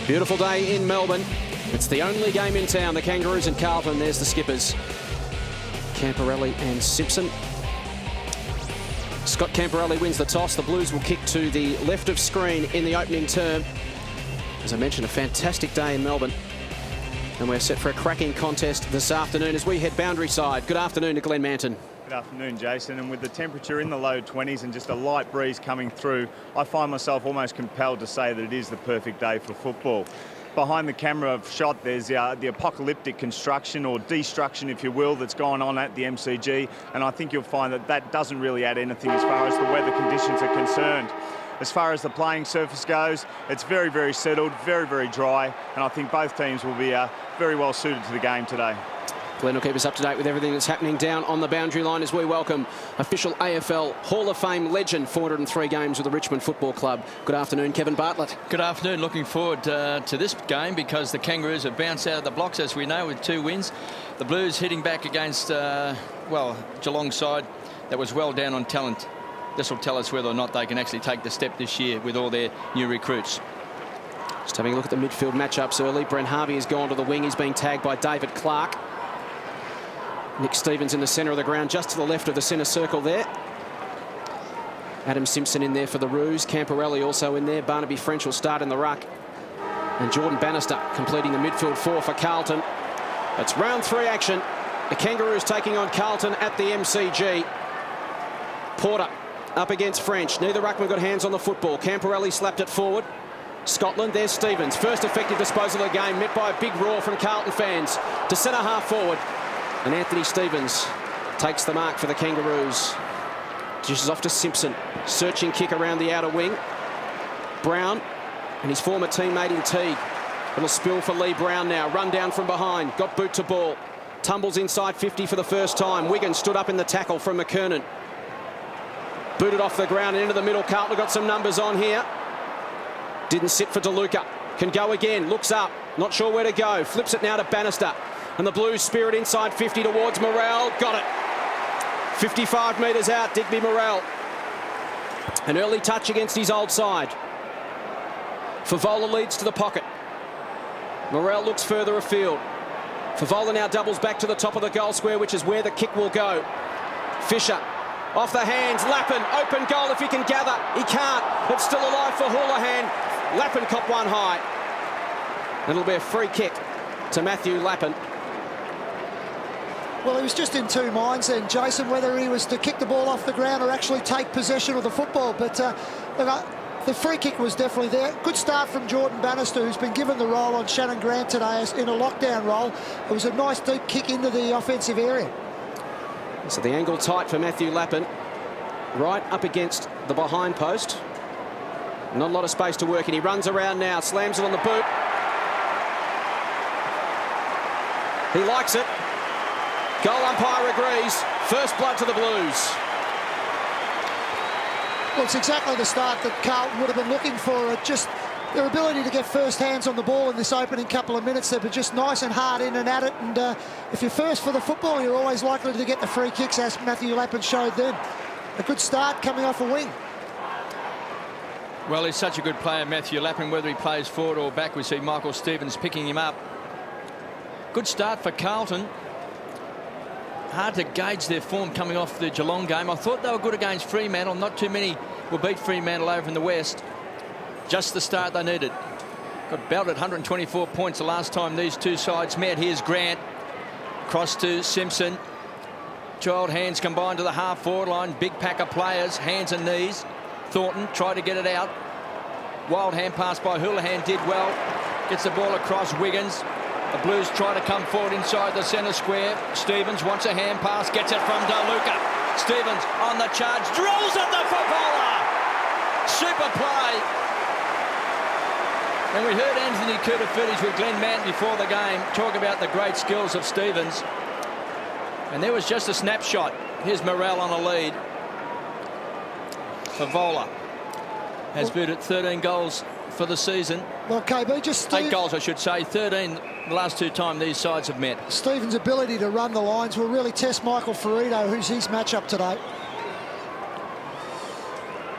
Beautiful day in Melbourne. It's the only game in town. The Kangaroos and Carlton. There's the skippers, Camporelli and Simpson. Scott Camporelli wins the toss. The Blues will kick to the left of screen in the opening term. As I mentioned, a fantastic day in Melbourne. And we're set for a cracking contest this afternoon as we head boundary side. Good afternoon to Glenn Manton. Good afternoon, Jason. And with the temperature in the low 20s and just a light breeze coming through, I find myself almost compelled to say that it is the perfect day for football. Behind the camera shot, there's the apocalyptic construction or destruction, if you will, that's gone on at the MCG. And I think you'll find that that doesn't really add anything as far as the weather conditions are concerned. As far as the playing surface goes, it's very, very settled, very, very dry. And I think both teams will be very well suited to the game today. Glenn will keep us up to date with everything that's happening down on the boundary line as we welcome official AFL Hall of Fame legend, 403 games with the Richmond Football Club. Good afternoon, Kevin Bartlett. Good afternoon. Looking forward to this game because the Kangaroos have bounced out of the blocks, as we know, with 2 wins. The Blues hitting back against, Geelong side that was well down on talent. This will tell us whether or not they can actually take the step this year with all their new recruits. Just having a look at the midfield matchups early. Brent Harvey has gone to the wing. He's being tagged by David Clark. Nick Stevens in the centre of the ground, just to the left of the centre circle there. Adam Simpson in there for the Roos. Camporelli also in there. Barnaby French will start in the ruck. And Jordan Bannister completing the midfield 4 for Carlton. It's round 3 action. The Kangaroos taking on Carlton at the MCG. Porter up against French. Neither ruckman got hands on the football. Camporelli slapped it forward. Scotland, there's Stevens. First effective disposal of the game, met by a big roar from Carlton fans. To centre half forward. And Anthony Stevens takes the mark for the Kangaroos. Dishes off to Simpson. Searching kick around the outer wing. Brown and his former teammate in Teague. Little spill for Lee Brown now. Run down from behind. Got boot to ball. Tumbles inside 50 for the first time. Wiggins stood up in the tackle from McKernan. Booted off the ground and into the middle. Carlton got some numbers on here. Didn't sit for DeLuca. Can go again. Looks up. Not sure where to go. Flips it now to Bannister. And the Blues spear it inside 50 towards Morrell. Got it. 55 metres out, Digby Morrell. An early touch against his old side. Favola leads to the pocket. Morrell looks further afield. Favola now doubles back to the top of the goal square, which is where the kick will go. Fisher off the hands. Lappin, open goal if he can gather. He can't. It's still alive for Houlihan. Lappin caught one high. It'll be a free kick to Matthew Lappin. Well, he was just in 2 minds then, Jason, whether he was to kick the ball off the ground or actually take possession of the football. But the free kick was definitely there. Good start from Jordan Bannister, who's been given the role on Shannon Grant today in a lockdown role. It was a nice deep kick into the offensive area. So the angle tight for Matthew Lappin. Right up against the behind post. Not a lot of space to work in. He runs around now, slams it on the boot. He likes it. Goal umpire agrees. First blood to the Blues. Well, it's exactly the start that Carlton would have been looking for. Just their ability to get first hands on the ball in this opening couple of minutes. They were just nice and hard in and at it. And if you're first for the football, you're always likely to get the free kicks, as Matthew Lappin showed then. A good start coming off a wing. Well, he's such a good player, Matthew Lappin. Whether he plays forward or back, we see Michael Stevens picking him up. Good start for Carlton. Hard to gauge their form coming off the Geelong game. I thought they were good against Fremantle. Not too many will beat Fremantle over in the West. Just the start they needed. Got belted 124 points the last time these two sides met. Here's Grant. Cross to Simpson. Child hands combined to the half-forward line. Big pack of players, hands and knees. Thornton tried to get it out. Wild hand pass by Houlihan, did well. Gets the ball across Wiggins. The Blues try to come forward inside the centre square. Stevens wants a hand pass, gets it from DeLuca. Stevens on the charge, drills at the Favola. Super play. And we heard Anthony Koutafidis with Glenn Manton before the game talk about the great skills of Stevens. And there was just a snapshot. Here's Morrell on a lead. Favola has booted 13 goals for the season. Well, KB, just 8 goals, I should say. 13 the last 2 times these sides have met. Stevens' ability to run the lines will really test Michael Ferrito, who's his matchup today.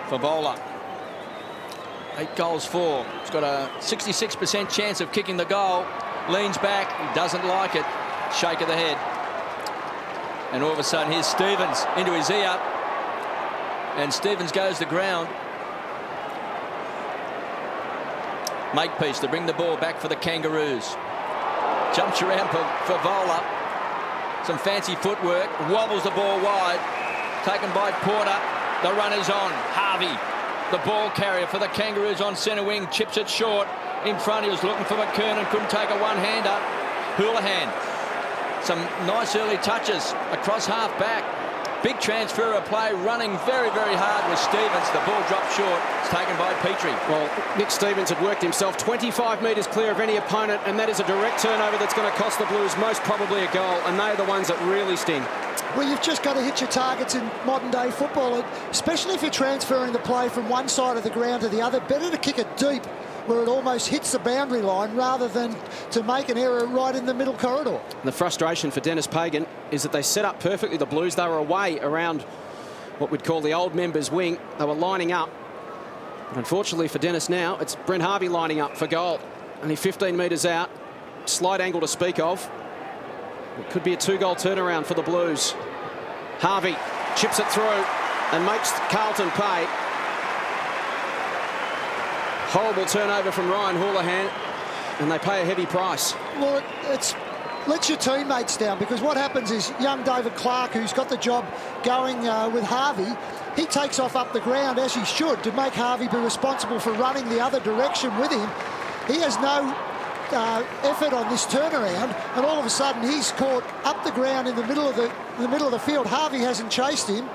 Favola 8 goals for. He's got a 66% chance of kicking the goal. Leans back. He doesn't like it. Shake of the head. And all of a sudden, here's Stevens into his ear. And Stevens goes to ground. Makepeace to bring the ball back for the Kangaroos. Jumps around for Vola. Some fancy footwork. Wobbles the ball wide. Taken by Porter. The runner's on. Harvey, the ball carrier for the Kangaroos on centre wing. Chips it short. In front, he was looking for McKernan. Couldn't take a one-hander. Houlihan. Some nice early touches across half-back. Big transfer of play, running very, very hard with Stevens. The ball dropped short. It's taken by Petrie. Well, Nick Stevens had worked himself 25 metres clear of any opponent, and that is a direct turnover that's going to cost the Blues most probably a goal, and they're the ones that really sting. Well, you've just got to hit your targets in modern-day football, especially if you're transferring the play from one side of the ground to the other. Better to kick it deep where it almost hits the boundary line rather than to make an error right in the middle corridor. And the frustration for Dennis Pagan is that they set up perfectly, the Blues. They were away around what we'd call the old members' wing. They were lining up. But unfortunately for Dennis now, it's Brent Harvey lining up for goal. Only 15 metres out. Slight angle to speak of. It could be a 2-goal turnaround for the Blues. Harvey chips it through and makes Carlton pay. Horrible turnover from Ryan Houlihan, and they pay a heavy price. Well, it lets your teammates down, because what happens is young David Clark, who's got the job going with Harvey, he takes off up the ground, as he should, to make Harvey be responsible for running the other direction with him. He has no effort on this turnaround, and all of a sudden he's caught up the ground in the middle of the field. Harvey hasn't chased him,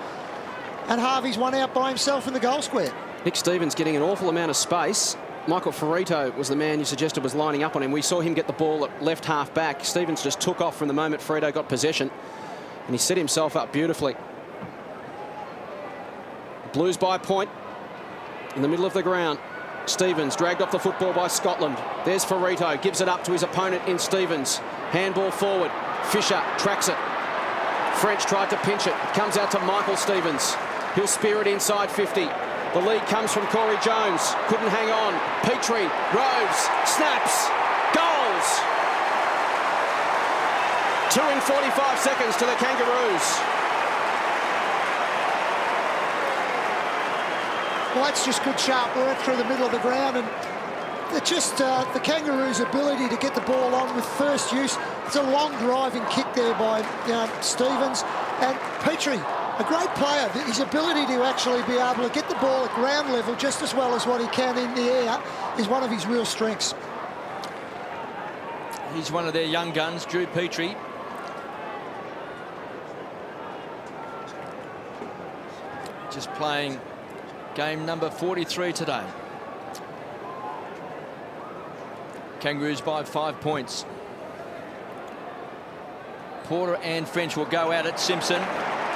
and Harvey's one out by himself in the goal square. Nick Stevens getting an awful amount of space. Michael Ferrito was the man you suggested was lining up on him. We saw him get the ball at left half back. Stevens just took off from the moment Ferrito got possession, and he set himself up beautifully. Blues by a point in the middle of the ground. Stevens dragged off the football by Scotland. There's Ferrito, gives it up to his opponent in Stevens. Handball forward. Fisher tracks it. French tried to pinch it. It comes out to Michael Stevens. He'll spear it inside 50. The lead comes from Corey Jones. Couldn't hang on. Petrie, Rose, snaps, goals. 2 in 45 seconds to the Kangaroos. Well, that's just good sharp work through the middle of the ground, and it's just the Kangaroos' ability to get the ball on with first use. It's a long driving kick there by Stevens, and Petrie, a great player. His ability to actually be able to get the ball at ground level just as well as what he can in the air is one of his real strengths. He's one of their young guns, Drew Petrie. Just playing game number 43 today. Kangaroos by 5 points. Porter and French will go at it. Simpson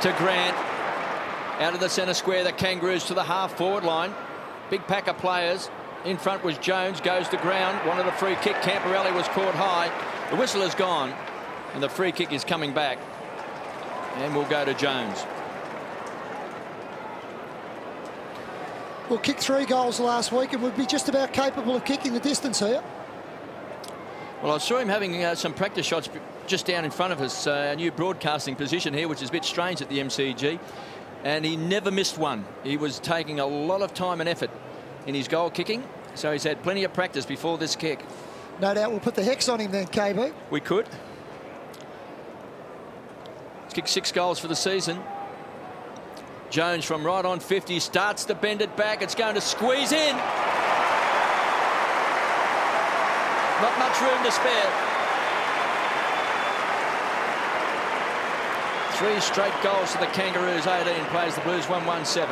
to Grant. Out of the centre square, the Kangaroos to the half-forward line. Big pack of players. In front was Jones, goes to ground. Wanted a free kick. Camporelli was caught high. The whistle is gone, and the free kick is coming back. And we'll go to Jones. Well, kicked 3 goals last week and would be just about capable of kicking the distance here. Well, I saw him having some practice shots just down in front of us, new broadcasting position here, which is a bit strange at the MCG, and he never missed one. He was taking a lot of time and effort in his goal kicking, so he's had plenty of practice before this kick. No doubt we'll put the hex on him then, KB. We could. He's kicked 6 goals for the season. Jones from right on 50 starts to bend it back. It's going to squeeze in. Not much room to spare. 3 straight goals to the Kangaroos. 18 plays the Blues 1-1-7.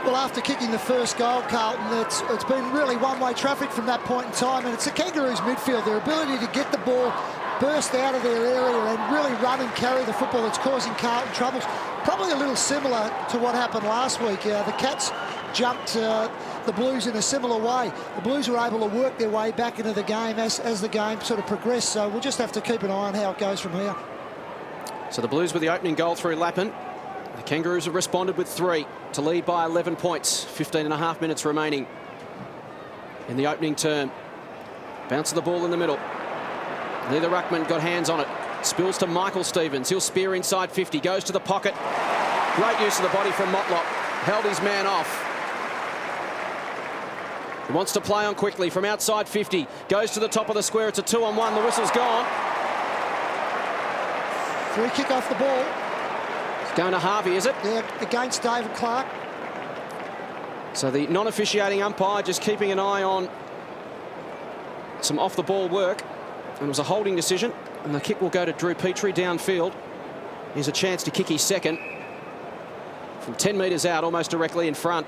Well, after kicking the first goal, Carlton, it's been really one-way traffic from that point in time, and it's the Kangaroos midfield, their ability to get the ball, burst out of their area and really run and carry the football that's causing Carlton troubles. Probably a little similar to what happened last week. The Cats jumped the Blues in a similar way. The Blues were able to work their way back into the game as the game sort of progressed, so we'll just have to keep an eye on how it goes from here. So the Blues with the opening goal through Lappin. The Kangaroos have responded with 3 to lead by 11 points. 15.5 minutes remaining. in the opening term. Bounce of the ball in the middle. Neither ruckman got hands on it. Spills to Michael Stevens. He'll spear inside 50. Goes to the pocket. Great use of the body from Motlop. Held his man off. He wants to play on quickly from outside 50. Goes to the top of the square. It's a 2-on-1. The whistle's gone. Free kick off the ball. It's going to Harvey, is it? Yeah, against David Clark. So the non-officiating umpire just keeping an eye on some off-the-ball work. And it was a holding decision. And the kick will go to Drew Petrie downfield. Here's a chance to kick his second. From 10 metres out, almost directly in front.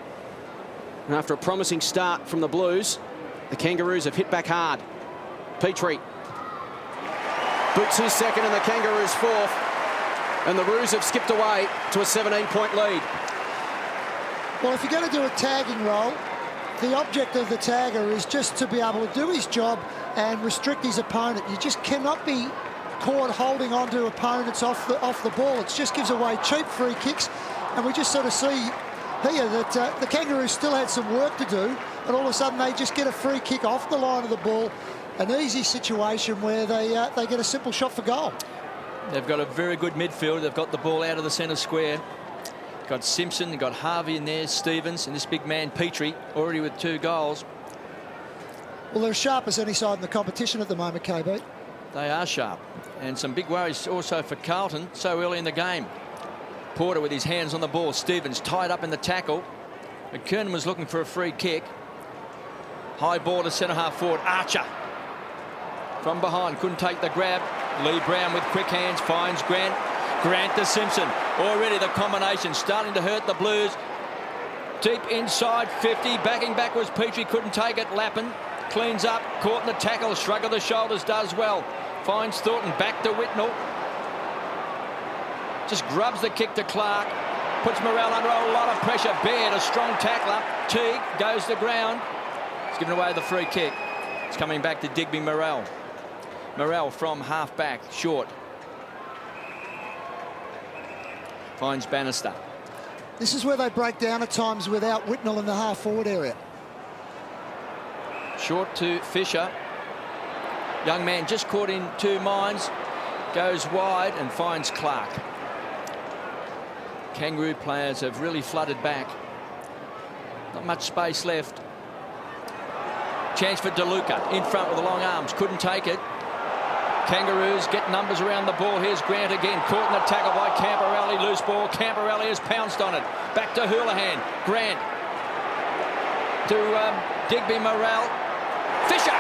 And after a promising start from the Blues, the Kangaroos have hit back hard. Petrie boots his second and the Kangaroos fourth. And the Roos have skipped away to a 17-point lead. Well, if you're going to do a tagging role, the object of the tagger is just to be able to do his job and restrict his opponent. You just cannot be caught holding on to opponents off the ball. It just gives away cheap free kicks. And we just sort of see here that the Kangaroos still had some work to do, and all of a sudden they just get a free kick off the line of the ball. An easy situation where they get a simple shot for goal. They've got a very good midfield. They've got the ball out of the centre square. Got Simpson, they've got Harvey in there, Stevens, and this big man Petrie already with 2 goals. Well, they're as sharp as any side in the competition at the moment, KB. They are sharp. And some big worries also for Carlton so early in the game. Porter with his hands on the ball. Stevens tied up in the tackle. McKernan was looking for a free kick. High ball to centre half forward. Archer from behind, couldn't take the grab. Lee Brown with quick hands finds Grant. Grant to Simpson. Already the combination starting to hurt the Blues. Deep inside 50. Backing backwards. Petrie couldn't take it. Lappin cleans up. Caught in the tackle. Shrug of the shoulders does well. Finds Thornton. Back to Whitnell. Just grubs the kick to Clark. Puts Morrell under a lot of pressure. Baird, a strong tackler. Teague goes to ground. He's given away the free kick. It's coming back to Digby Morrell. Morrell from half back. Short. Finds Bannister. This is where they break down at times without Whitnell in the half-forward area. Short to Fisher. Young man just caught in 2 minds. Goes wide and finds Clark. Kangaroo players have really flooded back. Not much space left. Chance for DeLuca in front with the long arms. Couldn't take it. Kangaroos get numbers around the ball. Here's Grant again. Caught in the tackle by Camporelli. Loose ball. Camporelli has pounced on it. Back to Houlihan. Grant to Digby Morrell. Fisher.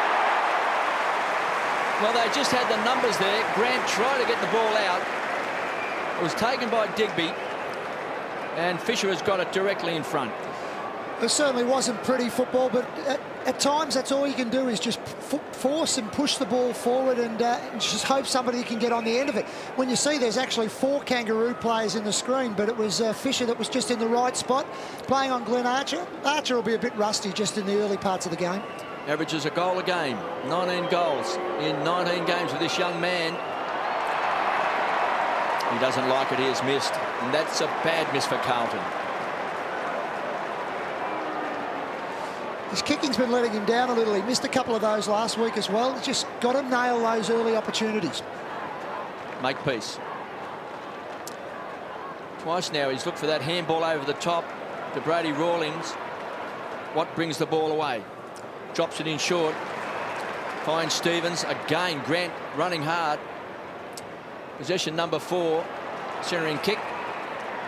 Well, they just had the numbers there. Grant tried to get the ball out. It was taken by Digby. And Fisher has got it directly in front. It certainly wasn't pretty football, but at times that's all you can do is just force and push the ball forward and just hope somebody can get on the end of it. When you see there's actually 4 Kangaroo players in the screen, but it was Fisher that was just in the right spot, playing on Glenn Archer. Archer will be a bit rusty just in the early parts of the game. Averages a goal a game. 19 goals in 19 games with this young man. He doesn't like it. He has missed. And that's a bad miss for Carlton. His kicking's been letting him down a little. He missed a couple of those last week as well. He's just got to nail those early opportunities. Makepeace. Twice now he's looked for that handball over the top to Brady Rawlings. What brings the ball away? Drops it in short. Finds Stevens. Again, Grant running hard. Possession number 4. Centering kick.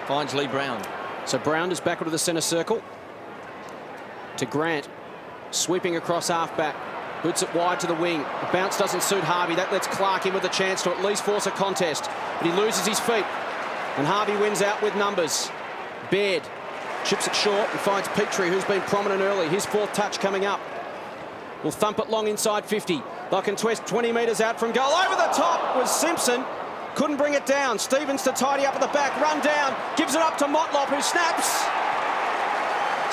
Finds Lee Brown. So Brown is back into the centre circle. To Grant. Sweeping across half-back. Boots it wide to the wing. The bounce doesn't suit Harvey. That lets Clark in with a chance to at least force a contest. But he loses his feet. And Harvey wins out with numbers. Baird chips it short and finds Petrie, who's been prominent early. His 4th touch coming up. Will thump it long inside 50. Lock and twist 20 metres out from goal. Over the top was Simpson. Couldn't bring it down. Stevens to tidy up at the back. Run down. Gives it up to Motlop, who snaps.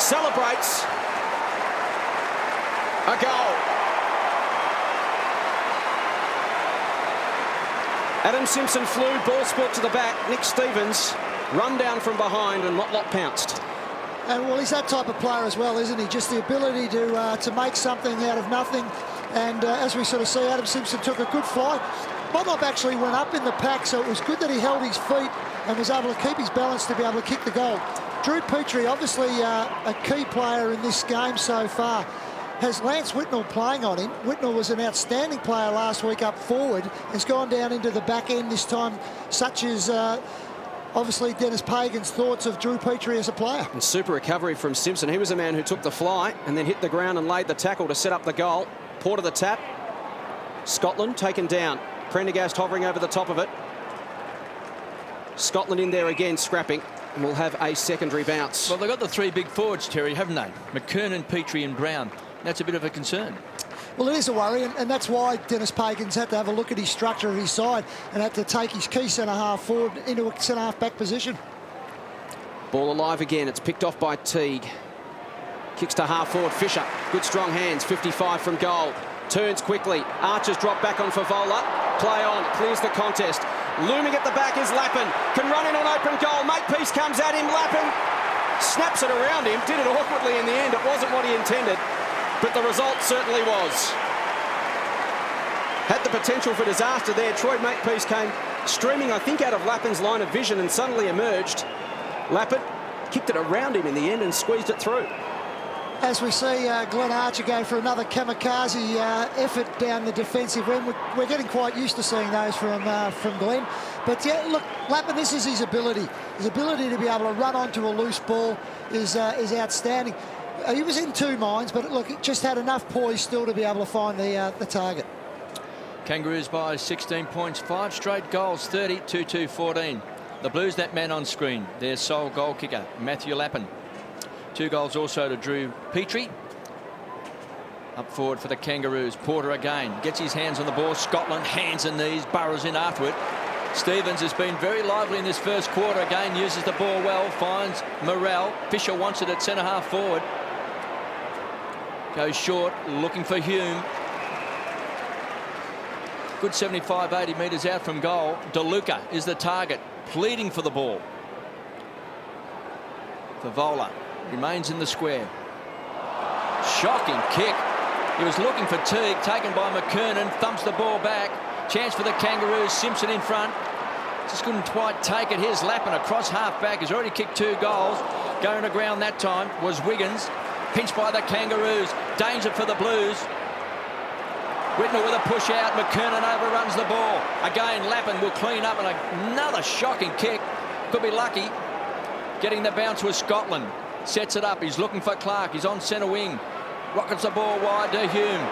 Celebrates. A goal. Adam Simpson flew. Ball spilt to the back. Nick Stevens run down from behind and Motlop pounced. And well, he's that type of player as well, isn't he? Just the ability to make something out of nothing. And as we sort of see, Adam Simpson took a good flight. Motlop actually went up in the pack, so it was good that he held his feet and was able to keep his balance to be able to kick the goal. Drew Petrie, obviously a key player in this game so far, has Lance Whitnell playing on him. Whitnell was an outstanding player last week up forward. Has gone down into the back end this time, such as obviously Dennis Pagan's thoughts of Drew Petrie as a player. And super recovery from Simpson. He was the man who took the fly and then hit the ground and laid the tackle to set up the goal. Porter the tap. Scotland taken down. Prendergast hovering over the top of it. Scotland in there again, scrapping. And we'll have a secondary bounce. Well, they've got the three big forwards, Terry, haven't they? McKernan, Petrie and Brown. That's a bit of a concern. Well, it is a worry, and that's why Dennis Pagan's had to have a look at his structure of his side and had to take his key centre-half forward into a centre-half back position. Ball alive again. It's picked off by Teague. Kicks to half forward. Fisher. Good strong hands. 55 from goal. Turns quickly. Archer's dropped back on Favola. Play on. Clears the contest. Looming at the back is Lappin. Can run in on open goal. Makepeace comes at him. Lappin snaps it around him. Did it awkwardly in the end. It wasn't what he intended, but the result certainly was. Had the potential for disaster there. Troy Makepeace came streaming, I think, out of Lappin's line of vision and suddenly emerged. Lappin kicked it around him in the end and squeezed it through. As we see Glenn Archer go for another kamikaze effort down the defensive end. We're getting quite used to seeing those from Glenn. But yeah, look, Lappin, this is his ability. His ability to be able to run onto a loose ball is outstanding. He was in two minds, but look, he just had enough poise still to be able to find the target. Kangaroos by 16 points, 5 straight goals, 30-2-2-14. The Blues, that man on screen, their sole goal kicker, Matthew Lappin. 2 goals also to Drew Petrie. Up forward for the Kangaroos. Porter again gets his hands on the ball. Scotland, hands and knees, burrows in afterward. Stevens has been very lively in this first quarter. Again, uses the ball well, finds Morrell. Fisher wants it at centre-half forward. Goes short, looking for Hume. Good 75, 80 metres out from goal. DeLuca is the target, pleading for the ball. Favola remains in the square. Shocking kick. He was looking for Teague, taken by McKernan, thumps the ball back. Chance for the Kangaroos, Simpson in front. Just couldn't quite take it. Here's Lappin across half-back. He's already kicked 2 goals. Going to ground that time was Wiggins. Pinched by the Kangaroos. Danger for the Blues. Whitnell with a push out. McKernan overruns the ball. Again, Lappin will clean up, and another shocking kick. Could be lucky. Getting the bounce was Scotland. Sets it up. He's looking for Clark. He's on centre wing. Rockets the ball wide to Hume.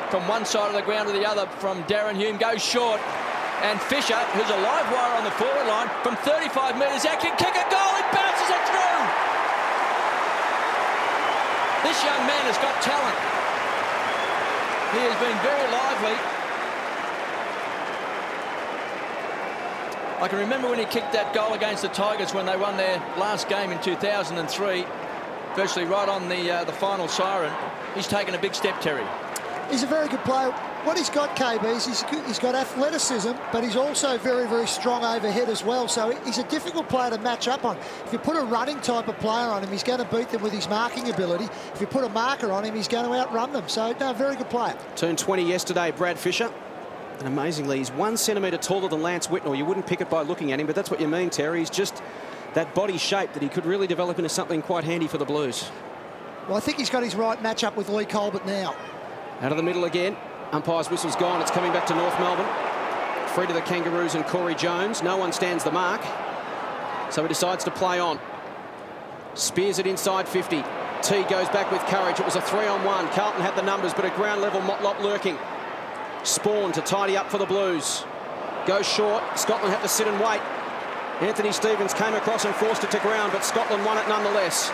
From one side of the ground to the other from Darren Hume. Goes short. And Fisher, who's a live wire on the forward line, from 35 metres out, can kick a goal. He bounces it through. This young man has got talent. He has been very lively. I can remember when he kicked that goal against the Tigers when they won their last game in 2003, virtually right on the final siren. He's taken a big step, Terry. He's a very good player. What he's got, KB, is he's got athleticism, but he's also very, very strong overhead as well. So he's a difficult player to match up on. If you put a running type of player on him, he's going to beat them with his marking ability. If you put a marker on him, he's going to outrun them. So, no, very good player. Turned 20 yesterday, Brad Fisher. And amazingly, he's 1 centimetre taller than Lance Whitnell. You wouldn't pick it by looking at him, but that's what you mean, Terry. He's just that body shape that he could really develop into something quite handy for the Blues. Well, I think he's got his right match-up with Lee Colbert now. Out of the middle again. Umpire's whistle's gone. It's coming back to North Melbourne. Free to the Kangaroos and Corey Jones. No one stands the mark. So he decides to play on. Spears it inside 50. T goes back with courage. It was a 3-on-1. Carlton had the numbers, but at ground level, Motlop lurking. Spawn to tidy up for the Blues. Goes short. Scotland had to sit and wait. Anthony Stevens came across and forced it to ground, but Scotland won it nonetheless.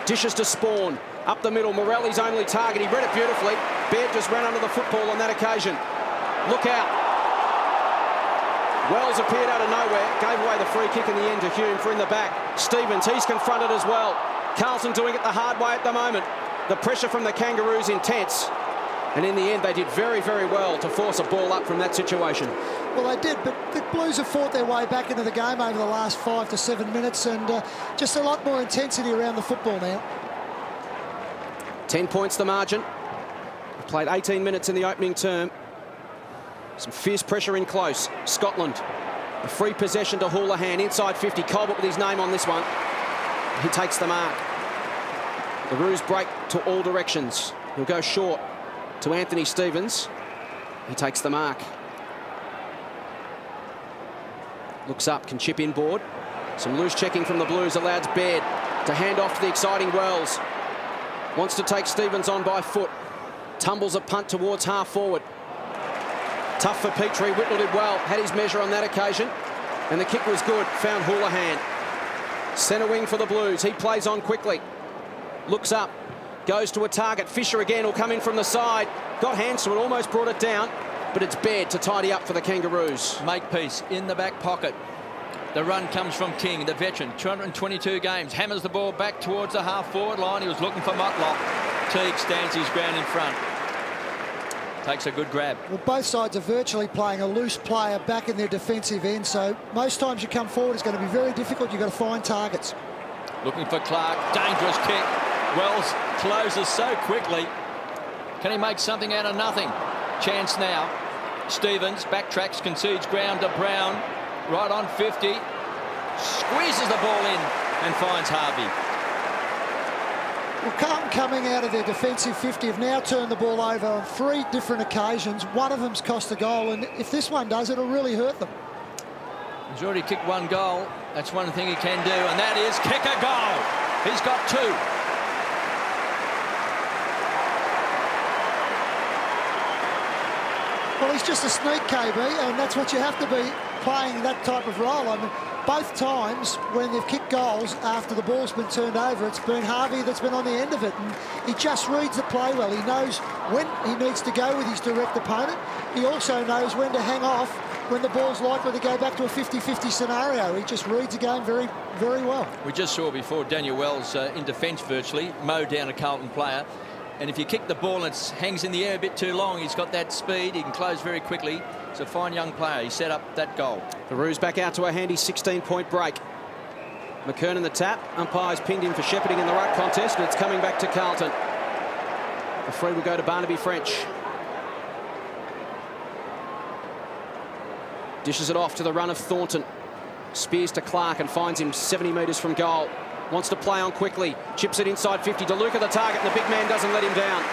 Dishes to Spawn. Up the middle, Morelli's only target. He read it beautifully. Baird just ran under the football on that occasion. Look out. Wells appeared out of nowhere. Gave away the free kick in the end to Hume for in the back. Stevens, he's confronted as well. Carlton doing it the hard way at the moment. The pressure from the Kangaroos intense. And in the end, they did very, very well to force a ball up from that situation. Well, they did, but the Blues have fought their way back into the game over the last 5 to 7 minutes, and just a lot more intensity around the football now. 10 points the margin. We've played 18 minutes in the opening term. Some fierce pressure in close. Scotland, a free possession to Houlihan, inside 50. Colbert with his name on this one. He takes the mark. The Roos break to all directions. He'll go short to Anthony Stevens. He takes the mark. Looks up, can chip inboard. Some loose checking from the Blues allows Baird to hand off to the exciting Wells. Wants to take Stevens on by foot. Tumbles a punt towards half forward. Tough for Petrie. Whittle did well, had his measure on that occasion. And the kick was good, found Houlihan. Centre wing for the Blues. He plays on quickly. Looks up, goes to a target. Fisher again will come in from the side. Got hands to it, almost brought it down. But it's Baird to tidy up for the Kangaroos. Makepeace in the back pocket. The run comes from King, the veteran, 222 games. Hammers the ball back towards the half-forward line. He was looking for Motlock. Teague stands his ground in front. Takes a good grab. Well, both sides are virtually playing a loose player back in their defensive end, so most times you come forward, it's going to be very difficult. You've got to find targets. Looking for Clark. Dangerous kick. Wells closes so quickly. Can he make something out of nothing? Chance now. Stevens backtracks, concedes ground to Brown. Right on 50. Squeezes the ball in and finds Harvey. Well, Carlton coming out of their defensive 50 have now turned the ball over on 3 different occasions. One of them's cost a goal, and if this one does, it'll really hurt them. He's already kicked 1 goal. That's one thing he can do, and that is kick a goal. He's got 2. Well, he's just a sneak, KB, and that's what you have to be playing that type of role. I mean, both times when they've kicked goals after the ball's been turned over, it's been Harvey that's been on the end of it, and he just reads the play well. He knows when he needs to go with his direct opponent. He also knows when to hang off when the ball's likely to go back to a 50-50 scenario. He just reads the game very, very well. We just saw before Daniel Wells in defence virtually mow down a Carlton player. And if you kick the ball and it hangs in the air a bit too long, he's got that speed. He can close very quickly. He's a fine young player. He set up that goal. The Roos back out to a handy 16-point break. McKernan the tap. Umpires pinned him for shepherding in the ruck contest, and it's coming back to Carlton. The free will go to Barnaby French. Dishes it off to the run of Thornton. Spears to Clark and finds him 70 metres from goal. Wants to play on quickly. Chips it inside 50. DeLuca the target, and the big man doesn't let him down.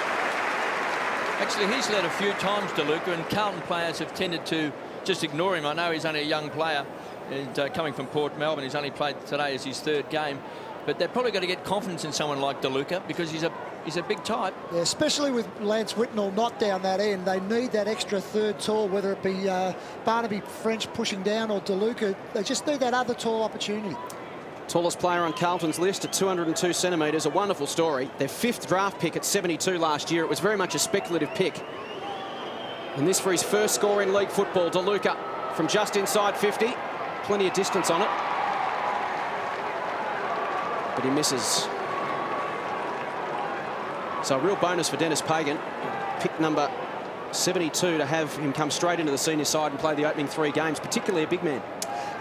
Actually, he's led a few times, DeLuca, and Carlton players have tended to just ignore him. I know he's only a young player, and coming from Port Melbourne, he's only played today as his 3rd game. But they're probably going to get confidence in someone like DeLuca because he's a big type. Yeah, especially with Lance Whitnell not down that end. They need that extra 3rd tall, whether it be Barnaby French pushing down or DeLuca. They just need that other tall opportunity. Tallest player on Carlton's list at 202 centimetres. A wonderful story. Their 5th draft pick at 72 last year. It was very much a speculative pick. And this for his first score in league football. DeLuca from just inside 50. Plenty of distance on it. But he misses. So a real bonus for Dennis Pagan. Pick number 72 to have him come straight into the senior side and play the opening 3 games, particularly a big man.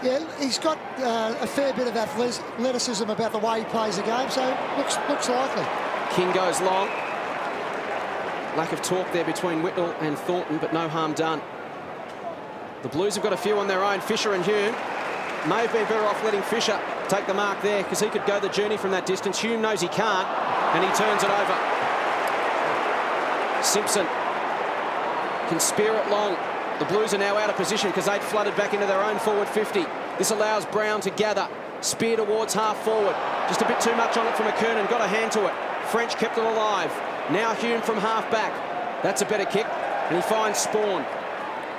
Yeah, he's got a fair bit of athleticism about the way he plays the game, so looks likely. King goes long. Lack of talk there between Whittle and Thornton, but no harm done. The Blues have got a few on their own. Fisher and Hume may have been better off letting Fisher take the mark there because he could go the journey from that distance. Hume knows he can't, and he turns it over. Simpson can spear it long. The Blues are now out of position because they'd flooded back into their own forward 50. This allows Brown to gather. Spear towards half forward. Just a bit too much on it from McKernan. Got a hand to it. French kept it alive. Now Hume from half back. That's a better kick. And he finds Spawn.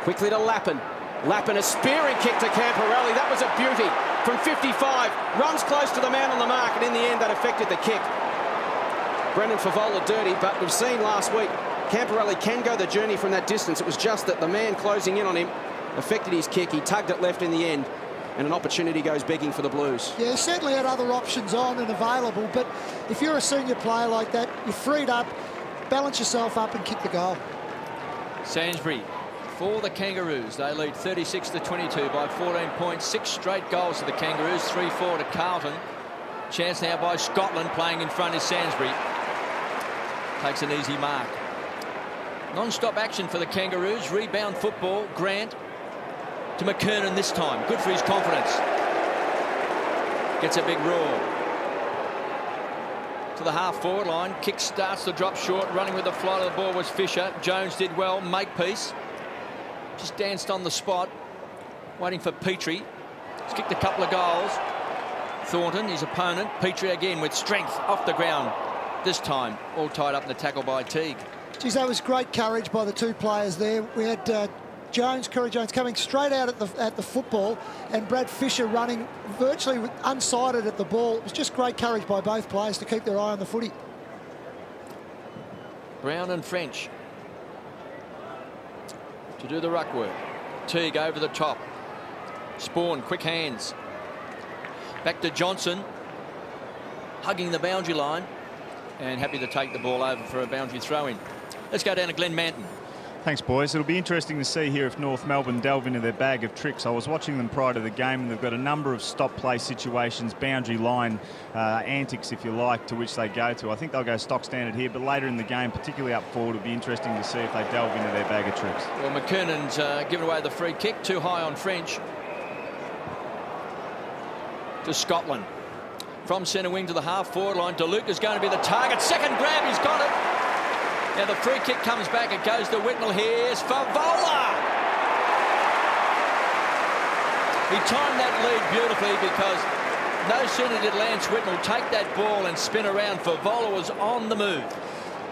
Quickly to Lappin. Lappin, a spearing kick to Camporelli. That was a beauty. From 55. Runs close to the man on the mark. And in the end, that affected the kick. Brendan Favola dirty, but we've seen last week Camporelli can go the journey from that distance. It was just that the man closing in on him affected his kick. He tugged it left in the end, and an opportunity goes begging for the Blues. Yeah, he certainly had other options on and available, but if you're a senior player like that, you're freed up, balance yourself up and kick the goal. Sainsbury for the Kangaroos. They lead 36-22 by 14 points. 6 straight goals to the Kangaroos, 3-4 to Carlton. Chance now by Scotland. Playing in front is Sainsbury. Takes an easy mark. Non-stop action for the Kangaroos. Rebound football. Grant to McKernan this time. Good for his confidence. Gets a big roar. To the half-forward line. Kick starts to drop short. Running with the flight of the ball was Fisher. Jones did well. Makepeace just danced on the spot. Waiting for Petrie. He's kicked a couple of goals. Thornton, his opponent. Petrie again with strength off the ground. This time all tied up in the tackle by Teague. Geez, that was great courage by the two players there. We had Corey Jones coming straight out at the football, and Brad Fisher running virtually unsighted at the ball. It was just great courage by both players to keep their eye on the footy. Brown and French to do the ruck work. Teague over the top. Spawn, quick hands. Back to Johnson, hugging the boundary line and happy to take the ball over for a boundary throw-in. Let's go down to Glenn Manton. Thanks, boys. It'll be interesting to see here if North Melbourne delve into their bag of tricks. I was watching them prior to the game, and they've got a number of stop-play situations, boundary line antics, if you like, to which they go to. I think they'll go stock standard here, but later in the game, particularly up forward, it'll be interesting to see if they delve into their bag of tricks. Well, McKernan's given away the free kick, too high on French. To Scotland. From centre wing to the half-forward line. DeLuca is going to be the target. Second grab, he's got it. Now the free kick comes back. It goes to Whitnell. Here's Favola. He timed that lead beautifully, because no sooner did Lance Whitnell take that ball and spin around, Favola was on the move.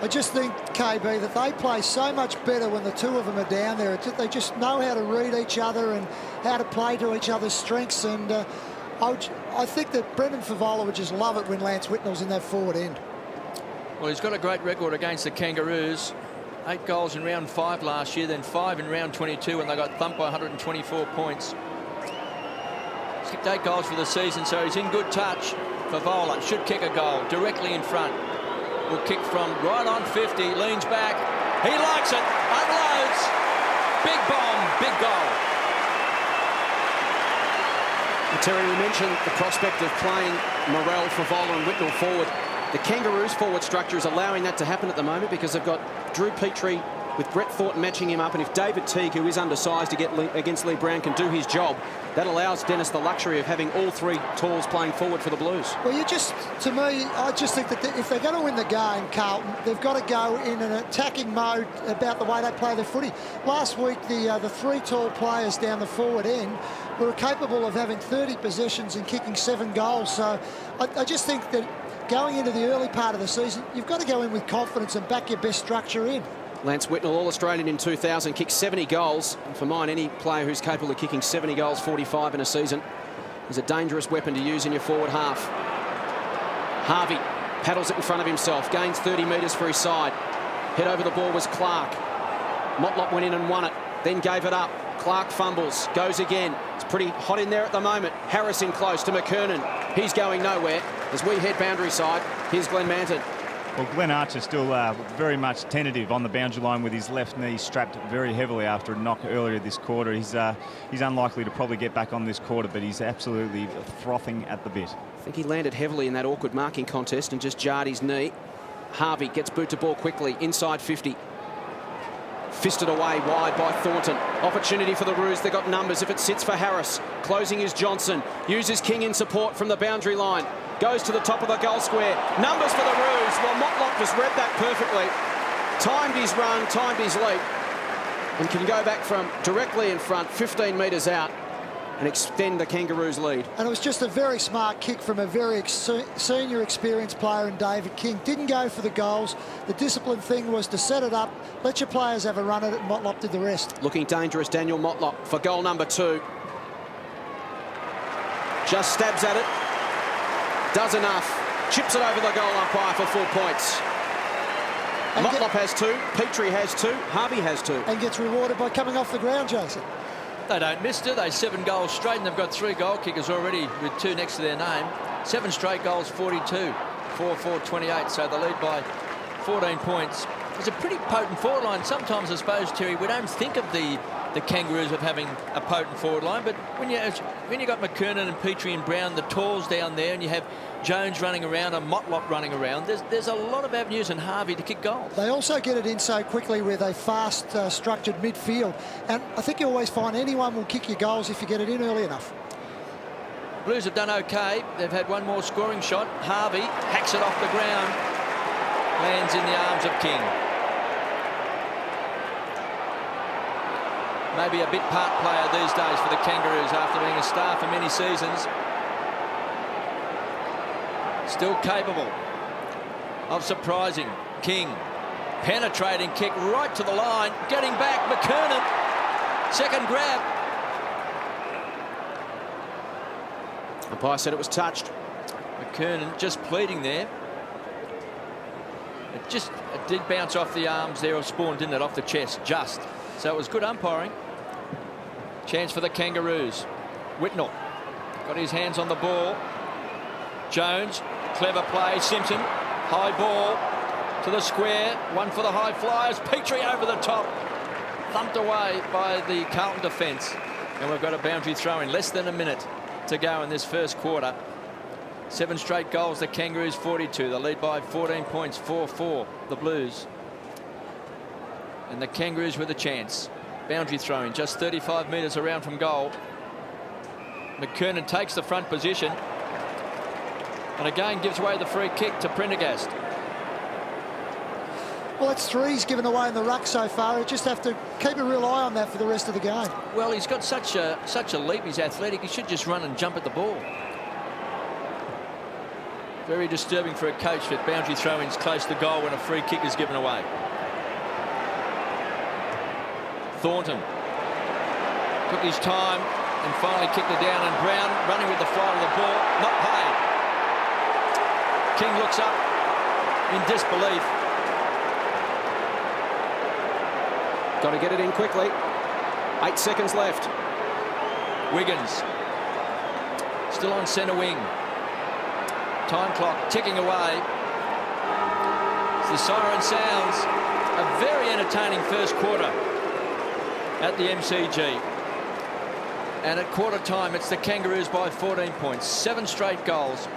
I just think, KB, that they play so much better when the two of them are down there. They just know how to read each other and how to play to each other's strengths. And I think that Brendan Favola would just love it when Lance Whitnell's in that forward end. Well, he's got a great record against the Kangaroos. 8 goals in round 5 last year, then 5 in round 22 when they got thumped by 124 points. He's kicked 8 goals for the season, so he's in good touch. Favola should kick a goal directly in front. Will kick from right on 50, leans back. He likes it, unloads. Big bomb, big goal. Terry, we mentioned the prospect of playing Morrell, Favola and Whitnell forward. The Kangaroos forward structure is allowing that to happen at the moment, because they've got Drew Petrie with Brett Thornton matching him up, and if David Teague, who is undersized against Lee Brown, can do his job, that allows Dennis the luxury of having all 3 talls playing forward for the Blues. Well, to me, I just think that if they're going to win the game, Carlton, they've got to go in an attacking mode about the way they play their footy. Last week, the 3 tall players down the forward end were capable of having 30 possessions and kicking 7 goals. So I just think that going into the early part of the season, you've got to go in with confidence and back your best structure in. Lance Whitnell, All-Australian in 2000, kicked 70 goals. And for mine, any player who's capable of kicking 70 goals, 45 in a season, is a dangerous weapon to use in your forward half. Harvey paddles it in front of himself, gains 30 metres for his side. Head over the ball was Clark. Motlop went in and won it, then gave it up. Clark fumbles, goes again. It's pretty hot in there at the moment. Harris in close to McKernan. He's going nowhere. As we head boundary side, here's Glenn Manton. Well, Glenn Archer still very much tentative on the boundary line with his left knee strapped very heavily after a knock earlier this quarter. He's unlikely to probably get back on this quarter, but he's absolutely frothing at the bit. I think he landed heavily in that awkward marking contest and just jarred his knee. Harvey gets boot to ball quickly, inside 50. Fisted away wide by Thornton. Opportunity for the Roos. They've got numbers if it sits for Harris. Closing is Johnson. Uses King in support from the boundary line. Goes to the top of the goal square. Numbers for the Roos. Well, Motlop just read that perfectly. Timed his run, timed his leap. And can go back from directly in front, 15 metres out, and extend the Kangaroos' lead. And it was just a very smart kick from a very senior experienced player in David King. Didn't go for the goals. The disciplined thing was to set it up, let your players have a run at it, and Motlop did the rest. Looking dangerous, Daniel Motlop for goal number 2. Just stabs at it. Does enough. Chips it over the goal umpire for 4 points. And Motlop has 2. Petrie has 2. Harvey has 2. And gets rewarded by coming off the ground, Jason. They don't miss, do they? 7 goals straight, and they've got 3 goal kickers already with 2 next to their name. 7 straight goals, 42. 4-4-28, so they lead by 14 points. There's a pretty potent forward line. Sometimes, I suppose, Terry, we don't think of the Kangaroos of having a potent forward line, but when you got McKernan and Petrie and Brown, the talls down there, and you have Jones running around and Motlop running around, there's a lot of avenues in Harvey to kick goals. They also get it in so quickly with a fast structured midfield, and I think you always find anyone will kick your goals if you get it in early enough. Blues have done okay. They've had one more scoring shot. Harvey hacks it off the ground, lands in the arms of King. Maybe a bit part player these days for the Kangaroos after being a star for many seasons. Still capable of surprising. King, penetrating kick right to the line, getting back. McKernan, second grab. Umpire said it was touched. McKernan just pleading there. It did bounce off the arms there of Spawn, didn't it? Off the chest, just. So it was good umpiring. Chance for the Kangaroos. Whitnell got his hands on the ball. Jones, clever play. Simpson, high ball to the square. One for the high flyers. Petrie over the top. Thumped away by the Carlton defence. And we've got a boundary throw in. Less than a minute to go in this first quarter. 7 straight goals, the Kangaroos 42. They lead by 14 points, 4-4, the Blues. And the Kangaroos with a chance. Boundary throwing just 35 metres around from goal. McKernan takes the front position and again gives away the free kick to Prendergast. Well, that's 3 he's given away in the ruck so far. You just have to keep a real eye on that for the rest of the game. Well, he's got such a leap. He's athletic. He should just run and jump at the ball. Very disturbing for a coach that boundary throw-ins close to goal when a free kick is given away. Thornton took his time and finally kicked it down, and Brown running with the flight of the ball, not paid. King looks up in disbelief. Got to get it in quickly. 8 seconds left. Wiggins still on centre wing. Time clock ticking away. As the siren sounds, a very entertaining first quarter at the MCG. And at quarter time, it's the Kangaroos by 14 points. 7 straight goals.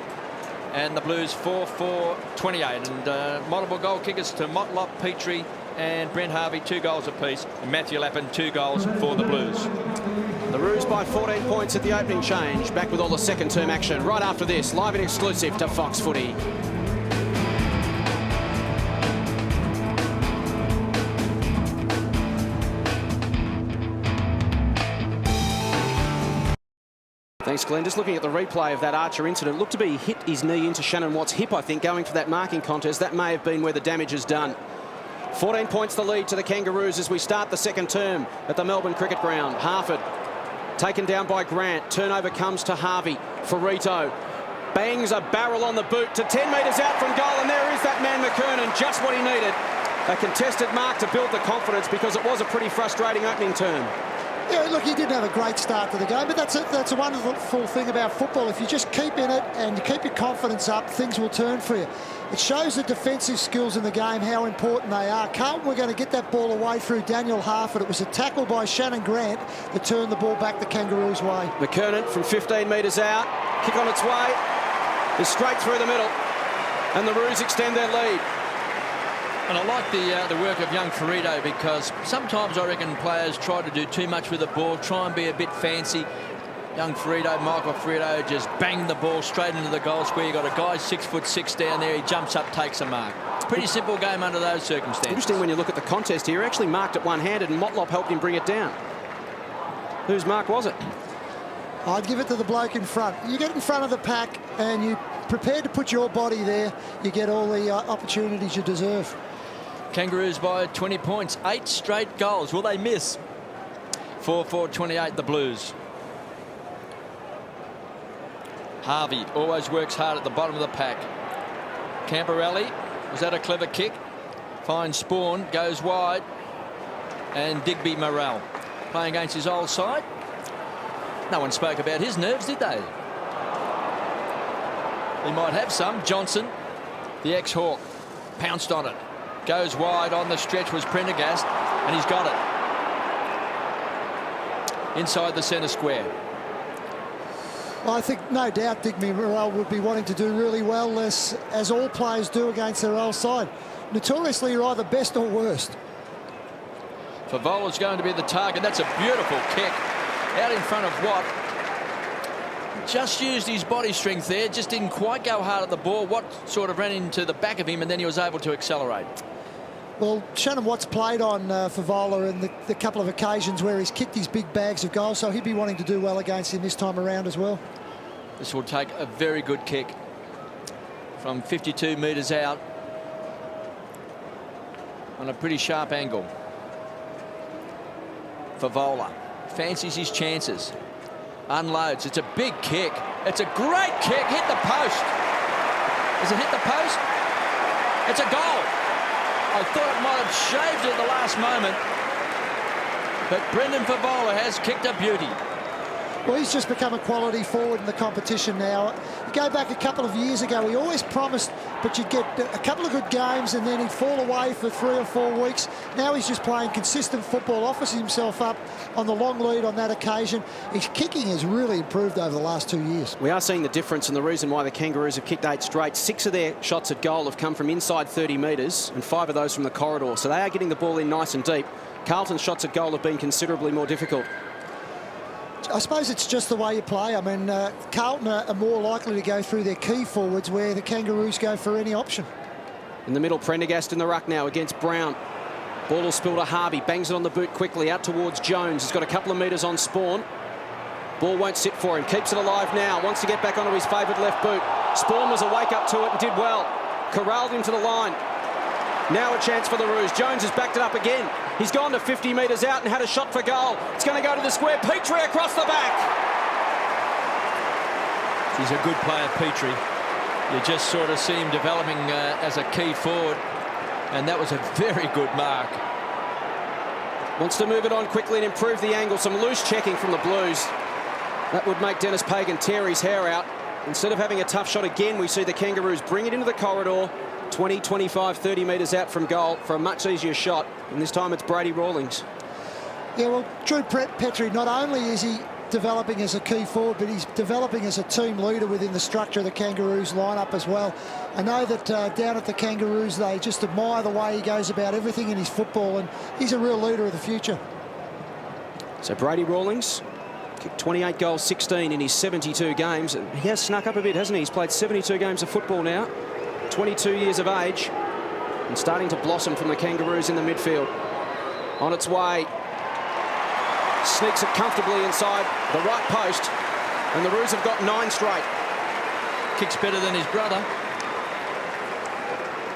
And the Blues 4-4-28. And multiple goal kickers to Motlop, Petrie and Brent Harvey, 2 goals apiece. And Matthew Lappin, 2 goals for the Blues. The Roos by 14 points at the opening change. Back with all the second term action right after this. Live and exclusive to Fox Footy. Thanks, Glenn. Just looking at the replay of that Archer incident, looked to be hit his knee into Shannon Watt's hip, I think, going for that marking contest. That may have been where the damage is done. 14 points the lead to the Kangaroos as we start the second term at the Melbourne Cricket Ground. Harford taken down by Grant. Turnover comes to Harvey. Ferrito bangs a barrel on the boot to 10 metres out from goal, and there is that man McKernan, just what he needed. A contested mark to build the confidence because it was a pretty frustrating opening term. Yeah, look, he didn't have a great start to the game, but that's a wonderful thing about football. If you just keep in it and you keep your confidence up, things will turn for you. It shows the defensive skills in the game, how important they are. Carlton were going to get that ball away through Daniel Harford. It was a tackle by Shannon Grant that turned the ball back the Kangaroos' way. McKernan from 15 metres out, kick on its way, is straight through the middle, and the Roos extend their lead. And I like the work of young Ferrito, because sometimes I reckon players try to do too much with the ball, try and be a bit fancy. Young Ferrito, Michael Ferrito, just banged the ball straight into the goal square. You got a guy 6'6" down there. He jumps up, takes a mark. Pretty simple game under those circumstances. Interesting when you look at the contest here. He actually marked it one-handed, and Motlop helped him bring it down. Whose mark was it? I'd give it to the bloke in front. You get in front of the pack and you prepared to put your body there, you get all the opportunities you deserve. Kangaroos by 20 points, 8 straight goals. Will they miss? 4-4-28, the Blues. Harvey always works hard at the bottom of the pack. Camperelli, was that a clever kick? Fine Spawn, goes wide. And Digby Morrell playing against his old side. No one spoke about his nerves, did they? He might have some. Johnson, the ex-Hawk, pounced on it. Goes wide on the stretch was Prendergast, and he's got it. Inside the centre square. Well, I think no doubt Digby Morrell would be wanting to do really well, as all players do against their old side. Notoriously, you're either best or worst. Favola's going to be the target. That's a beautiful kick out in front of Watt. Just used his body strength there, just didn't quite go hard at the ball. Watt sort of ran into the back of him, and then he was able to accelerate. Well, Shannon Watts played on Favola in the couple of occasions where he's kicked his big bags of goals, so he'd be wanting to do well against him this time around as well. This will take a very good kick from 52 metres out on a pretty sharp angle. Favola fancies his chances. Unloads. It's a big kick. It's a great kick. Hit the post. Has it hit the post? It's a goal. I thought it might have shaved it at the last moment. But Brendan Favola has kicked a beauty. Well, he's just become a quality forward in the competition now. You go back a couple of years ago, he always promised, but you'd get a couple of good games and then he'd fall away for 3 or 4 weeks. Now he's just playing consistent football, offers himself up on the long lead on that occasion. His kicking has really improved over the last 2 years. We are seeing the difference, and the reason why the Kangaroos have kicked 8 straight. 6 of their shots at goal have come from inside 30 metres and 5 of those from the corridor. So they are getting the ball in nice and deep. Carlton's shots at goal have been considerably more difficult. I suppose it's just the way you play. I mean, Carlton are more likely to go through their key forwards, where the Kangaroos go for any option. In the middle, Prendergast in the ruck now against Brown. Ball will spill to Harvey, bangs it on the boot quickly out towards Jones. He's got a couple of metres on Spawn. Ball won't sit for him, keeps it alive now, wants to get back onto his favoured left boot. Spawn was awake up to it and did well. Corralled him to the line. Now a chance for the Roos. Jones has backed it up again. He's gone to 50 metres out and had a shot for goal. It's going to go to the square. Petrie across the back. He's a good player, Petrie. You just sort of see him developing as a key forward, and that was a very good mark. Wants to move it on quickly and improve the angle. Some loose checking from the Blues. That would make Dennis Pagan tear his hair out. Instead of having a tough shot again, we see the Kangaroos bring it into the corridor. 20, 25, 30 metres out from goal for a much easier shot. And this time it's Brady Rawlings. Yeah, well, Drew Petrie, not only is he developing as a key forward, but he's developing as a team leader within the structure of the Kangaroos lineup as well. I know that down at the Kangaroos, they just admire the way he goes about everything in his football, and he's a real leader of the future. So Brady Rawlings kicked 28 goals, 16 in his 72 games. He has snuck up a bit, hasn't he? He's played 72 games of football now. 22 years of age and starting to blossom from the Kangaroos in the midfield. On its way, sneaks it comfortably inside the right post, and the Roos have got 9 straight. Kicks better than his brother.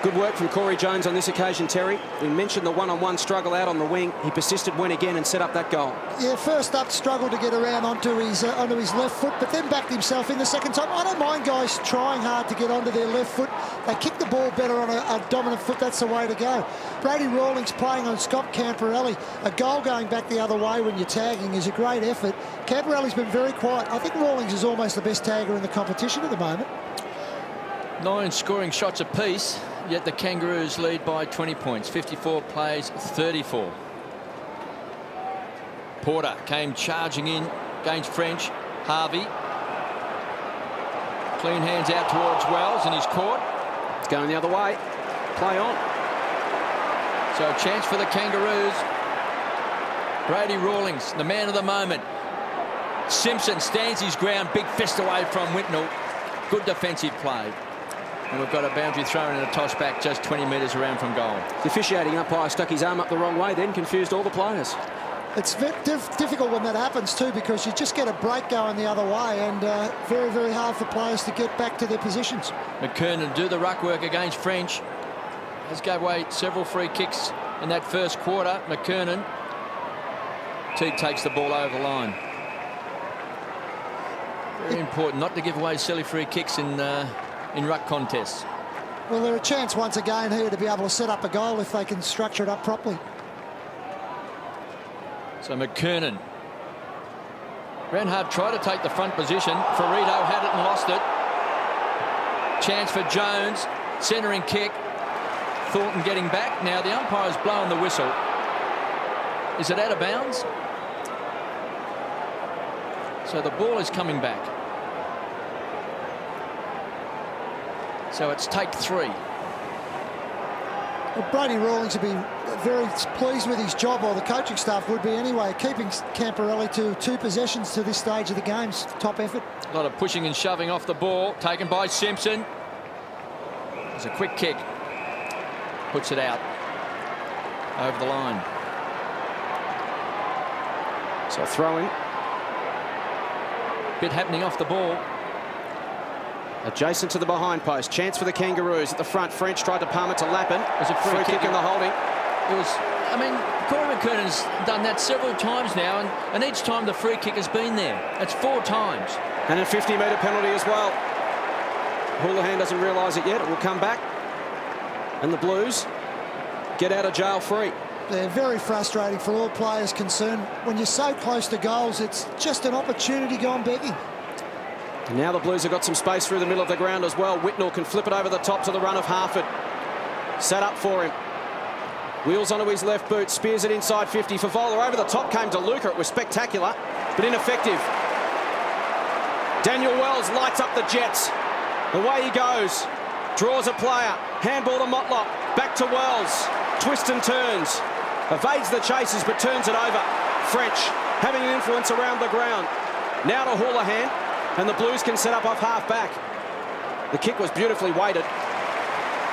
Good work from Corey Jones on this occasion, Terry. We mentioned the one-on-one struggle out on the wing. He persisted, went again and set up that goal. Yeah, first up struggled to get around onto his left foot, but then backed himself in the second time. I don't mind guys trying hard to get onto their left foot. They kick the ball better on a dominant foot. That's the way to go. Brady Rawlings playing on Scott Camporelli. A goal going back the other way when you're tagging is a great effort. Camporelli's been very quiet. I think Rawlings is almost the best tagger in the competition at the moment. 9 scoring shots apiece. Yet the Kangaroos lead by 20 points. 54 plays 34. Porter came charging in against French. Harvey. Clean hands out towards Wells, and he's caught. It's going the other way. Play on. So a chance for the Kangaroos. Brady Rawlings, the man of the moment. Simpson stands his ground. Big fist away from Whitnell. Good defensive play. And we've got a boundary thrown and a toss back just 20 metres around from goal. The officiating umpire stuck his arm up the wrong way, then confused all the players. It's difficult when that happens too, because you just get a break going the other way, and very, very hard for players to get back to their positions. McKernan do the ruck work against French. Has gave away several free kicks in that first quarter. McKernan. Teague takes the ball over the line. Very important not to give away silly free kicks in ruck contests. Well, they're a chance once again here to be able to set up a goal if they can structure it up properly. So McKernan. Renhard tried to take the front position. Ferrito had it and lost it. Chance for Jones. Centering kick. Thornton getting back. Now the umpire's blown the whistle. Is it out of bounds? So the ball is coming back. So it's take 3. Well, Brady Rawlings would be very pleased with his job, or the coaching staff would be anyway, keeping Camporelli to 2 possessions to this stage of the game's top effort. A lot of pushing and shoving off the ball, taken by Simpson. There's a quick kick. Puts it out over the line. So throwing. Bit happening off the ball. Adjacent to the behind post. Chance for the Kangaroos at the front. French tried to palm it to Lappin. There's a free kick in the holding. It was, I mean, Corey McKernan's done that several times now, and each time the free kick has been there. It's 4 times. And a 50-metre penalty as well. Houlihan doesn't realise it yet. It will come back. And the Blues get out of jail free. They're very frustrating for all players concerned. When you're so close to goals, it's just an opportunity gone begging. And now the Blues have got some space through the middle of the ground as well. Whitnell can flip it over the top to the run of Harford. Set up for him. Wheels onto his left boot. Spears it inside 50. Favola over the top came to Luca. It was spectacular, but ineffective. Daniel Wells lights up the Jets. Away he goes. Draws a player. Handball to Motlop. Back to Wells. Twists and turns. Evades the chasers but turns it over. French having an influence around the ground. Now to Houlihan. And the Blues can set up off half-back. The kick was beautifully weighted.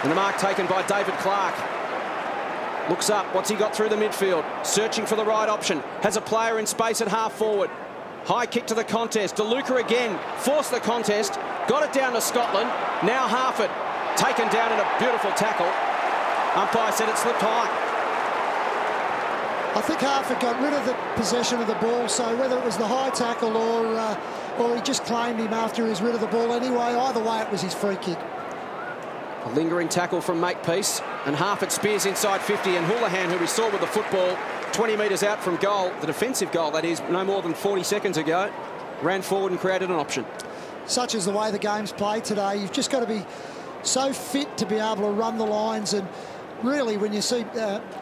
And the mark taken by David Clark. Looks up. What's he got through the midfield? Searching for the right option. Has a player in space at half-forward. High kick to the contest. DeLuca again. Forced the contest. Got it down to Scotland. Now Harford. Taken down in a beautiful tackle. Umpire said it slipped high. I think Harford got rid of the possession of the ball, so whether it was the high tackle or he just claimed him after he was rid of the ball anyway, either way it was his free kick. A lingering tackle from Makepeace, and Harford spears inside 50, and Houlihan, who we saw with the football 20 metres out from goal, the defensive goal that is, no more than 40 seconds ago, ran forward and created an option. Such is the way the game's played today. You've just got to be so fit to be able to run the lines, and really when you see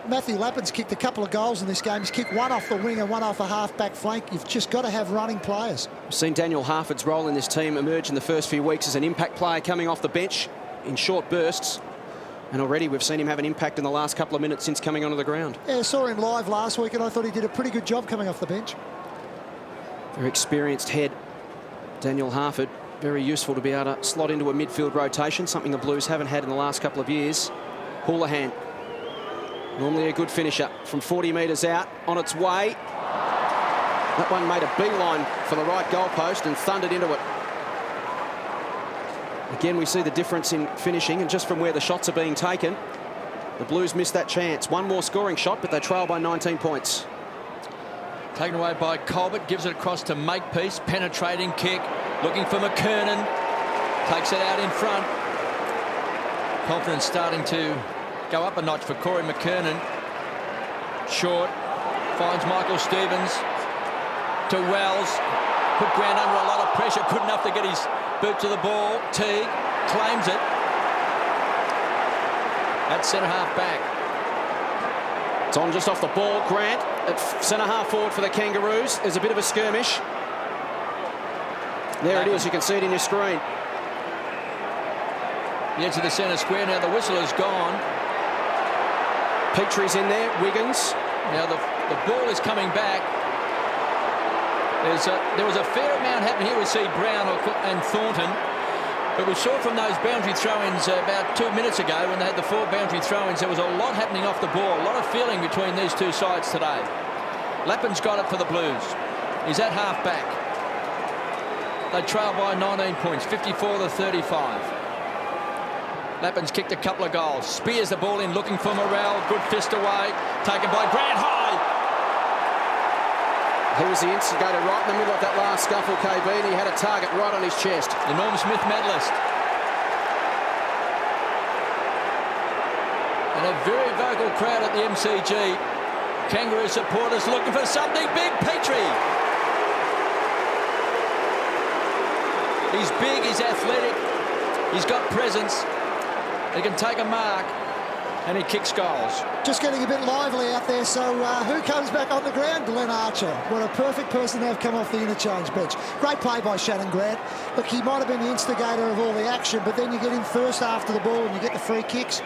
Matthew Lappin's kicked a couple of goals in this game, he's kicked one off the wing and one off a half-back flank. You've just got to have running players. We've seen Daniel Harford's role in this team emerge in the first few weeks as an impact player coming off the bench in short bursts, and already we've seen him have an impact in the last couple of minutes since coming onto the ground. Yeah, I saw him live last week and I thought he did a pretty good job coming off the bench. Very experienced head, Daniel Harford. Very useful to be able to slot into a midfield rotation, something the Blues haven't had in the last couple of years. Houlihan, normally a good finisher from 40 metres out, on its way. That one made a beeline for the right goalpost and thundered into it. Again, we see the difference in finishing, and just from where the shots are being taken, the Blues missed that chance. One more scoring shot, but they trail by 19 points. Taken away by Colbert, gives it across to Makepeace, penetrating kick, looking for McKernan, takes it out in front. Confidence starting to go up a notch for Corey McKernan. Short, finds Michael Stevens to Wells, put ground under a lot of pressure, good enough to get his boot to the ball. Teague claims it. That's centre half back. It's on just off the ball. Grant at centre half forward for the Kangaroos. There's a bit of a skirmish. There it is. You can see it in your screen. The edge of the centre square. Now the whistle is gone. Petrie's in there. Wiggins. Now the ball is coming back. There was a fair amount happening here. We see Brown and Thornton. But we saw from those boundary throw-ins about 2 minutes ago when they had the 4 boundary throw-ins, there was a lot happening off the ball, a lot of feeling between these two sides today. Lappin's got it for the Blues. He's at half-back. They trail by 19 points, 54-35. Lappin's kicked a couple of goals. Spears the ball in, looking for Morrell. Good fist away. Taken by Grant High. He was the instigator right in the middle of that last scuffle, KB, and he had a target right on his chest. The Norm Smith medalist. And a very vocal crowd at the MCG. Kangaroo supporters looking for something big. Petrie. He's big, he's athletic, he's got presence. He can take a mark. And he kicks goals. Just getting a bit lively out there. So who comes back on the ground? Glenn Archer. What a perfect person to have come off the interchange bench. Great play by Shannon Grant. Look, he might have been the instigator of all the action, but then you get him first after the ball and you get the free kicks.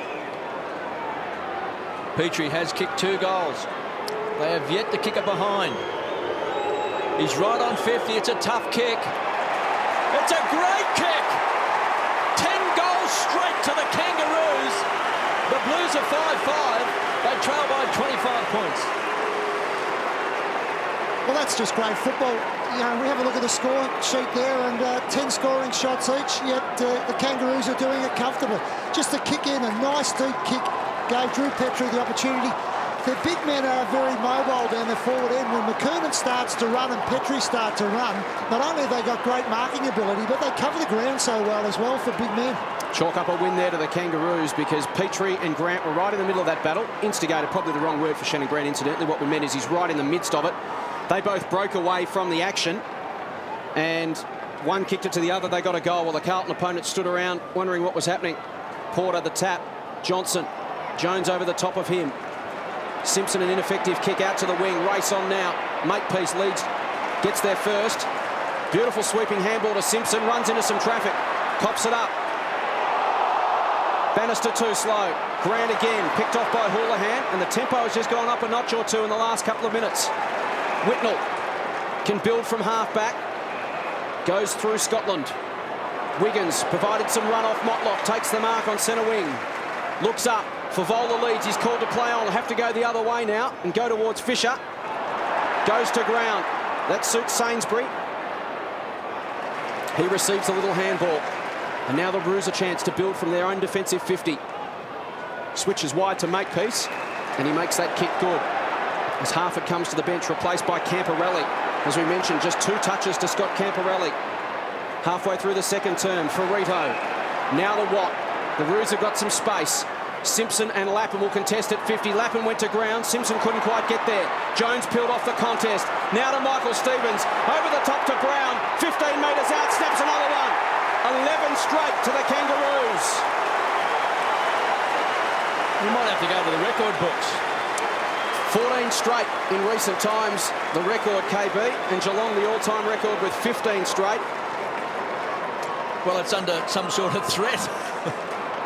Petrie has kicked 2 goals. They have yet to kick it behind. He's right on 50. It's a tough kick. It's a great kick. 10 goals straight to the Kangaroos. The Blues are 5-5. They trail by 25 points. Well, that's just great football. You know, we have a look at the score sheet there, and 10 scoring shots each, yet the Kangaroos are doing it comfortably. Just a kick in, a nice deep kick, gave Drew Petrie the opportunity. Their big men are very mobile down the forward end. When McKernan starts to run and Petrie start to run, not only have they got great marking ability, but they cover the ground so well as well for big men. Chalk up a win there to the Kangaroos because Petrie and Grant were right in the middle of that battle. Instigated, probably the wrong word for Shannon Grant, incidentally. What we meant is he's right in the midst of it. They both broke away from the action, and one kicked it to the other. They got a goal while the Carlton opponent stood around wondering what was happening. Porter, the tap. Johnson. Jones over the top of him. Simpson, an ineffective kick out to the wing. Race on now. Makepeace leads. Gets there first. Beautiful sweeping handball to Simpson. Runs into some traffic. Cops it up. Bannister too slow. Grant again. Picked off by Houlihan. And the tempo has just gone up a notch or two in the last couple of minutes. Whitnell can build from half-back. Goes through Scotland. Wiggins provided some run-off. Motlop takes the mark on centre wing. Looks up. Favola leads. He's called to play on. He'll have to go the other way now and go towards Fisher. Goes to ground. That suits Sainsbury. He receives a little handball. And now the Roos a chance to build from their own defensive 50. Switches wide to Makepeace. And he makes that kick good. As Harford comes to the bench, replaced by Camporelli. As we mentioned, just 2 touches to Scott Camporelli. Halfway through the second term, Ferrito. Now the Watt. The Roos have got some space. Simpson and Lappin will contest at 50. Lappin went to ground. Simpson couldn't quite get there. Jones peeled off the contest. Now to Michael Stevens. Over the top to Brown. 15 metres out. Snaps another one. 11 straight to the Kangaroos. We might have to go to the record books. 14 straight in recent times, the record, KB, and Geelong the all-time record with 15 straight. Well, it's under some sort of threat.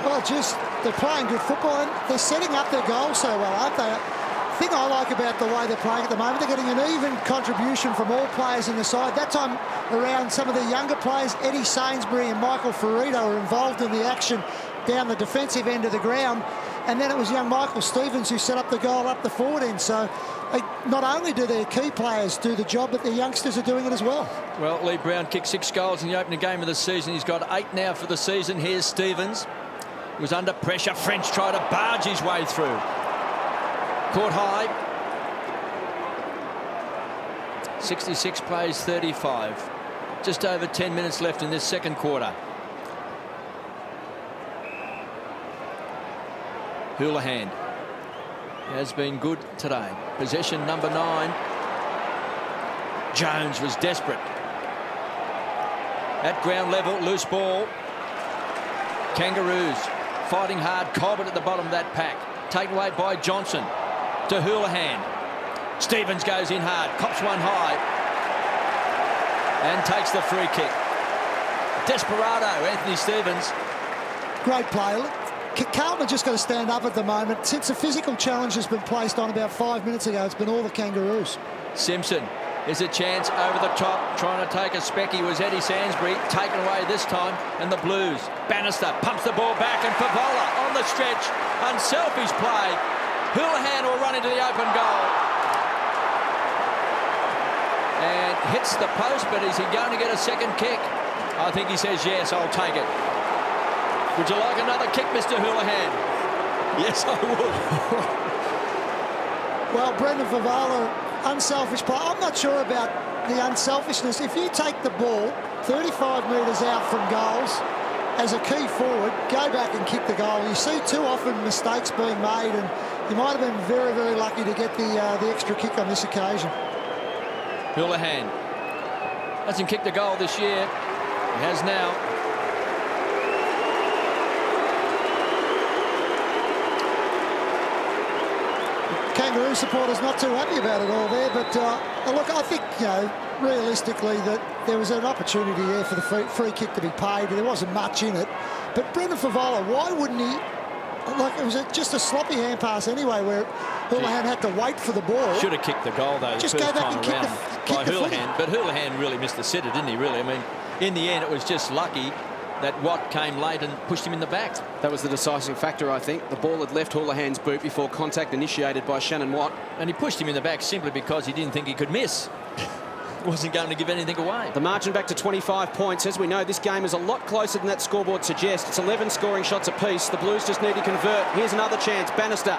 Well, just they're playing good football and they're setting up their goals so well, aren't they? The thing I like about the way they're playing at the moment, they're getting an even contribution from all players in the side. That time around, some of the younger players, Eddie Sainsbury and Michael Ferrito, were involved in the action down the defensive end of the ground. And then it was young Michael Stevens who set up the goal up the forward end. So not only do their key players do the job, but the youngsters are doing it as well. Well, Lee Brown kicked 6 goals in the opening game of the season. He's got 8 now for the season. Here's Stevens. He was under pressure. French tried to barge his way through. Caught high. 66 plays 35. Just over 10 minutes left in this second quarter. Houlihan has been good today. Possession number 9. Jones was desperate. At ground level, loose ball. Kangaroos fighting hard. Colbert at the bottom of that pack. Taken away by Johnson to Houlihan. Stevens goes in hard. Cops one high. And takes the free kick. Desperado, Anthony Stevens. Great play. Carlton are just got to stand up at the moment. Since the physical challenge has been placed on about 5 minutes ago, it's been all the Kangaroos. Simpson is a chance over the top, trying to take a specky. Was Eddie Sainsbury, taken away this time, and the Blues. Bannister pumps the ball back, and Favola on the stretch. Unselfish play. Houlihan will run into the open goal. And hits the post, but is he going to get a second kick? I think he says, yes, I'll take it. Would you like another kick, Mr. Houlihan? Yes, I would. Well, Brendan Favola, unselfish play. I'm not sure about the unselfishness. If you take the ball 35 metres out from goals as a key forward, go back and kick the goal. You see too often mistakes being made, and you might have been very, very lucky to get the extra kick on this occasion. Houlihan hasn't kicked a goal this year. He has now. Kangaroo supporters not too happy about it all there, but look, I think, you know, realistically that there was an opportunity there for the free kick to be paid. There wasn't much in it. But Brendan Favola, why wouldn't he... Like, it was just a sloppy hand pass anyway, where Houlihan had to wait for the ball. Should have kicked the goal, though, just the first go back time and around kick by the Houlihan. But Houlihan really missed the sitter, didn't he, really? I mean, in the end, it was just lucky that Watt came late and pushed him in the back. That was the decisive factor, I think. The ball had left Houlihan's boot before contact initiated by Shannon Watt. And he pushed him in the back simply because he didn't think he could miss. Wasn't going to give anything away. The margin back to 25 points. As we know, this game is a lot closer than that scoreboard suggests. It's 11 scoring shots apiece. The Blues just need to convert. Here's another chance. Bannister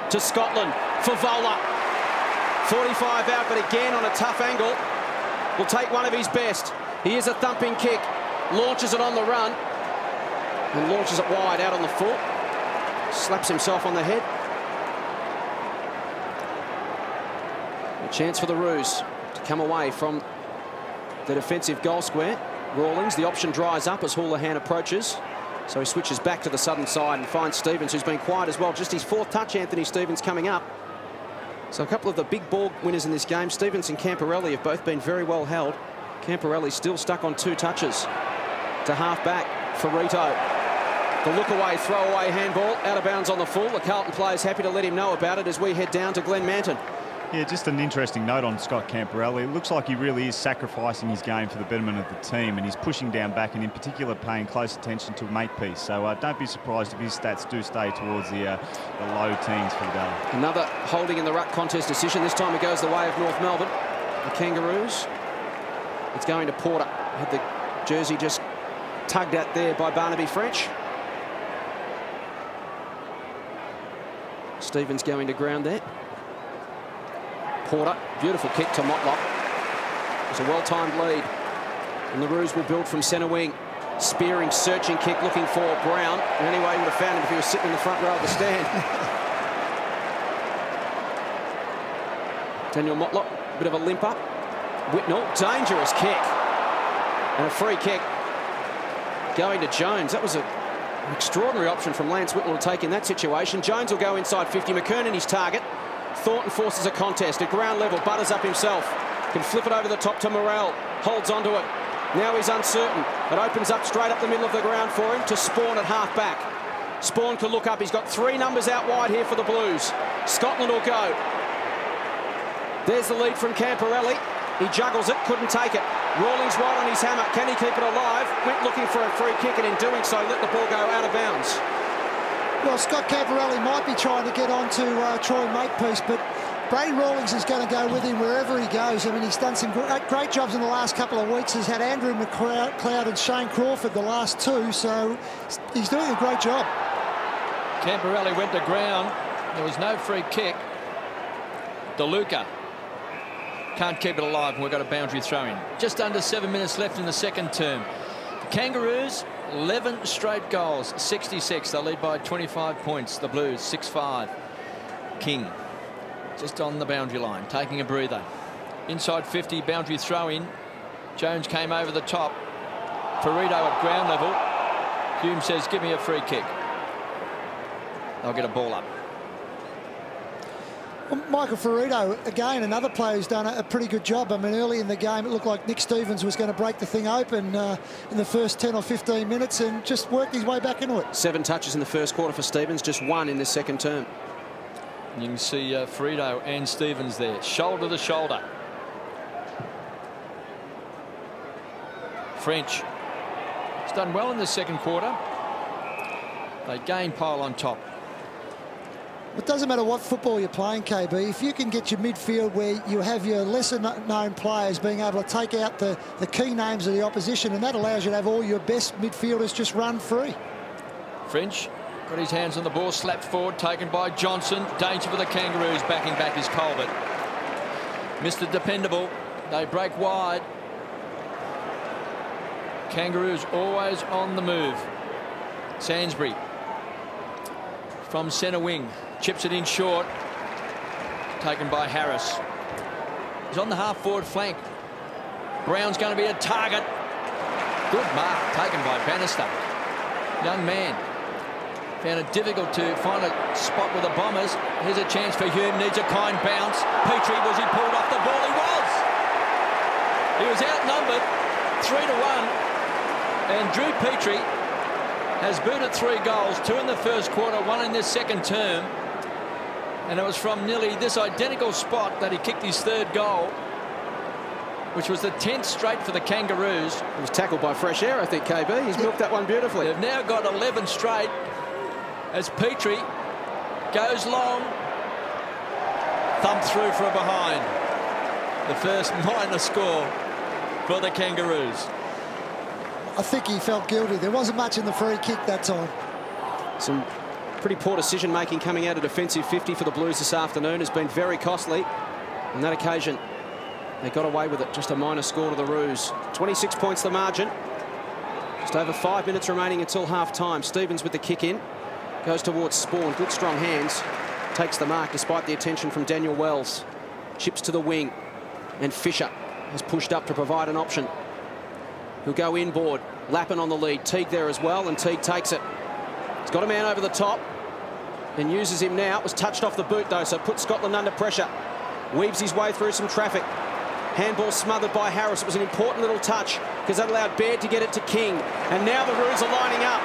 to Scotland. Favola. 45 out, but again on a tough angle. Will take one of his best. Here's a thumping kick. Launches it on the run. And launches it wide out on the foot. Slaps himself on the head. A chance for the Roos to come away from the defensive goal square. Rawlings, the option dries up as Houlihan approaches. So he switches back to the southern side and finds Stevens, who's been quiet as well. Just his 4th touch, Anthony Stevens, coming up. So a couple of the big ball winners in this game, Stevens and Camporelli, have both been very well held. Camporelli still stuck on 2 touches to half back. Ferrito. The look away, throw away handball, out of bounds on the full. The Carlton players happy to let him know about it as we head down to Glenn Manton. Yeah, just an interesting note on Scott Camporelli. It looks like he really is sacrificing his game for the betterment of the team, and he's pushing down back and in particular paying close attention to Makepeace. So don't be surprised if his stats do stay towards the low teens for the day. Another holding in the ruck contest decision. This time it goes the way of North Melbourne. The Kangaroos. It's going to Porter. Had the jersey just tugged at there by Barnaby French. Stevens going to ground there. Porter, beautiful kick to Motlop. It's a well-timed lead. And the Roos will build from centre wing. Spearing, searching kick, looking for Brown. The only way he would have found him if he was sitting in the front row of the stand. Daniel Motlop, bit of a limp up. Whitnell, dangerous kick. And a free kick going to Jones. That was an extraordinary option from Lance Whitnell to take in that situation. Jones will go inside 50. McKernan his target. Thornton forces a contest at ground level, butters up himself, can flip it over the top to Morrell, holds onto it. Now he's uncertain. It opens up straight up the middle of the ground for him to Spawn at half back. Spawn can look up. He's got 3 numbers out wide here for the Blues. Scotland will go. There's the lead from Camporelli. He juggles it, couldn't take it. Rawlings right on his hammer. Can he keep it alive? Went looking for a free kick and in doing so let the ball go out of bounds. Well, Scott Camporelli might be trying to get on to Troy Makepeace, but Brady Rawlings is going to go with him wherever he goes. I mean, he's done some great jobs in the last couple of weeks. He's had Andrew McLeod and Shane Crawford the last 2, so he's doing a great job. Camporelli went to ground. There was no free kick. DeLuca can't keep it alive, and we've got a boundary throw in. Just under 7 minutes left in the second term. The Kangaroos, 11 straight goals, 66. They lead by 25 points. The Blues, 6-5. King just on the boundary line, taking a breather. Inside 50, boundary throw in. Jones came over the top. Ferrito at ground level. Hume says, give me a free kick. They'll get a ball up. Well, Michael Ferrito, again, another player who's done a pretty good job. I mean, early in the game, it looked like Nick Stevens was going to break the thing open in the first 10 or 15 minutes and just worked his way back into it. 7 touches in the first quarter for Stevens, just 1 in the second term. You can see Ferrito and Stevens there, shoulder to shoulder. French has done well in the second quarter. They gain pile on top. It doesn't matter what football you're playing, KB. If you can get your midfield where you have your lesser-known players being able to take out the key names of the opposition, and that allows you to have all your best midfielders just run free. French got his hands on the ball, slapped forward, taken by Johnson. Danger for the Kangaroos, backing back is Colbert. Mr. Dependable, they break wide. Kangaroos always on the move. Sainsbury from centre wing. Chips it in short. Taken by Harris. He's on the half-forward flank. Brown's going to be a target. Good mark taken by Bannister. Young man. Found it difficult to find a spot with the Bombers. Here's a chance for Hume. Needs a kind bounce. Petrie, was he pulled off the ball? He was. He was outnumbered 3-1. And Drew Petrie has booted 3 goals, 2 in the first quarter, 1 in this second term. And it was from nearly this identical spot that he kicked his 3rd goal, which was the 10th straight for the Kangaroos. It was tackled by fresh air, I think, KB. He's milked that one beautifully. They've now got 11 straight as Petrie goes long. Thump through for a behind. The first minor score for the Kangaroos. I think he felt guilty. There wasn't much in the free kick that time. Some pretty poor decision-making coming out of defensive 50 for the Blues this afternoon has been very costly. On that occasion, they got away with it. Just a minor score to the Roos. 26 points the margin. Just over 5 minutes remaining until half-time. Stevens with the kick in. Goes towards Spawn. Good strong hands. Takes the mark despite the attention from Daniel Wells. Chips to the wing. And Fisher has pushed up to provide an option. He'll go inboard. Lappin on the lead. Teague there as well, and Teague takes it. He's got a man over the top and uses him now. It was touched off the boot, though, so put Scotland under pressure. Weaves his way through some traffic. Handball smothered by Harris. It was an important little touch because that allowed Baird to get it to King. And now the Roos are lining up.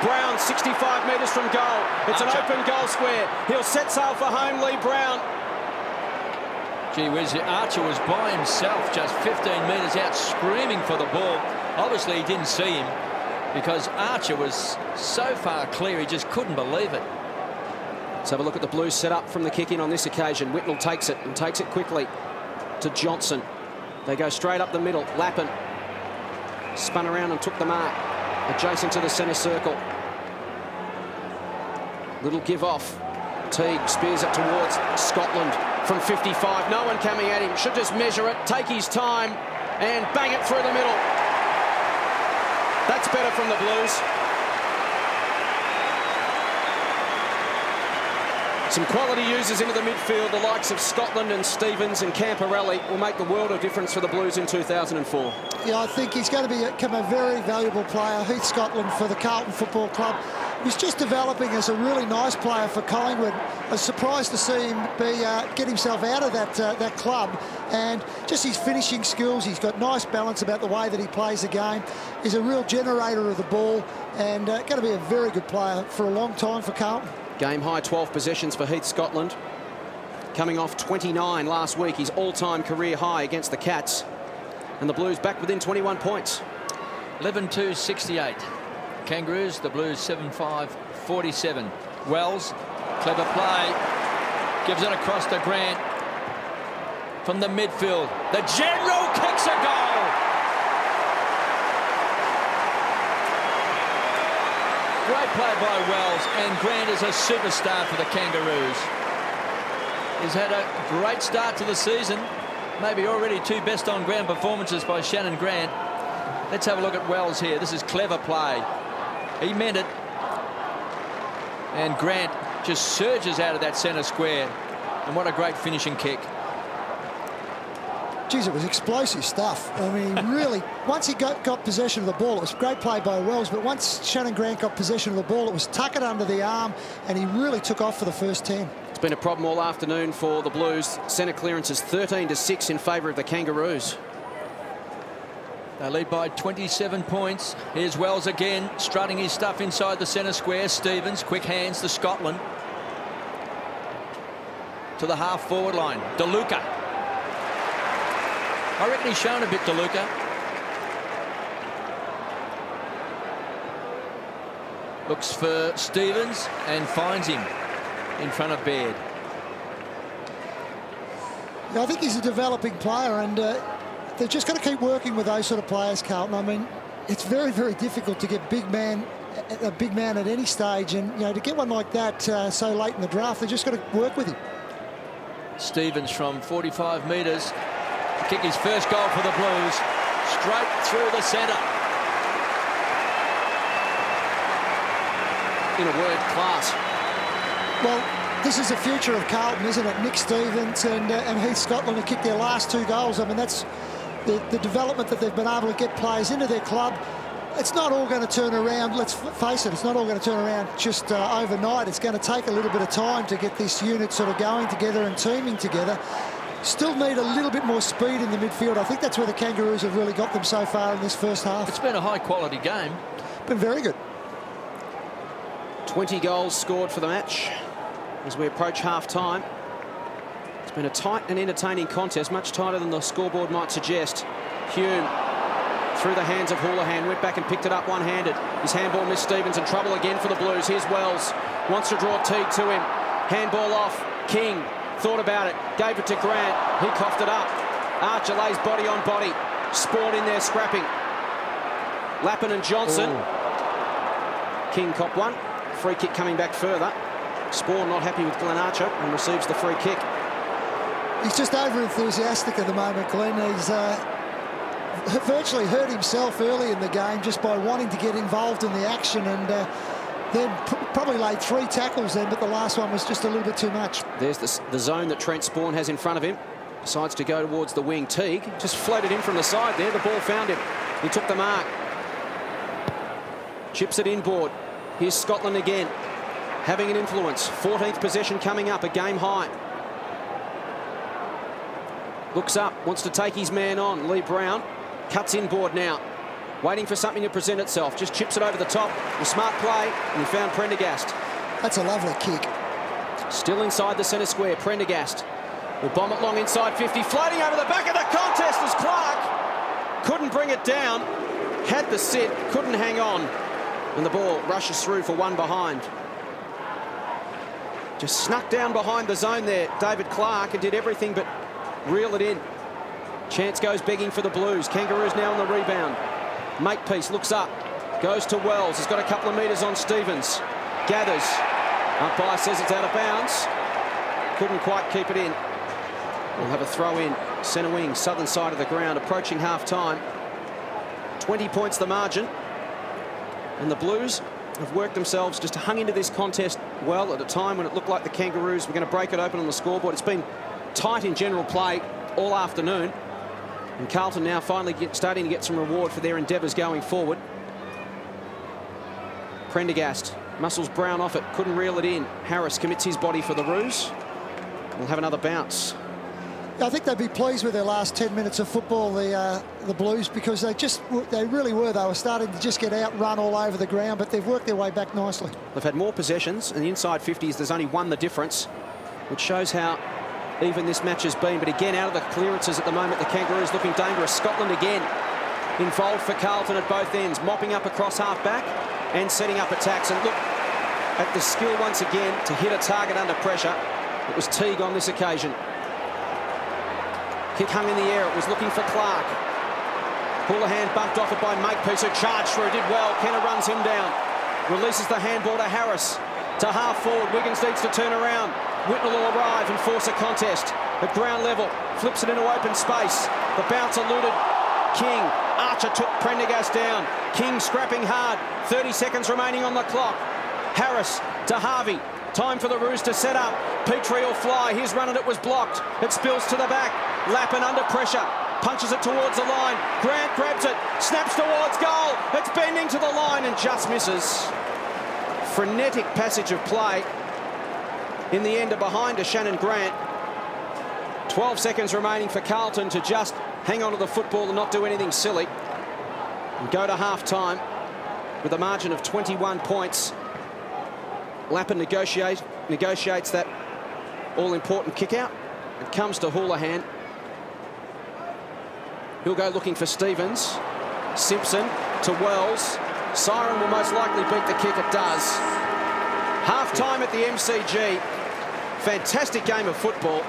Brown, 65 metres from goal. It's an open goal square. He'll set sail for home, Lee Brown. Gee whiz, Archer was by himself just 15 metres out screaming for the ball. Obviously he didn't see him because Archer was so far clear he just couldn't believe it. Let's have a look at the Blues set up from the kick in on this occasion. Whitnell takes it and takes it quickly to Johnson. They go straight up the middle. Lappin spun around and took the mark adjacent to the centre circle. Little give off. Teague spears it towards Scotland from 55. No one coming at him. Should just measure it, take his time and bang it through the middle. That's better from the Blues. Some quality users into the midfield. The likes of Scotland and Stevens and Camporelli will make the world of difference for the Blues in 2004. Yeah, I think he's going to become a very valuable player. Heath Scotland for the Carlton Football Club. He's just developing as a really nice player for Collingwood. I was surprised to see him get himself out of that club, and just his finishing skills. He's got nice balance about the way that he plays the game. He's a real generator of the ball, and going to be a very good player for a long time for Carlton. Game high 12 possessions for Heath Scotland. Coming off 29 last week, his all-time career high against the Cats. And the Blues back within 21 points. 11-2-68. Kangaroos, the Blues 7-5-47. Wells, clever play, gives it across to Grant from the midfield. The General kicks a goal. Great play by Wells, and Grant is a superstar for the Kangaroos. He's had a great start to the season. Maybe already 2 best on ground performances by Shannon Grant. Let's have a look at Wells here. This is clever play. He meant it. And Grant just surges out of that centre square. And what a great finishing kick. Geez, it was explosive stuff. I mean, really, once he got possession of the ball, it was a great play by Wells, but once Shannon Grant got possession of the ball, it was tuck it under the arm, and he really took off for the first 10. It's been a problem all afternoon for the Blues. Centre clearance is 13-6 in favour of the Kangaroos. They lead by 27 points. Here's Wells again, strutting his stuff inside the centre square. Stevens, quick hands to Scotland. To the half-forward line. DeLuca. I reckon he's shown a bit, DeLuca. Looks for Stevens and finds him in front of Baird. Yeah, I think he's a developing player, and they've just got to keep working with those sort of players, Carlton. I mean, it's very, very difficult to get a big man at any stage, and to get one like that so late in the draft, they've just got to work with him. Stevens from 45 metres to kick his first goal for the Blues, straight through the centre. In a word, class. Well, this is the future of Carlton, isn't it? Nick Stevens and Heath Scotland have kicked their last 2 goals. I mean, that's the development that they've been able to get players into their club it's not all going to turn around. Let's face it, it's not all going to turn around just overnight. It's going to take a little bit of time to get this unit sort of going together and teaming together. Still need a little bit more speed in the midfield. I think that's where the Kangaroos have really got them so far in this first half. It's been a high-quality game. Been very good. 20 goals scored for the match as we approach half-time. It's been a tight and entertaining contest, much tighter than the scoreboard might suggest. Hume through the hands of Houlihan, went back and picked it up one-handed. His handball missed Stevens, in trouble again for the Blues. Here's Wells, wants to draw Teague to him. Handball off, King thought about it, gave it to Grant, he coughed it up. Archer lays body on body, Sport in there scrapping. Lappin and Johnson. Ooh. King cop one, free kick coming back further. Sport not happy with Glenn Archer and receives the free kick. He's just over-enthusiastic at the moment, Glenn. He's virtually hurt himself early in the game just by wanting to get involved in the action, and then probably laid 3 tackles then, but the last one was just a little bit too much. There's the zone that Trent Spawn has in front of him. Decides to go towards the wing. Teague just floated in from the side there. The ball found him. He took the mark. Chips it inboard. Here's Scotland again, having an influence. 14th possession coming up, a game high. Looks up, wants to take his man on. Lee Brown cuts inboard now, waiting for something to present itself. Just chips it over the top. A smart play, and he found Prendergast. That's a lovely kick. Still inside the centre square. Prendergast will bomb it long inside 50, floating over the back of the contest as Clark couldn't bring it down. Had the sit, couldn't hang on, and the ball rushes through for one behind. Just snuck down behind the zone there, David Clark, and did everything but reel it in. Chance goes begging for the Blues. Kangaroos now on the rebound. Makepeace looks up, goes to Wells. He's got a couple of metres on Stevens. Gathers. Umpire says it's out of bounds. Couldn't quite keep it in. We'll have a throw in. Centre wing, southern side of the ground, approaching half-time. 20 points the margin. And the Blues have worked themselves, just hung into this contest well at a time when it looked like the Kangaroos were going to break it open on the scoreboard. It's been tight in general play all afternoon. And Carlton now finally starting to get some reward for their endeavours going forward. Prendergast muscles Brown off it, couldn't reel it in. Harris commits his body for the Roos. We'll have another bounce. I think they'd be pleased with their last 10 minutes of football, the Blues, because they really were. They were starting to just get out, run all over the ground, but they've worked their way back nicely. They've had more possessions, and the inside 50s, there's only one the difference, which shows how even this match has been. But again, out of the clearances at the moment, the Kangaroos looking dangerous. Scotland again involved for Carlton at both ends, mopping up across half-back and setting up attacks. And look at the skill once again to hit a target under pressure. It was Teague on this occasion. Kick hung in the air. It was looking for Clark. Houlihan bumped off it by Makepeace, who charged through, did well. Kenner runs him down. Releases the handball to Harris. To half forward. Wiggins needs to turn around. Whitnell will arrive and force a contest at ground level. Flips it into open space. The bounce eluded King. Archer took Prendergast down. King scrapping hard. 30 seconds remaining on the clock. Harris to Harvey. Time for the Roos to set up. Petrie will fly. His run and it was blocked. It spills to the back. Lappin under pressure. Punches it towards the line. Grant grabs it. Snaps towards goal. It's bending to the line and just misses. Frenetic passage of play. In the end, behind to Shannon Grant. 12 seconds remaining for Carlton to just hang on to the football and not do anything silly. And go to half-time with a margin of 21 points. Lappin negotiates that all-important kick-out. It comes to Houlihan. He'll go looking for Stevens. Simpson to Wells. Siren will most likely beat the kick. It does. Half-time at the MCG. Fantastic game of football.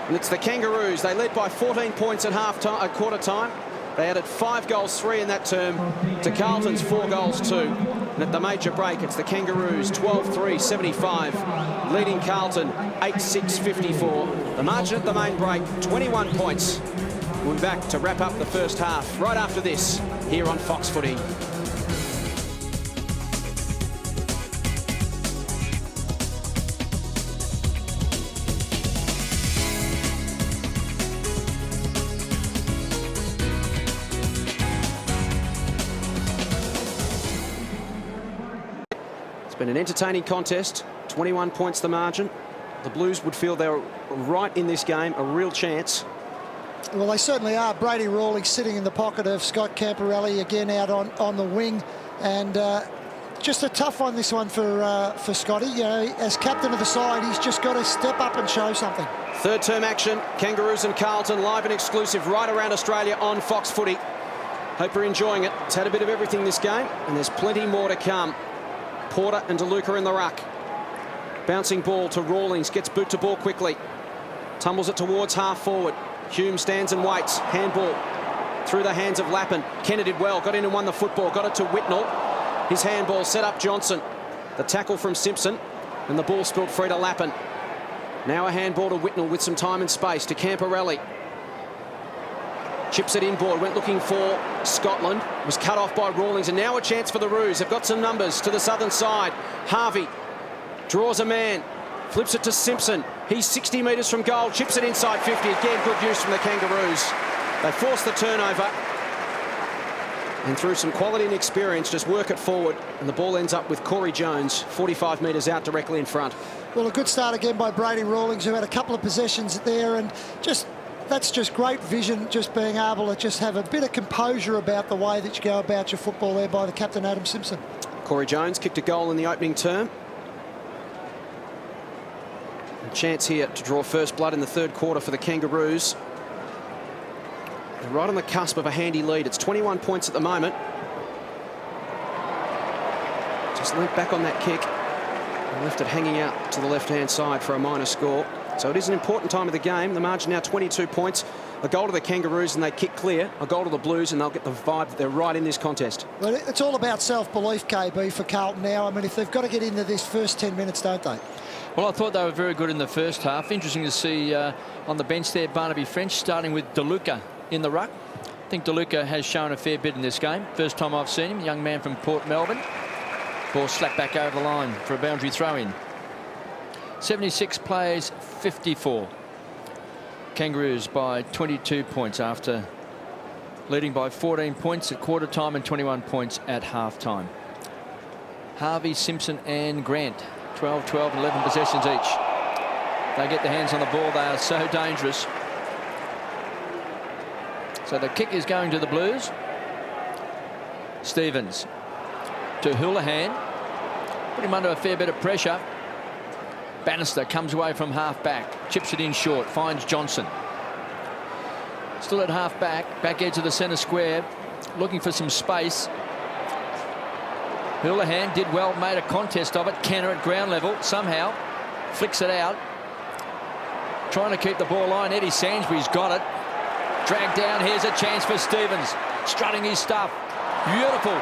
And it's the Kangaroos. They led by 14 points at half-time, at quarter-time. They added 5 goals, 3 in that term, to Carlton's 4 goals, 2. And at the major break, it's the Kangaroos 12-3-75, leading Carlton 8-6-54. The margin at the main break, 21 points. We'll be back to wrap up the first half right after this here on Fox Footy. been an entertaining contest. 21 points the margin. The Blues would feel they're right in this game, a real chance. Well, they certainly are. Brady Rawlings sitting in the pocket of Scott Camporelli again out on the wing, and just a tough one, this one for Scotty. You know, as captain of the side, he's just got to step up and show something. Third term action, Kangaroos and Carlton, live and exclusive right around Australia on Fox Footy. Hope you're enjoying it. It's had a bit of everything this game, and there's plenty more to come. Porter and DeLuca in the ruck. Bouncing ball to Rawlings, gets boot to ball quickly. Tumbles it towards half forward. Hume stands and waits. Handball through the hands of Lappin. Kenner did well, got in and won the football, got it to Whitnell. His handball set up Johnson. The tackle from Simpson, and the ball spilled free to Lappin. Now a handball to Whitnell with some time and space to Camporelli. Chips it inboard, went looking for Scotland. Was cut off by Rawlings, and now a chance for the Roos. They've got some numbers to the southern side. Harvey draws a man, flips it to Simpson. He's 60 metres from goal, chips it inside 50. Again, good use from the Kangaroos. They force the turnover, and through some quality and experience, just work it forward. And the ball ends up with Corey Jones, 45 metres out directly in front. Well, a good start again by Brady Rawlings, who had a couple of possessions there, and that's just great vision, just being able to just have a bit of composure about the way that you go about your football there by the captain, Adam Simpson. Corey Jones kicked a goal in the opening term. A chance here to draw first blood in the third quarter for the Kangaroos. They're right on the cusp of a handy lead. It's 21 points at the moment. Just leant back on that kick and left it hanging out to the left-hand side for a minor score. So it is an important time of the game. The margin now 22 points. A goal to the Kangaroos and they kick clear. A goal to the Blues and they'll get the vibe that they're right in this contest. Well, it's all about self-belief, KB, for Carlton now. I mean, if they've got to get into this first 10 minutes, don't they? Well, I thought they were very good in the first half. Interesting to see on the bench there, Barnaby French starting with DeLuca in the ruck. I think DeLuca has shown a fair bit in this game. First time I've seen him, young man from Port Melbourne. Ball slapped back over the line for a boundary throw-in. 76 plays, 54. Kangaroos by 22 points after leading by 14 points at quarter time and 21 points at half time. Harvey, Simpson and Grant, 12, 12, 11 possessions each. They get their hands on the ball, they are so dangerous. So the kick is going to the Blues. Stevens to Houlihan. Put him under a fair bit of pressure. Bannister comes away from half back. Chips it in short. Finds Johnson. Still at half back. Back edge of the centre square. Looking for some space. Houlihan did well. Made a contest of it. Kenner at ground level. Somehow flicks it out. Trying to keep the ball line. Eddie Sainsbury's got it. Dragged down. Here's a chance for Stevens. Strutting his stuff. Beautiful.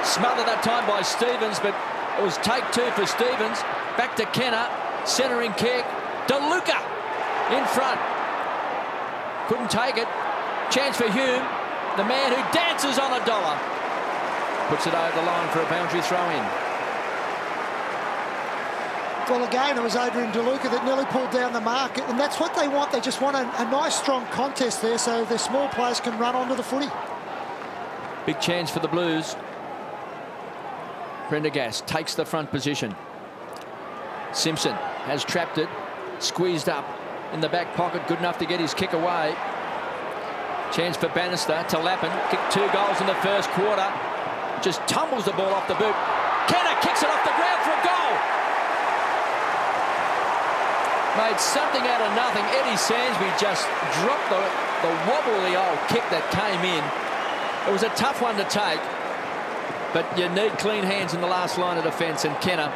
Smothered that time by Stevens, but it was take two for Stevens. Back to Kenner. Centering kick. DeLuca in front. Couldn't take it. Chance for Hume. The man who dances on a dollar. Puts it over the line for a boundary throw-in. Well, again, it was Adrian DeLuca that nearly pulled down the mark, and that's what they want. They just want a nice, strong contest there so the small players can run onto the footy. Big chance for the Blues. Prendergast takes the front position. Simpson has trapped it, squeezed up in the back pocket, good enough to get his kick away. Chance for Bannister to Lappin. Kicked 2 goals in the first quarter. Just tumbles the ball off the boot. Kenner kicks it off the ground for a goal. Made something out of nothing. Eddie Sainsbury just dropped the wobbly old kick that came in. It was a tough one to take, but you need clean hands in the last line of defence, and Kenner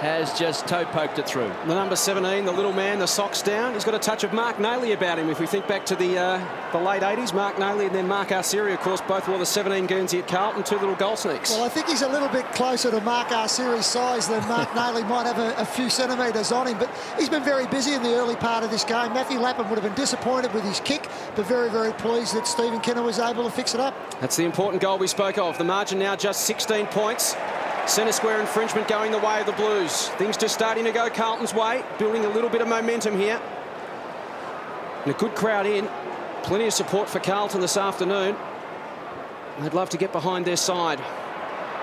has just toe-poked it through. The number 17, the little man, the socks down. He's got a touch of Mark Nailey about him. If we think back to the late 80s, Mark Nailey and then Mark Arceri, of course, both wore the 17 Guernsey at Carlton, 2 little goal sneaks. Well, I think he's a little bit closer to Mark Arceri's size than Mark Nailey might have a few centimetres on him, but he's been very busy in the early part of this game. Matthew Lappin would have been disappointed with his kick, but very, very pleased that Stephen Kenner was able to fix it up. That's the important goal we spoke of. The margin now just 16 points. Centre square infringement going the way of the Blues. Things just starting to go Carlton's way, building a little bit of momentum here. And a good crowd in. Plenty of support for Carlton this afternoon. They'd love to get behind their side.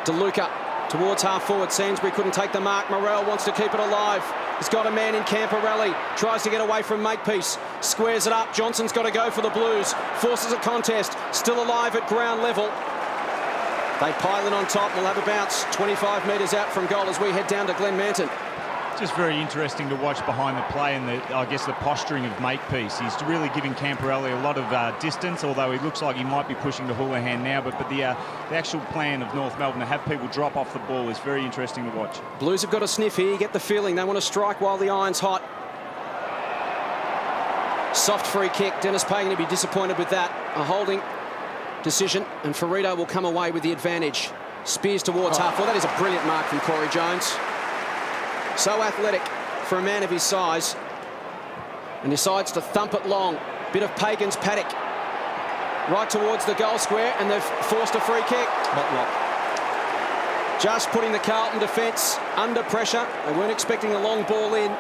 DeLuca Towards half forward, Sainsbury couldn't take the mark. Morrell wants to keep it alive. He's got a man in Camporelli. Tries to get away from Makepeace. Squares it up. Johnson's got to go for the Blues. Forces a contest. Still alive at ground level. They pile in on top. We'll have a bounce 25 metres out from goal as we head down to Glen Manton. Just very interesting to watch behind the play and I guess the posturing of Makepeace. He's really giving Camporelli a lot of distance, although he looks like he might be pushing to Houlihan now. But the actual plan of North Melbourne to have people drop off the ball is very interesting to watch. Blues have got a sniff here. You get the feeling they want to strike while the iron's hot. Soft free kick. Dennis Pagan to be disappointed with that. A holding decision, and Ferrito will come away with the advantage. Spears towards half. Well, that is a brilliant mark from Corey Jones. So athletic for a man of his size, and decides to thump it long. Bit of Pagan's paddock right towards the goal square, and they've forced a free kick. Just putting the Carlton defence under pressure. They weren't expecting the long ball in,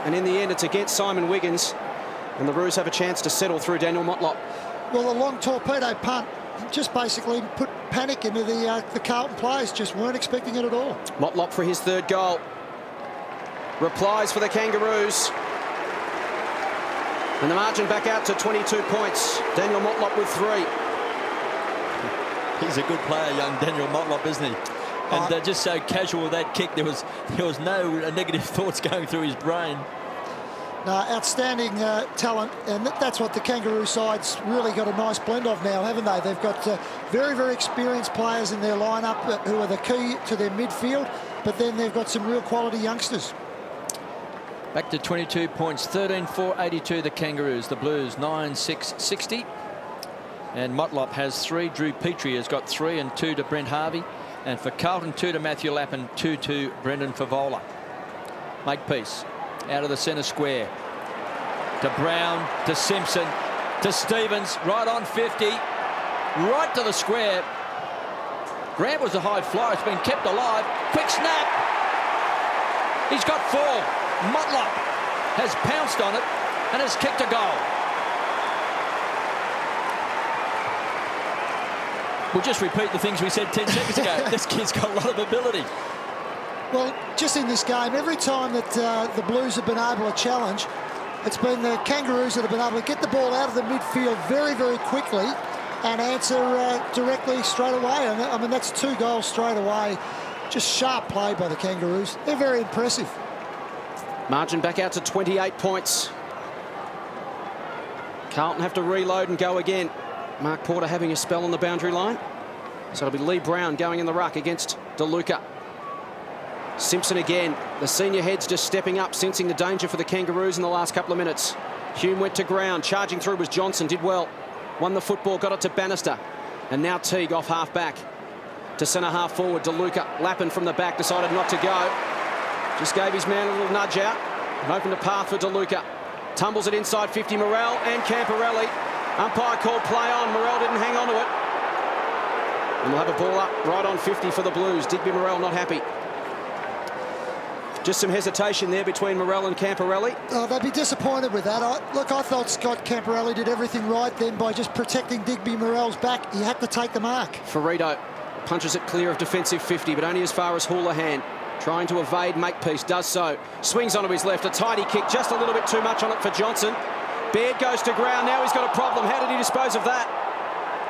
and in the end it's against Simon Wiggins, and the Roos have a chance to settle through Daniel Motlop. Well, the long torpedo punt just basically put panic into the Carlton players. Just weren't expecting it at all. Motlop for his third goal. Replies for the Kangaroos. And the margin back out to 22 points. Daniel Motlop with 3. He's a good player, young Daniel Motlop, isn't he? And just so casual with that kick, there was no negative thoughts going through his brain. No, outstanding talent, and that's what the Kangaroo side's really got a nice blend of now, haven't they? They've got very, very experienced players in their lineup who are the key to their midfield, but then they've got some real quality youngsters. Back to 22 points, 13-4-82 the Kangaroos. The Blues 9-6-60. And Motlop has 3. Drew Petrie has got 3 and 2 to Brent Harvey. And for Carlton, 2 to Matthew Lappin, 2 to Brendan Favola. Makepeace out of the centre square. To Brown, to Simpson, to Stevens, right on 50. Right to the square. Grant was a high flyer. It's been kept alive. Quick snap. He's got 4. Motlop has pounced on it and has kicked a goal. We'll just repeat the things we said 10 seconds ago. This kid's got a lot of ability. Well, just in this game, every time that the Blues have been able to challenge, it's been the Kangaroos that have been able to get the ball out of the midfield very, very quickly and answer directly straight away. And I mean, that's 2 goals straight away. Just sharp play by the Kangaroos. They're very impressive. Margin back out to 28 points. Carlton have to reload and go again. Mark Porter having a spell on the boundary line. So it'll be Lee Brown going in the ruck against DeLuca. Simpson again. The senior heads just stepping up, sensing the danger for the Kangaroos in the last couple of minutes. Hume went to ground. Charging through was Johnson. Did well. Won the football. Got it to Bannister. And now Teague off half back. To centre half forward. DeLuca. Lappin from the back. Decided not to go. Just gave his man a little nudge out and opened a path for DeLuca. Tumbles it inside 50. Morrell and Camporelli. Umpire called play on. Morrell didn't hang on to it. And we'll have a ball up right on 50 for the Blues. Digby Morrell not happy. Just some hesitation there between Morrell and Camporelli. Oh, they'd be disappointed with that. I thought Scott Camporelli did everything right then by just protecting Digby Morrell's back. He had to take the mark. Ferrito punches it clear of defensive 50, but only as far as Houlihan. Trying to evade Makepeace, does so. Swings onto his left, a tidy kick, just a little bit too much on it for Johnson. Baird goes to ground, now he's got a problem. How did he dispose of that?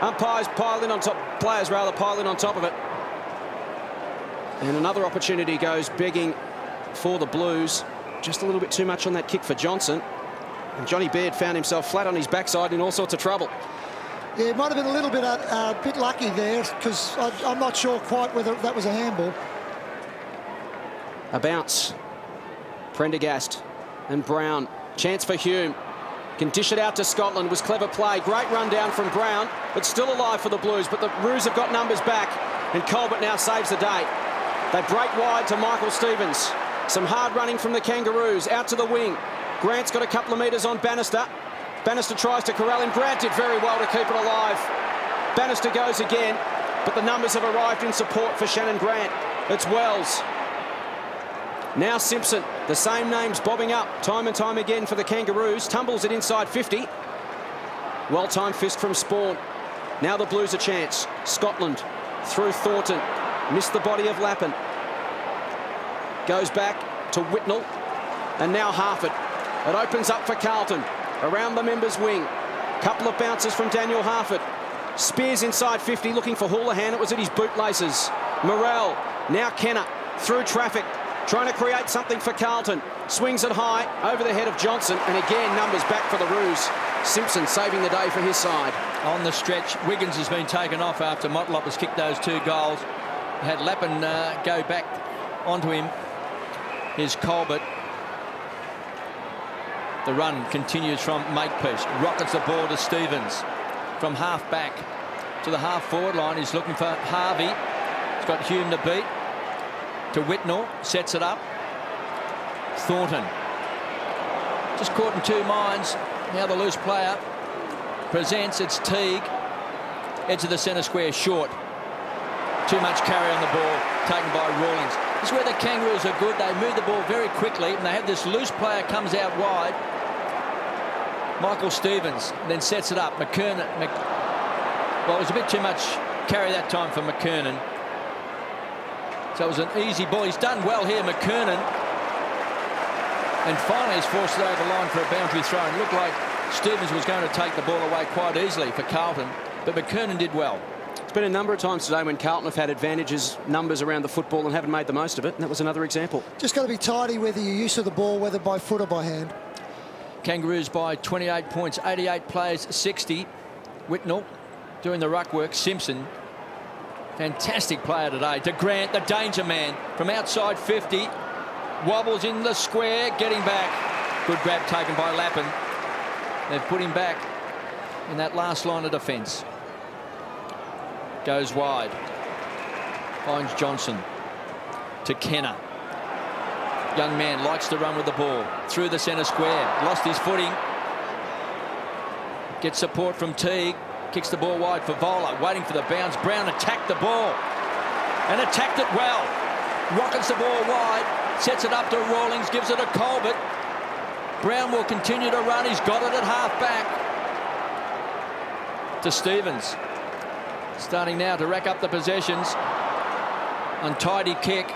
Umpires pile in on top, players rather pile in on top of it. And another opportunity goes begging for the Blues. Just a little bit too much on that kick for Johnson. And Johnny Baird found himself flat on his backside in all sorts of trouble. Yeah, it might have been a little bit lucky there, because I'm not sure quite whether that was a handball. A bounce. Prendergast and Brown. Chance for Hume. Can dish it out to Scotland. Was clever play. Great run down from Brown, but still alive for the Blues. But the Roos have got numbers back, and Colbert now saves the day. They break wide to Michael Stevens. Some hard running from the Kangaroos. Out to the wing. Grant's got a couple of metres on Bannister. Bannister tries to corral him. Grant did very well to keep it alive. Bannister goes again, but the numbers have arrived in support for Shannon Grant. It's Wells. Now Simpson, the same names bobbing up time and time again for the Kangaroos. Tumbles it inside 50. Well-timed fist from Spawn. Now the Blues a chance. Scotland through Thornton. Missed the body of Lappin. Goes back to Whitnell. And now Harford. It opens up for Carlton. Around the members' wing. Couple of bounces from Daniel Harford. Spears inside 50, looking for Houlihan. It was at his bootlaces. Morrell. Now Kenner. Through traffic. Trying to create something for Carlton. Swings it high over the head of Johnson. And again, numbers back for the Roos. Simpson saving the day for his side. On the stretch, Wiggins has been taken off after Motlop has kicked those 2 goals. Had Lappin go back onto him. Here's Colbert. The run continues from Makepeace. Rockets the ball to Stevens. From half back to the half forward line. He's looking for Harvey. He's got Hume to beat. To Whitnell. Sets it up. Thornton. Just caught in 2 minds. Now the loose player presents. It's Teague. Edge of the centre square short. Too much carry on the ball taken by Rawlings. This is where the Kangaroos are good. They move the ball very quickly and they have this loose player comes out wide. Michael Stevens then sets it up. McKernan. Well, it was a bit too much carry that time for McKernan. So it was an easy ball. He's done well here, McKernan. And finally he's forced it over the line for a boundary throw. And it looked like Stevens was going to take the ball away quite easily for Carlton. But McKernan did well. It's been a number of times today when Carlton have had advantages, numbers around the football and haven't made the most of it. And that was another example. Just got to be tidy whether your use of the ball, whether by foot or by hand. Kangaroos by 28 points, 88 plays, 60. Whitnell doing the ruck work. Simpson, fantastic player today. To Grant, the danger man from outside 50. Wobbles in the square, getting back. Good grab taken by Lappin. They've put him back in that last line of defence. Goes wide. Finds Johnson. To Kenner. Young man likes to run with the ball. Through the centre square. Lost his footing. Gets support from Teague. Kicks the ball wide for Vola. Waiting for the bounce. Brown attacked the ball. And attacked it well. Rockets the ball wide. Sets it up to Rawlings. Gives it to Colbert. Brown will continue to run. He's got it at half back. To Stevens. Starting now to rack up the possessions. Untidy kick.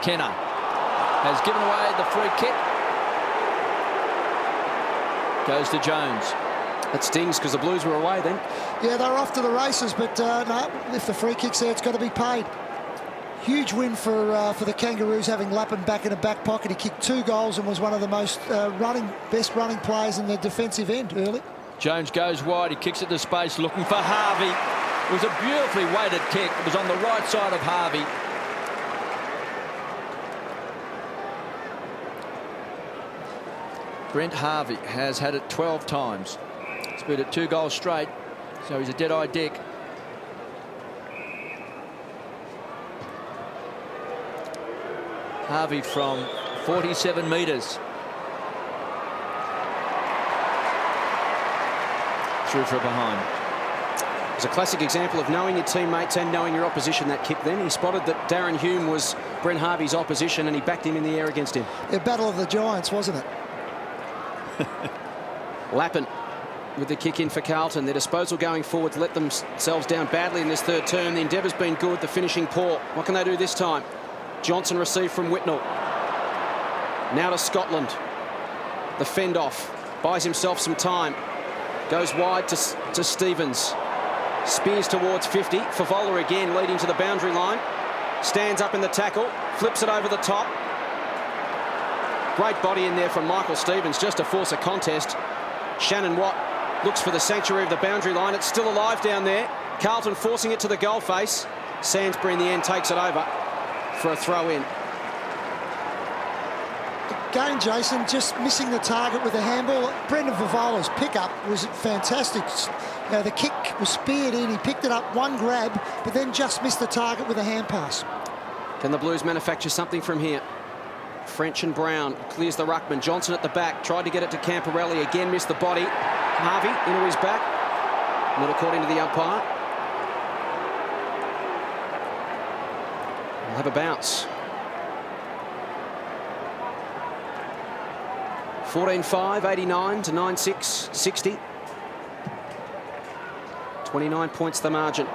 Kenner has given away the free kick. Goes to Jones. That stings because the Blues were away then. Yeah, they're off to the races, but no, if the free kick's there, it's got to be paid. Huge win for the Kangaroos, having Lappin back in a back pocket. He kicked 2 goals and was one of the most best running players in the defensive end early. Jones goes wide. He kicks it to space, looking for Harvey. It was a beautifully weighted kick. It was on the right side of Harvey. Brent Harvey has had it 12 times. He's beat it 2 goals straight, so he's a dead-eye dick. Harvey from 47 metres. Through for a behind. It's a classic example of knowing your teammates and knowing your opposition, that kick then. He spotted that Darren Hume was Brent Harvey's opposition and he backed him in the air against him. A battle of the giants, wasn't it? Lappin with the kick in for Carlton. Their disposal going forward to let themselves down badly in this third term. The endeavour's been good, the finishing poor. What can they do this time? Johnson received from Whitnell. Now to Scotland. The fend off. Buys himself some time. Goes wide to Stevens. Spears towards 50. Favola again leading to the boundary line. Stands up in the tackle. Flips it over the top. Great body in there from Michael Stevens just to force a contest. Shannon Watt looks for the sanctuary of the boundary line. It's still alive down there. Carlton forcing it to the goal face. Sainsbury in the end takes it over for a throw in. Again, Jason, just missing the target with a handball. Brendan Favola's pickup was fantastic. Now, the kick was speared in. He picked it up, one grab, but then just missed the target with a hand pass. Can the Blues manufacture something from here? French and Brown clears the ruckman. Johnson at the back. Tried to get it to Camporelli. Again missed the body. Harvey into his back. Not according to the umpire. We'll have a bounce. 14-5, 89 to 9-6, 60. 29 points the margin.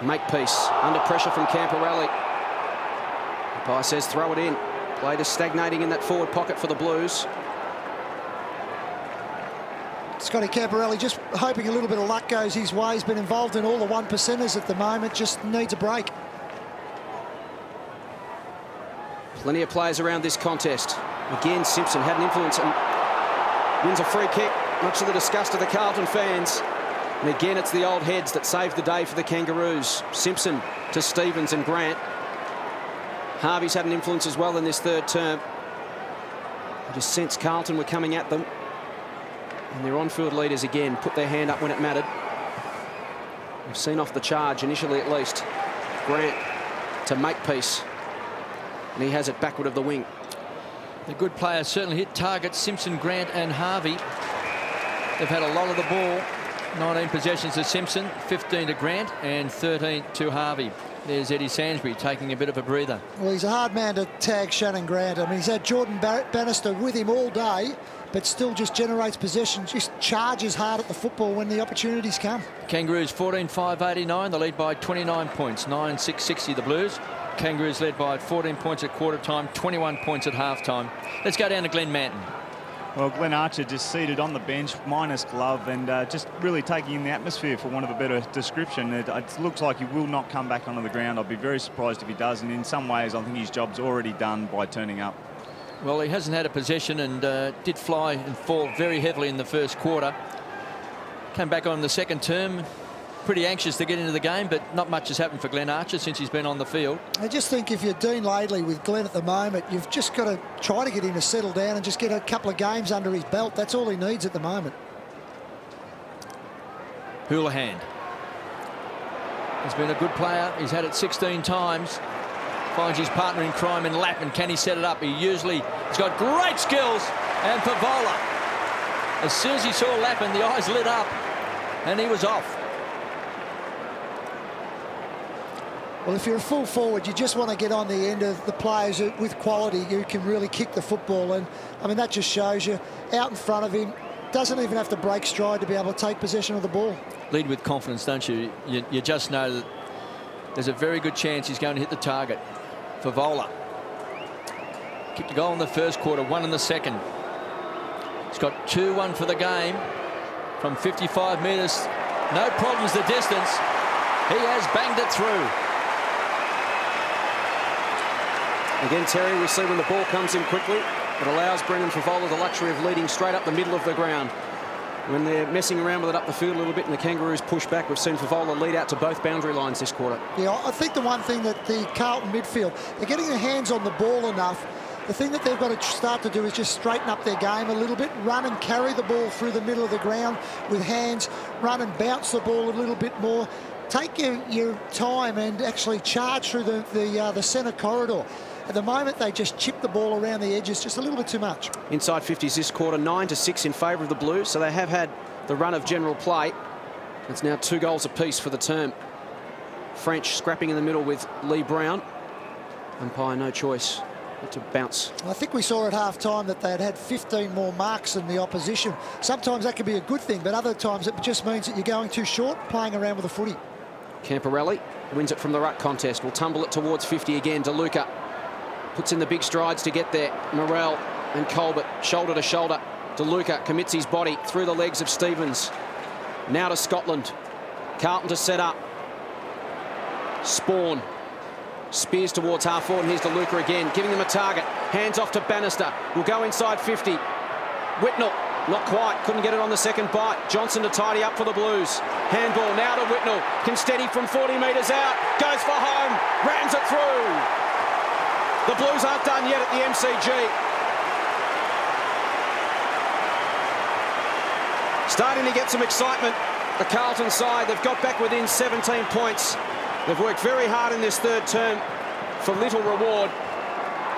Makepeace under pressure from Camporelli. Umpire says throw it in. Play is stagnating in that forward pocket for the Blues. Scotty Camporelli just hoping a little bit of luck goes his way. He's been involved in all the 1%ers at the moment, just needs a break. Plenty of players around this contest. Again, Simpson had an influence and wins a free kick, much to the disgust of the Carlton fans. And again, it's the old heads that saved the day for the Kangaroos. Simpson to Stevens and Grant. Harvey's had an influence as well in this third term. I just sense Carlton were coming at them. And their on-field leaders again put their hand up when it mattered. We've seen off the charge, initially at least. Grant to Makepeace. And he has it backward of the wing. The good players certainly hit targets. Simpson, Grant and Harvey. They've had a lot of the ball. 19 possessions to Simpson, 15 to Grant and 13 to Harvey. There's Eddie Sainsbury taking a bit of a breather. Well, he's a hard man to tag Shannon Grant. I mean, he's had Jordan Bannister with him all day, but still just generates possession, just charges hard at the football when the opportunities come. Kangaroos 14-5-89. They lead by 29 points, 9-6-60 the Blues. Kangaroos led by 14 points at quarter time, 21 points at half time. Let's go down to Glenn Manton. Well, Glenn Archer just seated on the bench, minus glove, and just really taking in the atmosphere, for want of a better description. It looks like he will not come back onto the ground. I'd be very surprised if he does, and in some ways I think his job's already done by turning up. Well, he hasn't had a possession and did fly and fall very heavily in the first quarter. Came back on the second term. Pretty anxious to get into the game, but not much has happened for Glenn Archer since he's been on the field. I just think if you're Dean Laidley with Glenn at the moment, you've just got to try to get him to settle down and just get a couple of games under his belt. That's all he needs at the moment. Houlihan. He's been a good player. He's had it 16 times. Finds his partner in crime in Lappin. Can he set it up? He's got great skills. And Favola. As soon as he saw Lappin, the eyes lit up and he was off. Well, if you're a full forward, you just want to get on the end of the players with quality who can really kick the football. And, I mean, that just shows you out in front of him. Doesn't even have to break stride to be able to take possession of the ball. Lead with confidence, don't you? You just know that there's a very good chance he's going to hit the target. Favola. Kicked a goal in the first quarter, one in the second. He's got 2-1 for the game from 55 metres. No problems the distance. He has banged it through. Again, Terry, we see when the ball comes in quickly, it allows Brendan Favola the luxury of leading straight up the middle of the ground. When they're messing around with it up the field a little bit and the Kangaroos push back, we've seen Favola lead out to both boundary lines this quarter. Yeah, I think the one thing that the Carlton midfield, they're getting their hands on the ball enough. The thing that they've got to start to do is just straighten up their game a little bit, run and carry the ball through the middle of the ground with hands, run and bounce the ball a little bit more. Take your time and actually charge through the centre corridor. At the moment, they just chip the ball around the edges just a little bit too much. Inside 50s this quarter, 9-6 in favour of the Blues, so they have had the run of general play. It's now 2 goals apiece for the term. French scrapping in the middle with Lee Brown. Umpire no choice but to bounce. I think we saw at half-time that they had 15 more marks than the opposition. Sometimes that can be a good thing, but other times it just means that you're going too short, playing around with the footy. Camporelli wins it from the ruck contest. Will tumble it towards 50 again. DeLuca puts in the big strides to get there. Morrell and Colbert shoulder to shoulder. DeLuca commits his body through the legs of Stevens. Now to Scotland. Carlton to set up. Spawn spears towards half forward, and here's DeLuca again, giving them a target. Hands off to Bannister. Will go inside 50. Whitnell, not quite, couldn't get it on the second bite. Johnson to tidy up for the Blues. Handball now to Whitnell. Can steady from 40 metres out. Goes for home. Rams it through. The Blues aren't done yet at the MCG. Starting to get some excitement. The Carlton side, they've got back within 17 points. They've worked very hard in this third term for little reward.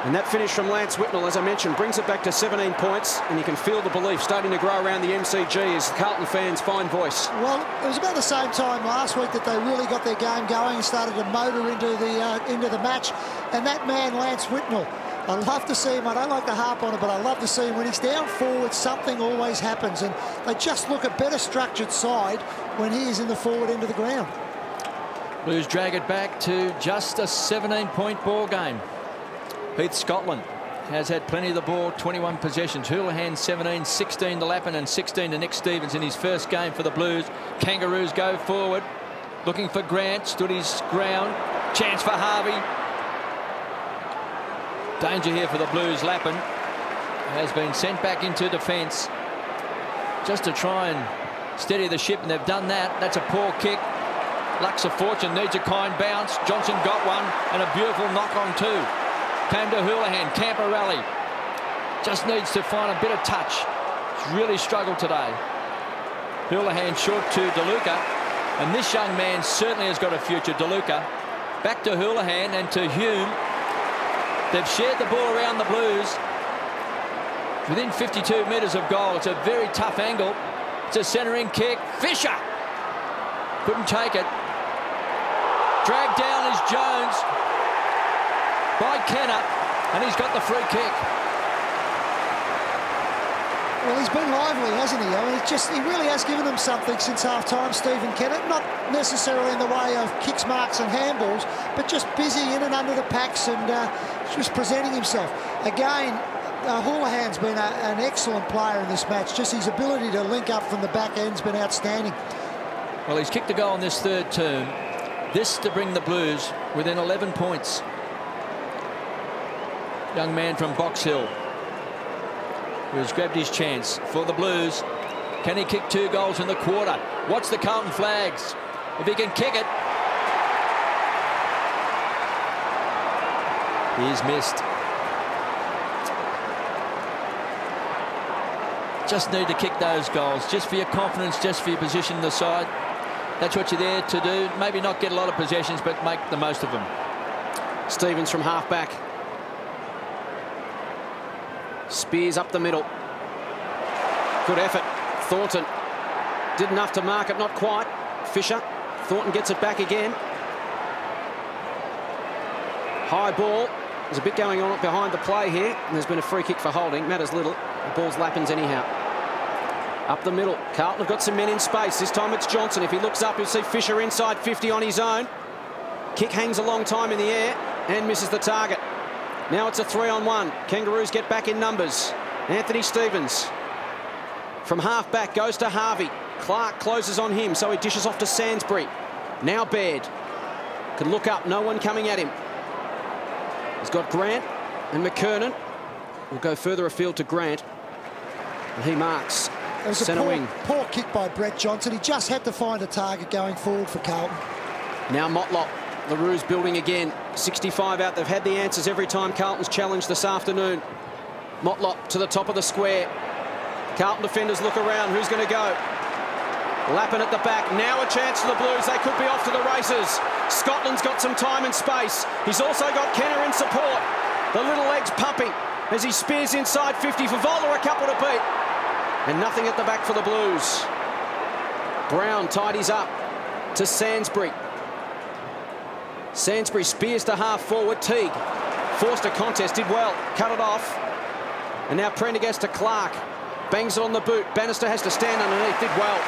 And that finish from Lance Whitnell, as I mentioned, brings it back to 17 points, and you can feel the belief starting to grow around the MCG as Carlton fans find voice. Well, it was about the same time last week that they really got their game going and started to motor into the match. And that man, Lance Whitnell, I love to see him. I don't like to harp on it, but I love to see him. When he's down forward, something always happens, and they just look a better structured side when he is in the forward end of the ground. Blues drag it back to just a 17-point ball game. Heath Scotland has had plenty of the ball, 21 possessions. Houlihan 17, 16 to Lappin and 16 to Nick Stevens in his first game for the Blues. Kangaroos go forward, looking for Grant, stood his ground. Chance for Harvey. Danger here for the Blues. Lappin has been sent back into defence just to try and steady the ship, and they've done that. That's a poor kick. Luck's of fortune, needs a kind bounce. Johnson got one, and a beautiful knock on too. Came to Houlihan. Camperelli just needs to find a bit of touch. He's really struggled today. Houlihan short to DeLuca, and this young man certainly has got a future. DeLuca back to Houlihan and to Hume. They've shared the ball around the Blues within 52 metres of goal. It's a very tough angle. It's a centering kick. Fisher couldn't take it. Dragged down is Jones by Kenner, and he's got the free kick. Well, he's been lively, hasn't he? I mean, he really has given them something since half-time, Stephen Kennett. Not necessarily in the way of kicks, marks and handballs, but just busy in and under the packs and just presenting himself. Again, Houlihan's been an excellent player in this match. Just his ability to link up from the back end's been outstanding. Well, he's kicked a goal in this third term. This to bring the Blues within 11 points. Young man from Box Hill who's grabbed his chance for the Blues. Can he kick 2 goals in the quarter? Watch the Carlton flags. If he can kick it. He's missed. Just need to kick those goals, just for your confidence, just for your position in the side. That's what you're there to do. Maybe not get a lot of possessions, but make the most of them. Stevens from half-back. Spears up the middle. Good effort. Thornton did enough to mark it, not quite. Fisher. Thornton gets it back again. High ball. There's a bit going on behind the play here, and there's been a free kick for holding. Matters little. The ball's Lappin's anyhow. Up the middle. Carlton have got some men in space. This time it's Johnson. If he looks up, he'll see Fisher inside 50 on his own. Kick hangs a long time in the air and misses the target. Now it's a 3-on-1. Kangaroos get back in numbers. Anthony Stevens from half-back goes to Harvey. Clark closes on him, so he dishes off to Sainsbury. Now Baird can look up. No one coming at him. He's got Grant and McKernan. Will go further afield to Grant. And he marks. It was a poor kick by Brett Johnson. He just had to find a target going forward for Carlton. Now Motlop. LaRue's building again. 65 out. They've had the answers every time Carlton's challenged this afternoon. Motlop to the top of the square. Carlton defenders look around. Who's going to go? Lappin at the back. Now a chance for the Blues. They could be off to the races. Scotland's got some time and space. He's also got Kenner in support. The little legs pumping as he spears inside 50 for Voller, a couple to beat. And nothing at the back for the Blues. Brown tidies up to Sainsbury. Sainsbury spears to half forward. Teague forced a contest, did well, cut it off. And now Prendergast to Clark. Bangs it on the boot. Bannister has to stand underneath, did well.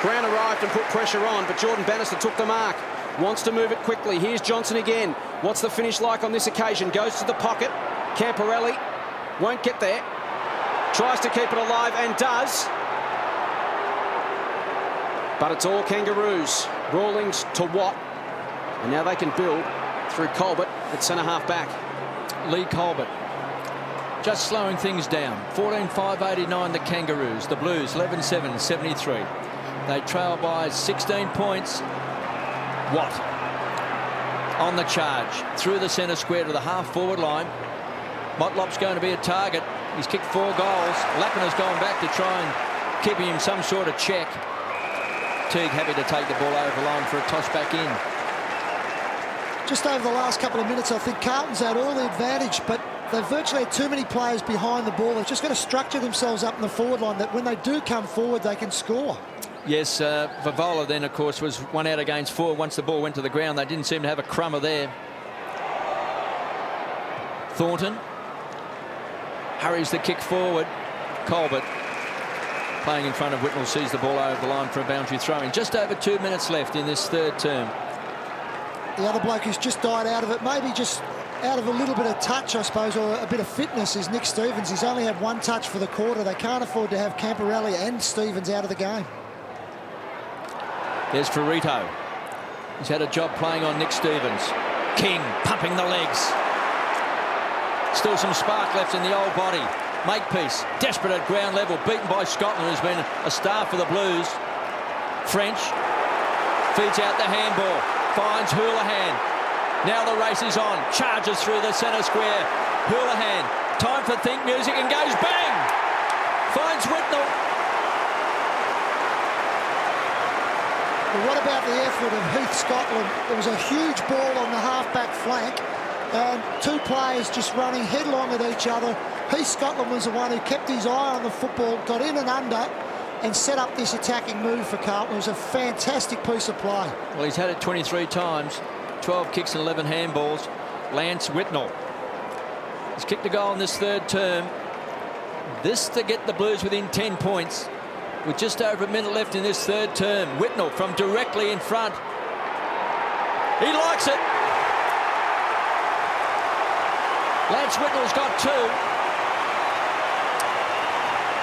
Brown arrived and put pressure on, but Jordan Bannister took the mark. Wants to move it quickly. Here's Johnson again. What's the finish like on this occasion? Goes to the pocket. Camperelli won't get there. Tries to keep it alive and does. But it's all Kangaroos. Rawlings to Watt. And now they can build through Colbert at centre-half back. Lee Colbert just slowing things down. 14-5-89 the Kangaroos. The Blues 11-7-73. They trail by 16 points. Watt on the charge through the centre square to the half-forward line. Motlop's going to be a target. He's kicked 4 goals. Lappin has gone back to try and keep him some sort of check. Teague happy to take the ball over the line for a toss back in. Just over the last couple of minutes, I think Carlton's had all the advantage, but they've virtually had too many players behind the ball. They've just got to structure themselves up in the forward line that when they do come forward, they can score. Yes, Vavola then, of course, was 1 out against 4 once the ball went to the ground. They didn't seem to have a crummer there. Thornton hurries the kick forward. Colbert playing in front of Whitnell sees the ball over the line for a boundary throw-in. Just over 2 minutes left in this third term. The other bloke who's just died out of it, maybe just out of a little bit of touch, I suppose, or a bit of fitness, is Nick Stevens. He's only had one touch for the quarter. They can't afford to have Camporelli and Stevens out of the game. There's Ferrito. He's had a job playing on Nick Stevens. King pumping the legs. Still some spark left in the old body. Makepeace, desperate at ground level, beaten by Scotland, who's been a star for the Blues. French feeds out the handball, finds Houlihan. Now the race is on, charges through the centre square. Houlihan, time for think music, and goes bang! Finds Whitnell. Well, what about the effort of Heath Scotland? There was a huge ball on the half-back flank and two players just running headlong at each other. Heath Scotland was the one who kept his eye on the football, got in and under, and set up this attacking move for Carlton. It was a fantastic piece of play. Well, he's had it 23 times, 12 kicks and 11 handballs. Lance Whitnell has kicked a goal in this third term. This to get the Blues within 10 points with just over a minute left in this third term. Whitnell from directly in front. He likes it. Lance Whitnell's got two.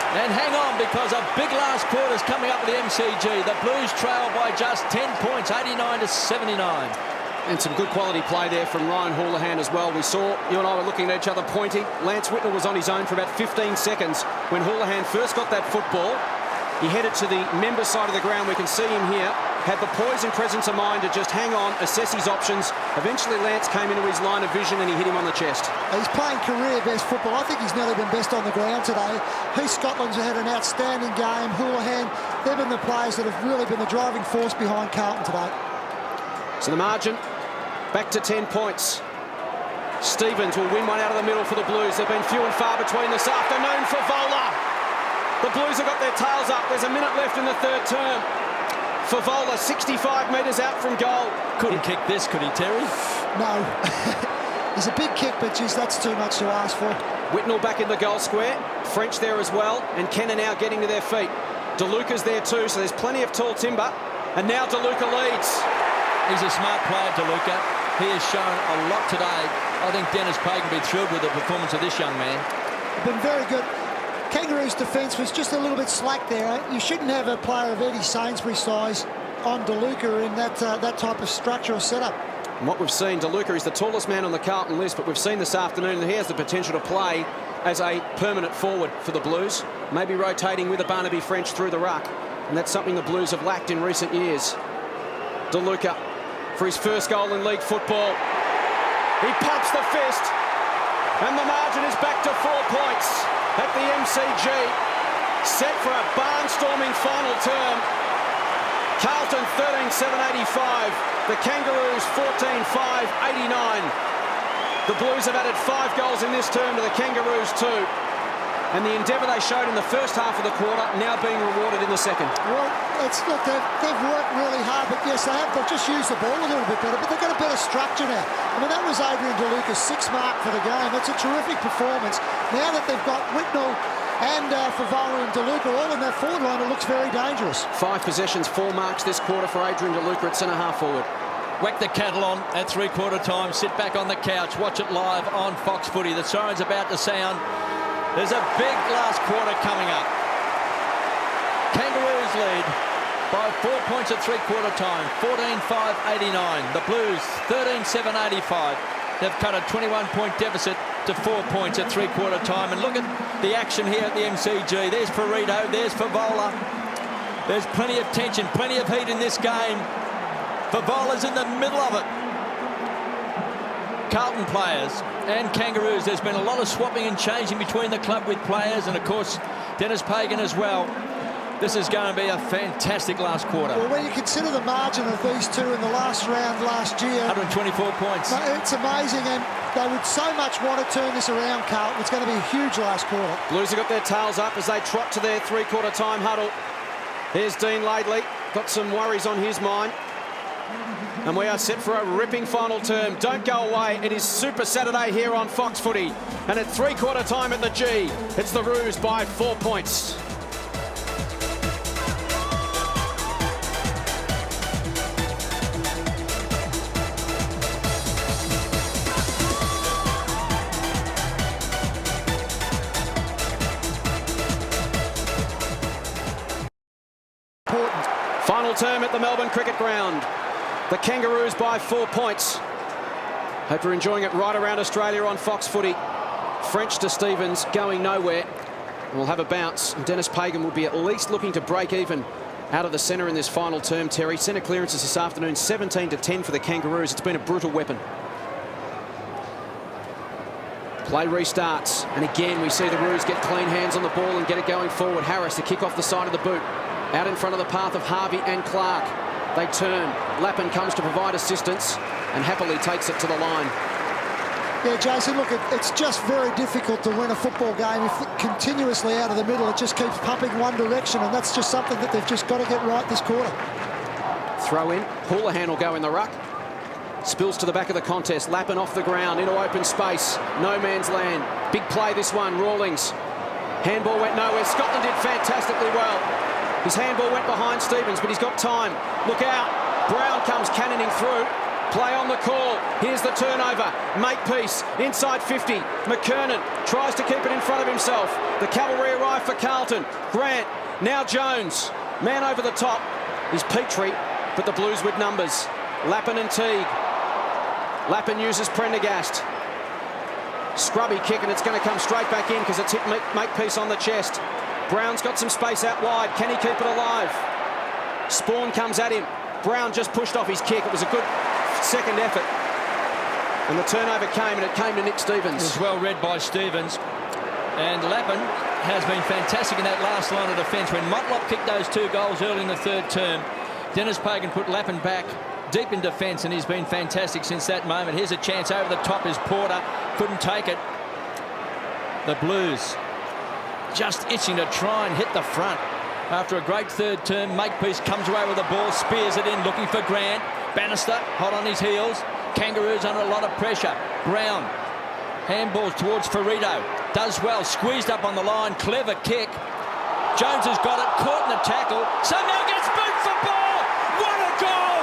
And hang on, because a big last quarter's coming up with the MCG. The Blues trail by just 10 points, 89-79. And some good quality play there from Ryan Houlihan as well. We saw, you and I were looking at each other pointing. Lance Whitnell was on his own for about 15 seconds when Houlihan first got that football. He headed to the member side of the ground. We can see him here. Had the poise and presence of mind to just hang on, assess his options. Eventually, Lance came into his line of vision and he hit him on the chest. He's playing career best football. I think he's nearly been best on the ground today. Heath Scotland's had an outstanding game. Houlihan, they've been the players that have really been the driving force behind Carlton today. So the margin back to 10 points. Stevens will win one out of the middle for the Blues. They've been few and far between this afternoon for Vola. The Blues have got their tails up. There's a minute left in the third term. Favola, 65 metres out from goal. Couldn't kick this, could he, Terry? No. He's a big kick, but geez, that's too much to ask for. Whitnell back in the goal square. French there as well. And Kenner now getting to their feet. DeLuca's there too, so there's plenty of tall timber. And now DeLuca leads. He's a smart player, DeLuca. He has shown a lot today. I think Dennis Pagan will be thrilled with the performance of this young man. Been very good. Kangaroos' defence was just a little bit slack there. You shouldn't have a player of Eddie Sainsbury's size on DeLuca in that type of structure or setup. And what we've seen, DeLuca is the tallest man on the Carlton list, but we've seen this afternoon that he has the potential to play as a permanent forward for the Blues, maybe rotating with a Barnaby French through the ruck, and that's something the Blues have lacked in recent years. DeLuca for his first goal in league football. He pumps the fist, and the margin is back to 4 points at the MCG, set for a barnstorming final term. Carlton 13-7-85, the Kangaroos 14-5-89. The Blues have added 5 goals in this term to the Kangaroos 2. And the endeavour they showed in the first half of the quarter now being rewarded in the second. Well, look, they've worked really hard, but yes, they've just used the ball a little bit better, but they've got a better structure now. I mean, that was Adrian DeLuca's 6th mark for the game. That's a terrific performance. Now that they've got Whitnell and Favola and DeLuca all in that forward line, it looks very dangerous. 5 possessions, 4 marks this quarter for Adrian DeLuca at centre-half forward. Whack the cattle on at three-quarter time. Sit back on the couch. Watch it live on Fox Footy. The siren's about to sound. There's a big last quarter coming up. Kangaroos lead by 4 points at three-quarter time. 14-5-89. The Blues 13-7-85. They've cut a 21-point deficit to 4 points at three-quarter time. And look at the action here at the MCG. There's Ferrito. There's Favola. There's plenty of tension, plenty of heat in this game. Favola's in the middle of it. Carlton players and Kangaroos, there's been a lot of swapping and changing between the club with players, and of course Dennis Pagan as well. This is going to be a fantastic last quarter. Well, when you consider the margin of these two in the last round last year, 124 points. It's amazing, and they would so much want to turn this around, Carlton. It's going to be a huge last quarter. Blues have got their tails up as they trot to their three-quarter time huddle. There's Dean Laidley, got some worries on his mind. And we are set for a ripping final term. Don't go away. It is Super Saturday here on Fox Footy. And at three-quarter time at the G, it's the Roos by 4 points. important. Final term at the Melbourne Cricket Ground. The Kangaroos by 4 points. Hope you're enjoying it right around Australia on Fox Footy. French to Stevens going nowhere. We'll have a bounce. And Dennis Pagan will be at least looking to break even out of the centre in this final term, Terry. Centre clearances this afternoon, 17-10 for the Kangaroos. It's been a brutal weapon. Play restarts, and again we see the Roos get clean hands on the ball and get it going forward. Harris to kick off the side of the boot, out in front of the path of Harvey and Clark. They turn. Lappin comes to provide assistance and happily takes it to the line. Yeah, Jason, look, it's just very difficult to win a football game if continuously out of the middle it just keeps pumping one direction, and that's just something that they've just got to get right this quarter. Throw in. Houlihan will go in the ruck. Spills to the back of the contest. Lappin off the ground into open space. No man's land. Big play this one. Rawlings. Handball went nowhere. Scotland did fantastically well. His handball went behind Stevens, but he's got time. Look out. Brown comes cannoning through. Play on the call. Here's the turnover. Makepeace inside 50. McKernan tries to keep it in front of himself. The cavalry arrive for Carlton. Grant. Now Jones. Man over the top. He's Petrie, but the Blues with numbers. Lappin and Teague. Lappin uses Prendergast. Scrubby kick, and it's going to come straight back in because it's hit Makepeace on the chest. Brown's got some space out wide. Can he keep it alive? Spawn comes at him. Brown just pushed off his kick. It was a good second effort. And the turnover came, and it came to Nick Stevens. It was well read by Stevens. And Lappin has been fantastic in that last line of defence. When Motlop kicked those 2 goals early in the third term, Dennis Pagan put Lappin back deep in defence, and he's been fantastic since that moment. Here's a chance over the top is Porter. Couldn't take it. The Blues just itching to try and hit the front. After a great third term, Makepeace comes away with the ball, spears it in, looking for Grant. Bannister hot on his heels. Kangaroos under a lot of pressure. Brown handballs towards Ferrito. Does well, squeezed up on the line. Clever kick. Jones has got it, caught in the tackle. Somehow gets boot for ball. What a goal!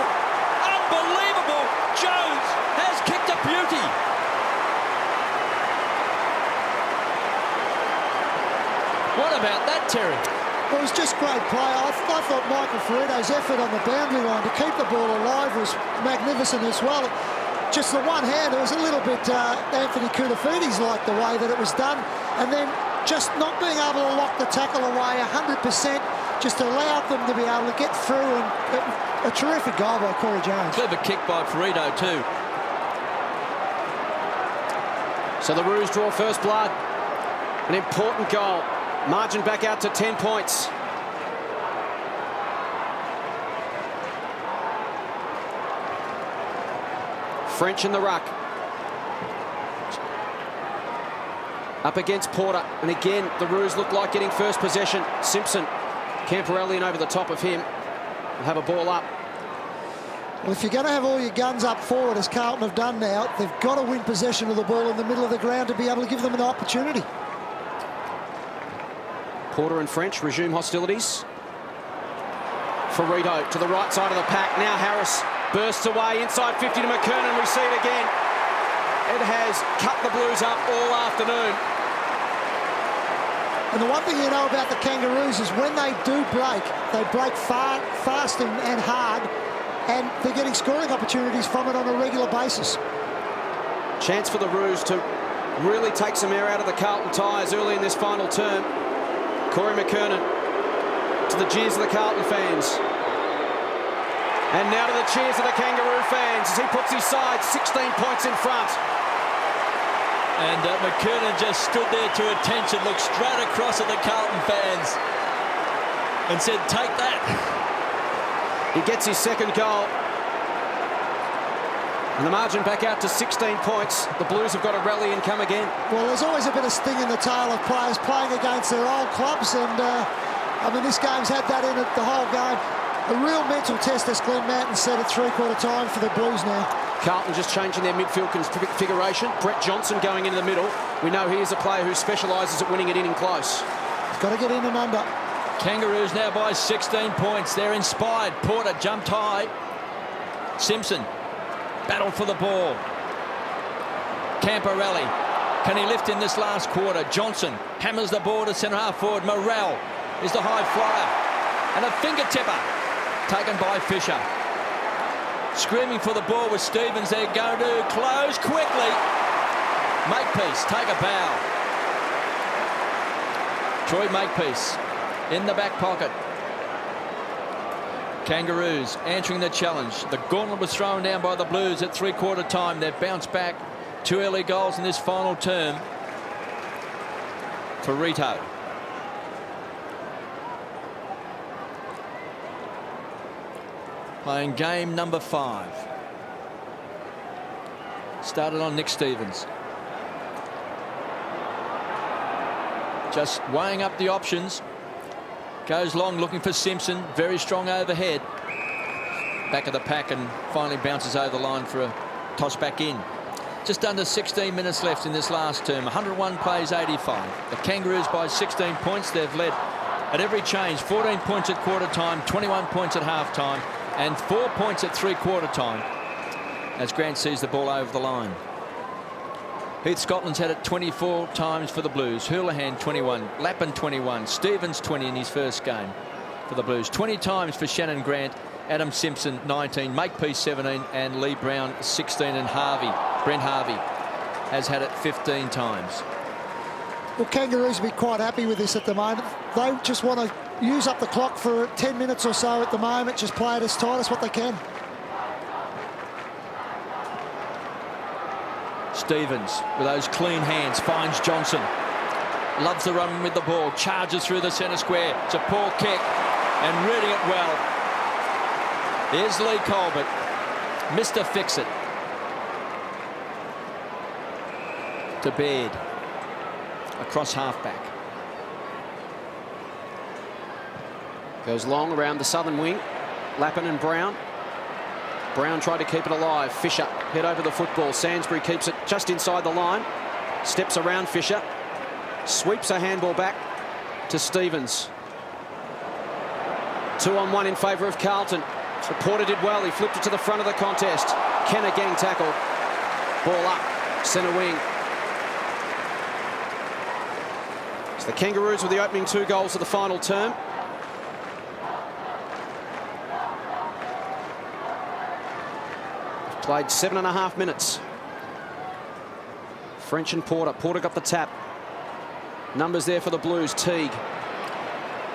Unbelievable! Jones has kicked a beauty. What about that, Terry? It was just great play. I thought Michael Ferrito's effort on the boundary line to keep the ball alive was magnificent as well. Just the one hand, it was a little bit Anthony Koutafidis like the way that it was done. And then just not being able to lock the tackle away 100%, just allowed them to be able to get through, and a terrific goal by Corey Jones. Clever kick by Ferrito too. So the Roos draw first blood. An important goal. Margin back out to 10 points. French in the ruck. Up against Porter. And again, the Roos look like getting first possession. Simpson. Camperelli over the top of him. Will have a ball up. Well, if you're going to have all your guns up forward, as Carlton have done now, they've got to win possession of the ball in the middle of the ground to be able to give them an opportunity. Porter and French resume hostilities. Ferrito to the right side of the pack. Now Harris bursts away inside 50 to McKernan. We see it again. It has cut the Blues up all afternoon. And the one thing you know about the Kangaroos is when they do break, they break fast and hard, and they're getting scoring opportunities from it on a regular basis. Chance for the Roos to really take some air out of the Carlton tyres early in this final term. Corey McKernan to the jeers of the Carlton fans. And now to the cheers of the Kangaroo fans as he puts his side 16 points in front. And McKernan just stood there to attention, looked straight across at the Carlton fans and said, take that. He gets his second goal. And the margin back out to 16 points. The Blues have got a rally and come again. Well, there's always a bit of sting in the tail of players playing against their old clubs, and I mean, this game's had that in it the whole game. A real mental test, as Glenn Manton said, at three-quarter time for the Blues now. Carlton just changing their midfield configuration. Brett Johnson going into the middle. We know he is a player who specialises at winning it in close. Got to get in and under. Kangaroos now by 16 points. They're inspired. Porter jumped high. Simpson battled for the ball. Camperelli. Can he lift in this last quarter? Johnson hammers the ball to centre half forward. Morrell is the high flyer. And a fingertipper taken by Fisher. Screaming for the ball with Stevens. They're going to close quickly. Makepeace, take a bow. Troy Makepeace in the back pocket. Kangaroos answering the challenge. The gauntlet was thrown down by the Blues at three-quarter time. They've bounced back. 2 early goals in this final term for Rito. Playing game number 5. Started on Nick Stevens. Just weighing up the options. Goes long looking for Simpson. Very strong overhead. Back of the pack and finally bounces over the line for a toss back in. Just under 16 minutes left in this last term. 101 plays 85. The Kangaroos by 16 points. They've led at every change. 14 points at quarter time, 21 points at half time, and 4 points at three-quarter time as Grant sees the ball over the line. Heath Scotland's had it 24 times for the Blues. Houlihan 21, Lappin 21, Stevens 20 in his first game for the Blues. 20 times for Shannon Grant, Adam Simpson 19, Makepeace 17, and Lee Brown 16, and Brent Harvey has had it 15 times. Well, Kangaroos will be quite happy with this at the moment. They just want to use up the clock for 10 minutes or so at the moment, just play it as tight as what they can. Stevens with those clean hands finds Johnson. Loves the run with the ball. Charges through the centre square. It's a poor kick and reading it well. Here's Lee Colbert. Mr. Fix-It. To Baird. Across halfback. Goes long around the southern wing. Lappin and Brown. Brown tried to keep it alive. Fisher head over the football. Sainsbury keeps it just inside the line. Steps around Fisher. Sweeps a handball back to Stevens. 2-on-1 in favour of Carlton. So Porter did well. He flipped it to the front of the contest. Kenner gang tackled. Ball up. Centre wing. So the Kangaroos with the opening 2 goals of the final term. Played 7.5 minutes. French and Porter. Porter got the tap. Numbers there for the Blues. Teague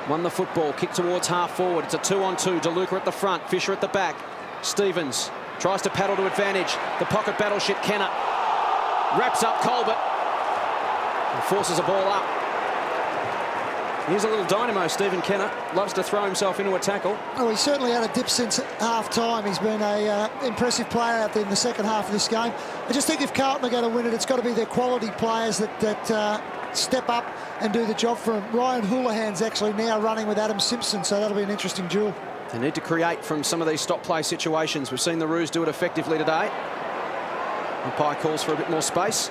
won the football. Kick towards half forward. It's a 2-on-2. DeLuca at the front. Fisher at the back. Stevens tries to paddle to advantage. The pocket battleship Kenner. Wraps up Colbert. And forces a ball up. He's a little dynamo, Stephen Kenner. Loves to throw himself into a tackle. Oh, he's certainly had a dip since half-time. He's been an impressive player out there in the second half of this game. I just think if Carlton are going to win it, it's got to be their quality players that step up and do the job for him. Ryan Houlihan's actually now running with Adam Simpson, so that'll be an interesting duel. They need to create from some of these stop-play situations. We've seen the Roos do it effectively today. Umpire calls for a bit more space.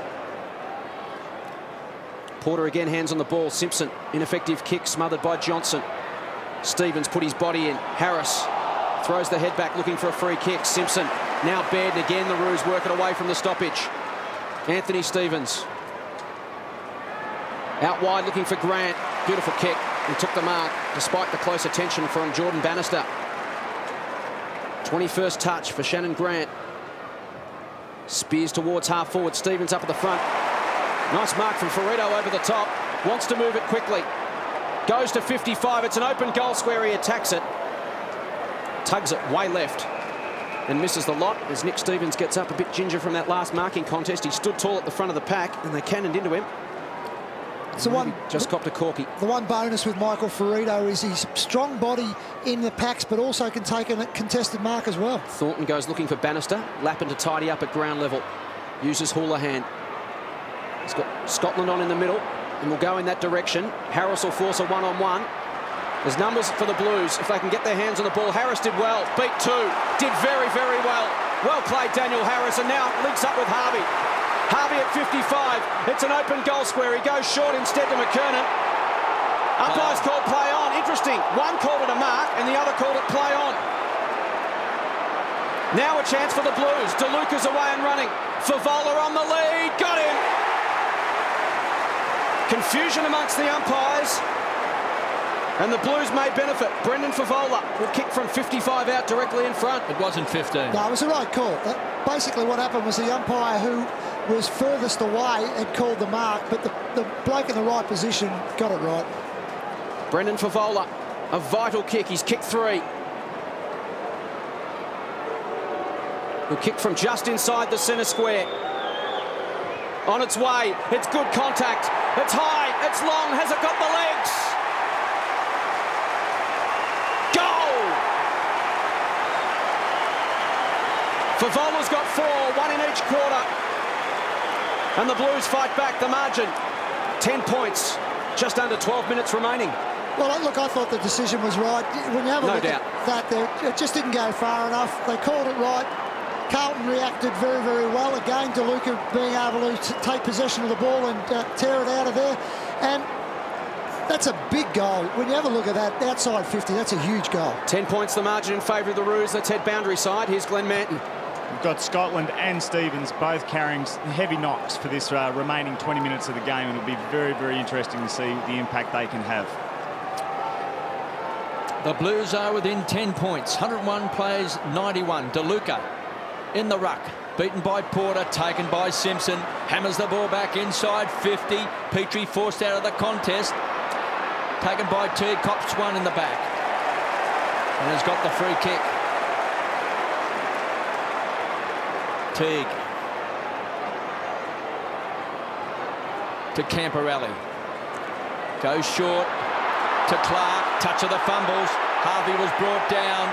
Porter again hands on the ball. Simpson, ineffective kick smothered by Johnson. Stevens put his body in. Harris throws the head back looking for a free kick. Simpson now Baird, and again the Roos work it away from the stoppage. Anthony Stevens out wide looking for Grant. Beautiful kick. He took the mark despite the close attention from Jordan Bannister. 21st touch for Shannon Grant. Spears towards half forward. Stevens up at the front. Nice mark from Ferrito over the top. Wants to move it quickly. Goes to 55. It's an open goal square. He attacks it. Tugs it way left and misses the lot as Nick Stevens gets up a bit ginger from that last marking contest. He stood tall at the front of the pack and they cannoned into him. So one just copped a corky. The one bonus with Michael Ferrito is his strong body in the packs, but also can take a contested mark as well. Thornton goes looking for Bannister. Lappin to tidy up at ground level. Uses Houlihan. He's got Scotland on in the middle and will go in that direction. Harris will force a one-on-one. There's numbers for the Blues if they can get their hands on the ball. Harris did well. Beat 2. Did very, very well. Well played, Daniel Harris, and now links up with Harvey. Harvey at 55. It's an open goal square. He goes short instead to McKernan. Umpires called play on. Interesting. One called it a mark and the other called it play on. Now a chance for the Blues. DeLuca's away and running. Favola on the lead. Got him. Confusion amongst the umpires. And the Blues may benefit. Brendan Favola will kick from 55 out directly in front. It wasn't 15. No, it was the right call. Basically what happened was the umpire who was furthest away had called the mark, but the bloke in the right position got it right. Brendan Favola, a vital kick. He's kicked 3. He'll kick from just inside the centre square. On its way. It's good contact. It's high. It's long. Has it got the legs? Goal! Favola's got 4, 1 in each quarter. And the Blues fight back the margin. 10 points. Just under 12 minutes remaining. Well, look, I thought the decision was right. When you have a look at that, it just didn't go far enough. They called it right. Carlton reacted very, very well. Again, DeLuca being able to take possession of the ball and tear it out of there. And that's a big goal. When you have a look at that, outside 50, that's a huge goal. 10 points the margin in favour of the Roos. Let's head boundary side. Here's Glenn Manton. We've got Scotland and Stevens both carrying heavy knocks for this remaining 20 minutes of the game, and it'll be very, very interesting to see the impact they can have. The Blues are within 10 points. 101 plays 91. DeLuca in the ruck. Beaten by Porter. Taken by Simpson. Hammers the ball back inside 50. Petrie forced out of the contest. Taken by Teague. Cops one in the back. And has got the free kick. Teague. To Camporelli. Goes short. To Clark. Touch of the fumbles. Harvey was brought down.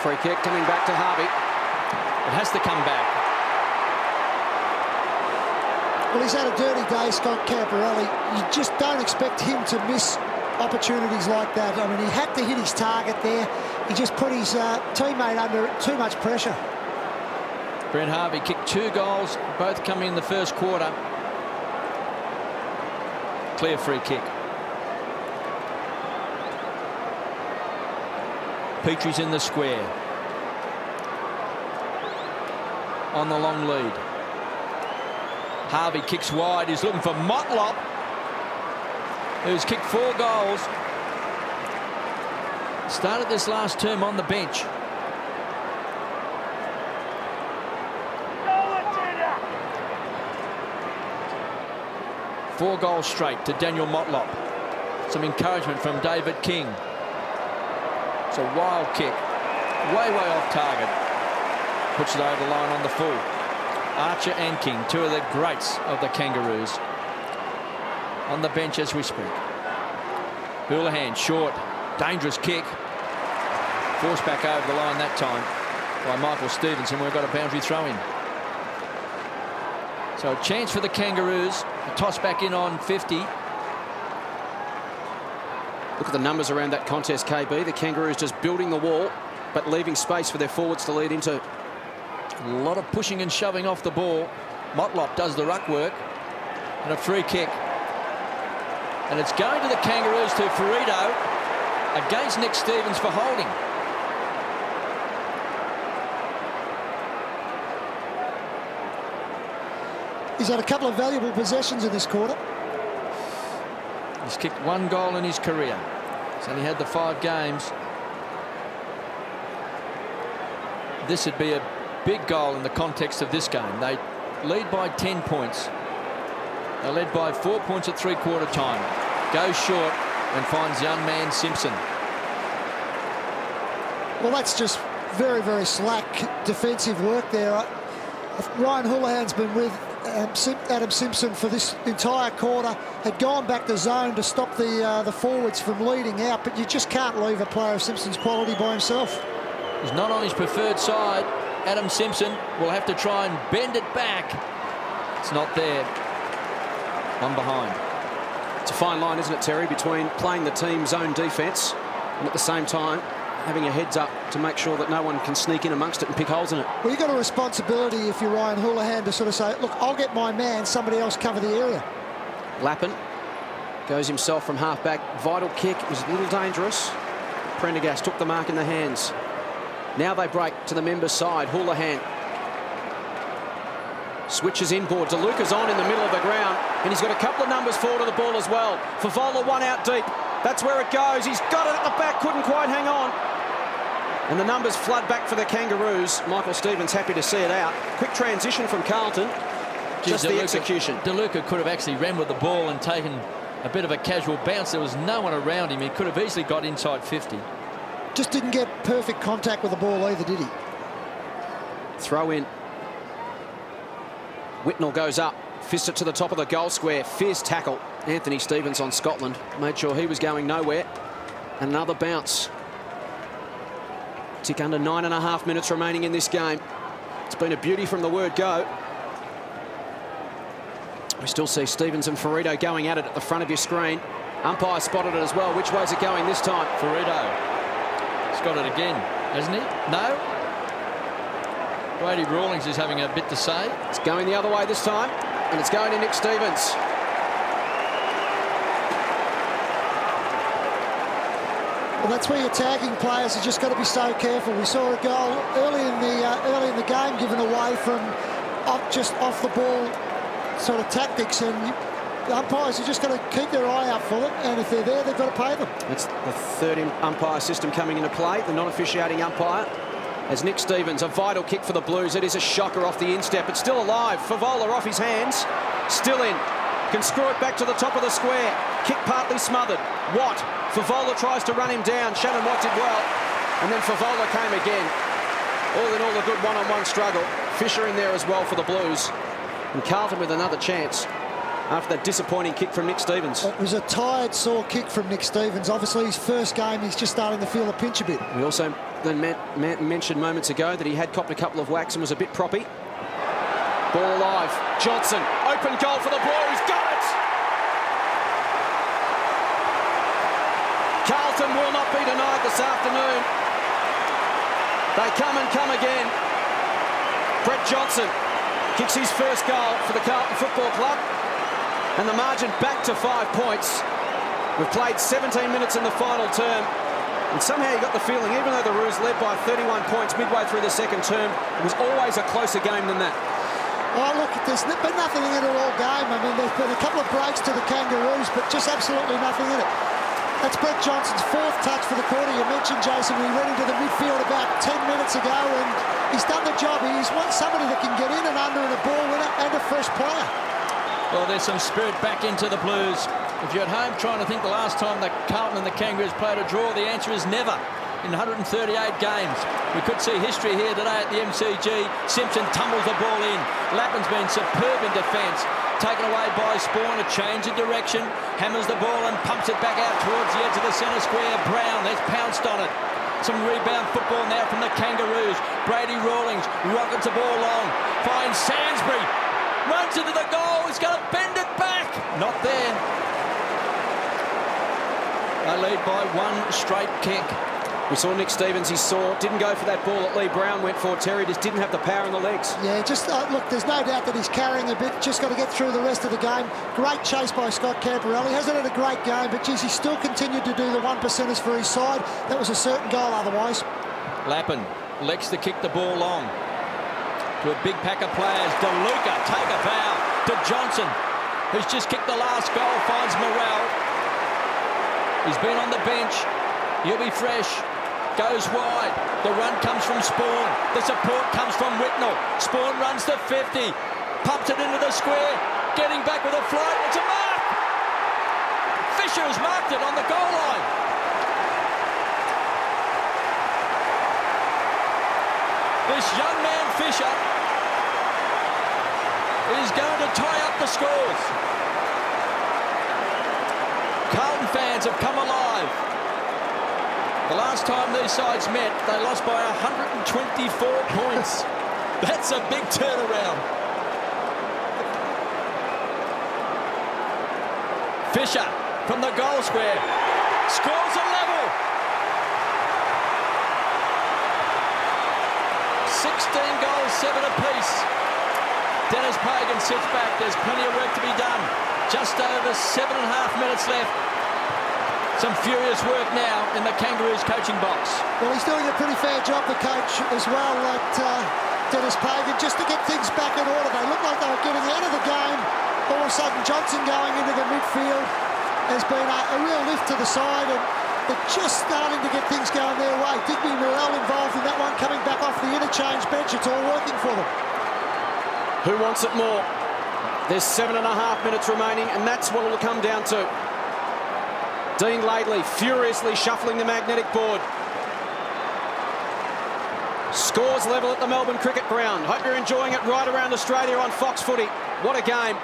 Free kick coming back to Harvey. It has to come back. Well, he's had a dirty day, Scott Camporelli. You just don't expect him to miss opportunities like that. I mean, he had to hit his target there. He just put his teammate under too much pressure. Brent Harvey kicked 2 goals, both coming in the first quarter. Clear free kick. Petrie's in the square. On the long lead. Harvey kicks wide. He's looking for Motlop, who's kicked 4 goals. Started this last term on the bench. Four goals straight to Daniel Motlop. Some encouragement from David King. It's a wild kick. Way off target. Puts it over the line on the full. Archer and King, 2 of the greats of the Kangaroos. On the bench as we speak. Houlihan, short. Dangerous kick. Forced back over the line that time by Michael Stevenson. We've got a boundary throw in. So a chance for the Kangaroos. A toss back in on 50. Look at the numbers around that contest, KB. The Kangaroos just building the wall, but leaving space for their forwards to lead into. A lot of pushing and shoving off the ball. Motlop does the ruck work. And a free kick. And it's going to the Kangaroos to Ferrito against Nick Stevens for holding. He's had a couple of valuable possessions in this quarter. He's kicked 1 goal in his career. He's only had the 5 games. This would be a big goal in the context of this game. They lead by 10 points. They led by 4 points at 3/4 time. Goes short and finds young man Simpson. Well, that's just very, very slack defensive work there. Ryan Houlihan's been with Adam Simpson for this entire quarter, had gone back to zone to stop the forwards from leading out, but you just can't leave a player of Simpson's quality by himself. He's not on his preferred side. Adam Simpson will have to try and bend it back. It's not there. One behind. It's a fine line, isn't it, Terry, between playing the team's own defence and at the same time having a heads up to make sure that no one can sneak in amongst it and pick holes in it. Well, you've got a responsibility if you're Ryan Houlihan to sort of say, look, I'll get my man, somebody else cover the area. Lappin goes himself from half-back. Vital kick. It was a little dangerous. Prendergast took the mark in the hands. Now they break to the members' side. Houlihan switches inboard. DeLuca's on in the middle of the ground, and he's got a couple of numbers forward of the ball as well. Favola 1 out deep. That's where it goes. He's got it at the back, couldn't quite hang on. And the numbers flood back for the Kangaroos. Michael Stevens happy to see it out. Quick transition from Carlton. Just the execution. DeLuca could have actually ran with the ball and taken a bit of a casual bounce. There was no one around him. He could have easily got inside 50. Just didn't get perfect contact with the ball either, did he? Throw in. Whitnell goes up. Fist it to the top of the goal square. Fierce tackle. Anthony Stevens on Scotland. Made sure he was going nowhere. Another bounce. Tick under 9.5 minutes remaining in this game. It's been a beauty from the word go. We still see Stevens and Ferrito going at it at the front of your screen. Umpire spotted it as well. Which way's it going this time? Ferrito. He's got it again, hasn't he? No? Brady Rawlings is having a bit to say. It's going the other way this time, and it's going to Nick Stevens. Well, that's where your tagging players have just got to be so careful. We saw a goal early in the game given away from just off the ball sort of tactics, and the umpires are just got to keep their eye out for it, and if they're there, they've got to pay them. It's the third umpire system coming into play, the non-officiating umpire. As Nick Stevens, a vital kick for the Blues. It is a shocker off the instep. It's still alive. Favola off his hands. Still in. Can screw it back to the top of the square. Kick partly smothered. Watt. Favola tries to run him down. Shannon Watt did well. And then Favola came again. All in all, a good one-on-one struggle. Fisher in there as well for the Blues. And Carlton with another chance after that disappointing kick from Nick Stevens. It was a tired, sore kick from Nick Stevens. Obviously, his first game, he's just starting to feel the pinch a bit. We also then mentioned moments ago that he had copped a couple of whacks and was a bit proppy. Ball alive. Johnson, open goal for the Blues. Got it! Carlton will not be denied this afternoon. They come and come again. Brett Johnson kicks his first goal for the Carlton Football Club. And the margin back to 5 points. We've played 17 minutes in the final term. And somehow you got the feeling, even though the Roos led by 31 points midway through the second term, it was always a closer game than that. Oh, look, there's been nothing in it all game. I mean, there's been a couple of breaks to the Kangaroos, but just absolutely nothing in it. That's Brett Johnson's fourth touch for the quarter. You mentioned, Jason, we went into the midfield about 10 minutes ago, and he's done the job. He's won somebody that can get in and under and a ball winner and a fresh player. Well, there's some spirit back into the Blues. If you're at home trying to think the last time that Carlton and the Kangaroos played a draw, the answer is never. In 138 games, we could see history here today at the MCG. Simpson tumbles the ball in. Lappin's been superb in defence. Taken away by Spawn, a change of direction. Hammers the ball and pumps it back out towards the edge of the centre square. Brown has pounced on it. Some rebound football now from the Kangaroos. Brady Rawlings rockets the ball long. Finds Sainsbury. Runs into the goal. He's going to bend it back. Not there. They lead by one straight kick. We saw Nick Stevens, he saw, didn't go for that ball that Lee Brown went for. Terry just didn't have the power in the legs. Yeah, just look, there's no doubt that he's carrying a bit. Just got to get through the rest of the game. Great chase by Scott Camperelli. Hasn't had a great game, but geez, he still continued to do the 1%ers for his side. That was a certain goal otherwise. Lappin elects to kick the ball long to a big pack of players. DeLuca take a foul to Johnson, who's just kicked the last goal. Finds Morrell. He's been on the bench. He'll be fresh. Goes wide. The run comes from Spawn. The support comes from Whitnell. Spawn runs to 50. Pumps it into the square. Getting back with a flight. It's a mark. Fisher has marked it on the goal line. This young man Fisher is going to tie up the scores. Carlton fans have come alive. The last time these sides met, they lost by 124 points. That's a big turnaround. Fisher from the goal square scores a level. 16 goals, 7 apiece. Dennis Pagan sits back. There's plenty of work to be done. Just over 7.5 minutes left. Some furious work now in the Kangaroos coaching box. Well, he's doing a pretty fair job, the coach, as well, Dennis Pagan, just to get things back in order. They looked like they were getting out of the game. All of a sudden, Johnson going into the midfield. has been a real lift to the side, and they're just starting to get things going their way. Digby Morrell involved in that one, coming back off the interchange bench. It's all working for them. Who wants it more? There's 7.5 minutes remaining, and that's what it'll come down to. Dean Laidley furiously shuffling the magnetic board. Scores level at the Melbourne Cricket Ground. Hope you're enjoying it right around Australia on Fox Footy. What a game.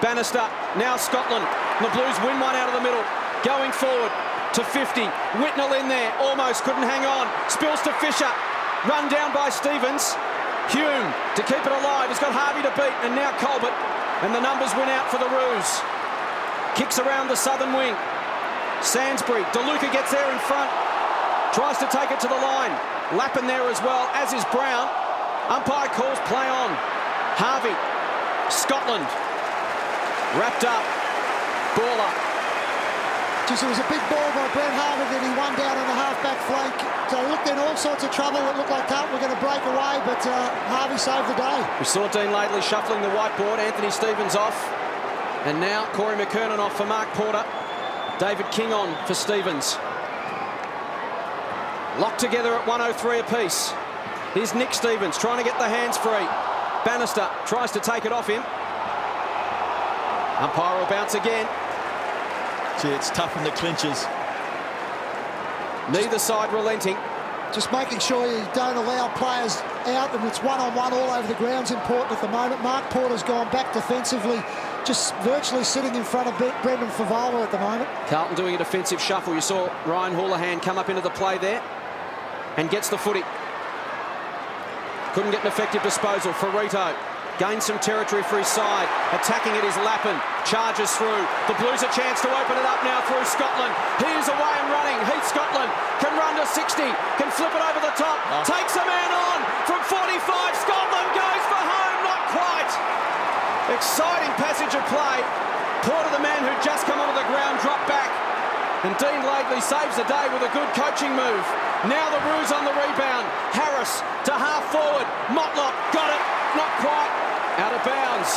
Bannister, now Scotland. The Blues win one out of the middle. Going forward to 50. Whitnell in there, almost couldn't hang on. Spills to Fisher. Run down by Stevens. Hume to keep it alive. He's got Harvey to beat, and now Colbert. And the numbers win out for the Roos. Kicks around the southern wing. Sainsbury, DeLuca gets there in front. Tries to take it to the line. Lappin there as well, as is Brown. Umpire calls play on. Harvey, Scotland. Wrapped up. Baller. Just, it was a big ball by Brent Harvey that he won down on the half-back flank. So they looked in all sorts of trouble. It looked like Carlton were going to break away, but Harvey saved the day. We saw Dean Laidley shuffling the whiteboard. Anthony Stevens off. And now Corey McKernan off for Mark Porter. David King on for Stevens. Locked together at 103 apiece. Here's Nick Stevens trying to get the hands free. Bannister tries to take it off him. Umpire will bounce again. Gee, it's tough in the clinches. Neither side relenting. Just making sure you don't allow players out, and it's one-on-one all over the ground's important at the moment. Mark Porter's gone back defensively, just virtually sitting in front of Brendan Favola at the moment. Carlton doing a defensive shuffle. You saw Ryan Houlihan come up into the play there and gets the footy. Couldn't get an effective disposal. Ferrito gains some territory for his side. Attacking it is Lappin. Charges through. The Blues a chance to open it up now through Scotland. He's away and running. Heath Scotland can run to 60. Can flip it over the top. Takes a man on from 45. Scotland goes for home. Not quite. Exciting passage of play. Porter, the man who'd just come onto the ground, dropped back. And Dean Laidley saves the day with a good coaching move. Now the Roos on the rebound. Harris to half forward. Motlop got it. Not quite. Out of bounds.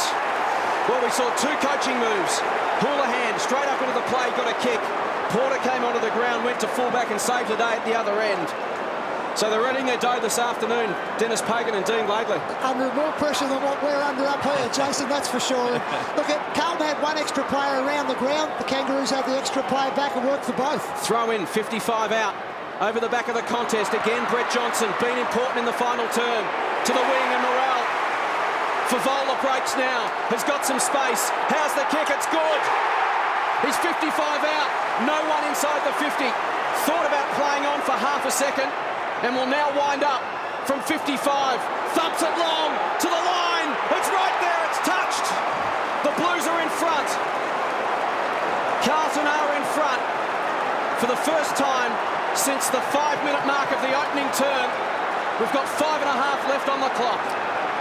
Well, we saw two coaching moves. Houlihan straight up into the play, got a kick. Porter came onto the ground, went to fullback and saved the day at the other end. So they're running their dough this afternoon, Dennis Pagan and Dean Laidley. Under more pressure than what we're under up here, Jason, that's for sure. Look, Carlton had one extra player around the ground. The Kangaroos had the extra player back and worked for both. Throw in, 55 out. Over the back of the contest. Again, Brett Johnson, been important in the final term. To the wing and Morrell. Favola breaks now. Has got some space. How's the kick? It's good. He's 55 out. No one inside the 50. Thought about playing on for half a second. And will now wind up from 55. Thumps it long to the line. It's right there. It's touched. The Blues are in front. Carlton are in front for the first time since the 5-minute mark of the opening term. We've got 5.5 left on the clock.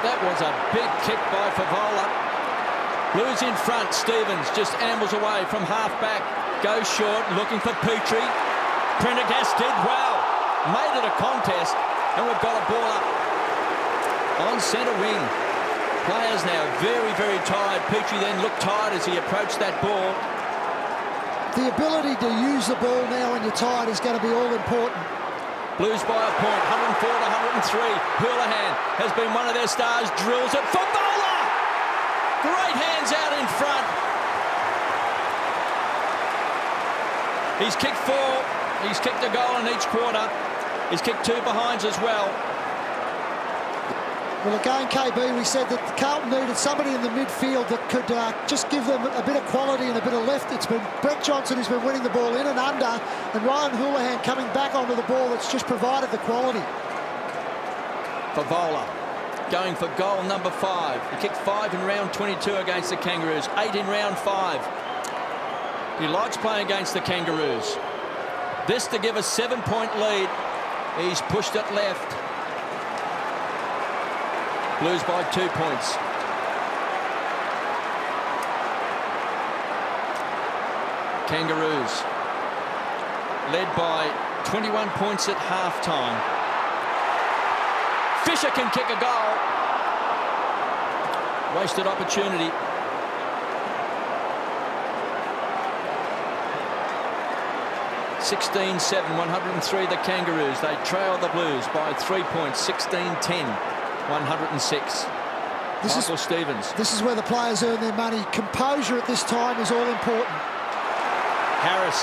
That was a big kick by Favola. Blues in front. Stevens just ambles away from half-back. Goes short, looking for Petrie. Prendergast did well. Made it a contest, and we've got a ball up on centre wing. Players now very, very tired. Petrie then looked tired as he approached that ball. The ability to use the ball now when you're tired is going to be all important. Blues by a point, 104 to 103. Houlihan has been one of their stars, drills it. Favola! Great hands out in front. He's kicked 4. He's kicked a goal in each quarter. He's kicked 2 behinds as well. Well, again, KB, we said that Carlton needed somebody in the midfield that could just give them a bit of quality and a bit of lift. It's been Brett Johnson who's been winning the ball in and under, and Ryan Houlihan coming back onto the ball that's just provided the quality. Favola going for goal number 5. He kicked 5 in round 22 against the Kangaroos, 8 in round 5. He likes playing against the Kangaroos. This to give a 7-point lead. He's pushed it left. Blues by 2 points. Kangaroos led by 21 points at half-time. Fisher can kick a goal. Wasted opportunity. 16-7, 103 the Kangaroos. They trail the Blues by 3 points, 16-10, 106. Michael Stevens. This is where the players earn their money. Composure at this time is all important. Harris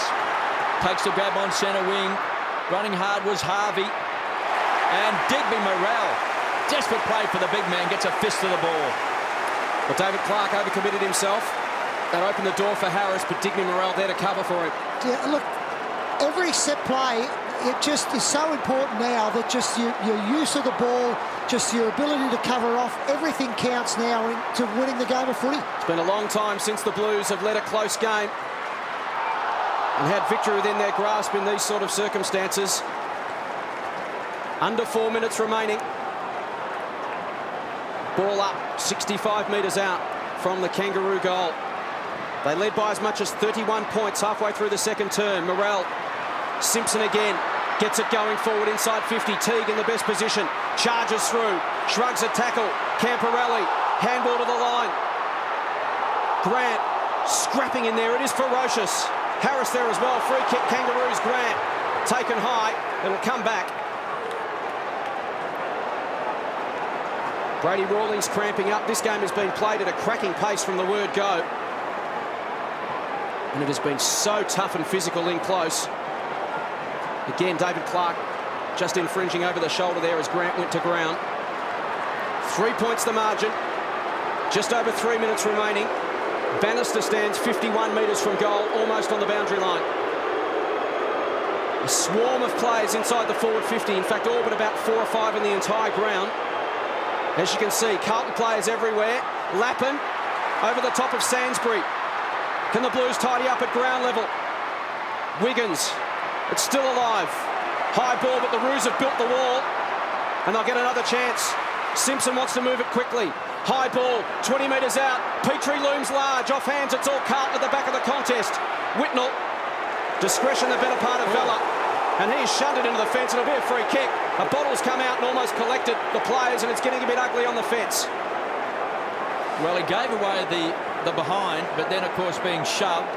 takes the grab on centre wing. Running hard was Harvey. And Digby Morrell, desperate play for the big man, gets a fist to the ball. Well, David Clark overcommitted himself. That opened the door for Harris, but Digby Morrell there to cover for him. Yeah, look, every set play, it just is so important now that just your use of the ball, just your ability to cover off, everything counts now into winning the game of footy. It's been a long time since the Blues have led a close game and had victory within their grasp in these sort of circumstances. Under 4 minutes remaining. Ball up, 65 metres out from the Kangaroo goal. They led by as much as 31 points halfway through the second term. Morrell, Simpson again, gets it going forward inside 50. Teague in the best position, charges through, shrugs a tackle. Camporelli, handball to the line. Grant, scrapping in there, it is ferocious. Harris there as well, free kick, Kangaroos. Grant, taken high, it'll come back. Brady Rawlings cramping up. This game has been played at a cracking pace from the word go. And it has been so tough and physical in close. Again, David Clark just infringing over the shoulder there as Grant went to ground. 3 points the margin. Just over 3 minutes remaining. Bannister stands 51 metres from goal, almost on the boundary line. A swarm of players inside the forward 50. In fact, all but about 4 or 5 in the entire ground. As you can see, Carlton players everywhere. Lappin over the top of Sainsbury. Can the Blues tidy up at ground level? Wiggins, it's still alive. High ball, but the Roos have built the wall. And they'll get another chance. Simpson wants to move it quickly. High ball, 20 metres out. Petrie looms large, off hands, it's all Carlton at the back of the contest. Whitnell, discretion the better part of Vella. And he's shunted into the fence, it'll be a free kick. A bottle's come out and almost collected the players, and it's getting a bit ugly on the fence. Well, he gave away the behind, but then, of course, being shoved.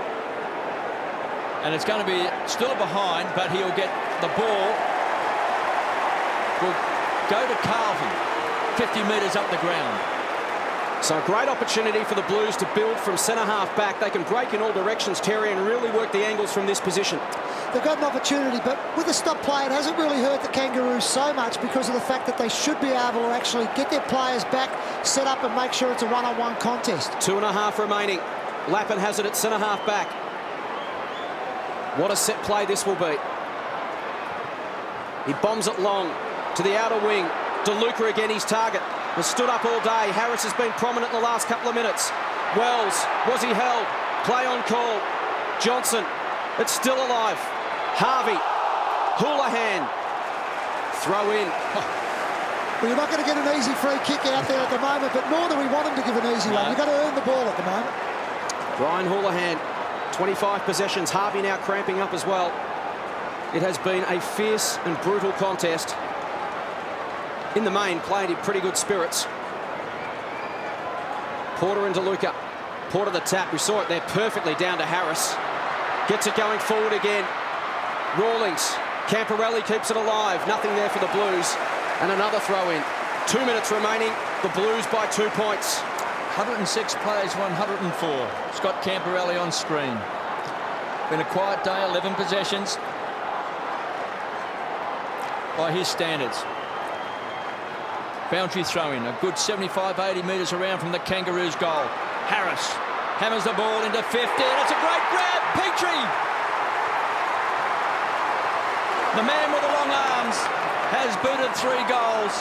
And it's going to be still a behind, but he'll get the ball. Will go to Carlton, 50 metres up the ground. So a great opportunity for the Blues to build from centre-half back. They can break in all directions, Terry, and really work the angles from this position. They've got an opportunity, but with the stop play, it hasn't really hurt the Kangaroos so much because of the fact that they should be able to actually get their players back, set up and make sure it's a one-on-one contest. 2.5 remaining. Lappin has it at centre-half back. What a set play this will be. He bombs it long to the outer wing. DeLuca again, his target. Has stood up all day. Harris has been prominent in the last couple of minutes. Wells, was he held? Play on call. Johnson, it's still alive. Harvey, Houlihan, throw in. Well, you're not going to get an easy free kick out there at the moment, but nor do we want him to give an easy one. You've got to earn the ball at the moment. Brian Houlihan, 25 possessions. Harvey now cramping up as well. It has been a fierce and brutal contest. In the main, played in pretty good spirits. Porter and DeLuca. Porter the tap. We saw it there perfectly down to Harris. Gets it going forward again. Rawlings. Camporelli keeps it alive. Nothing there for the Blues. And another throw in. 2 minutes remaining. The Blues by 2 points. 106 plays, 104. Scott Camporelli on screen. Been a quiet day, 11 possessions. By his standards. Boundary throw-in, a good 75, 80 metres around from the Kangaroos goal. Harris hammers the ball into 50, and it's a great grab. Petrie, the man with the long arms, has booted 3 goals.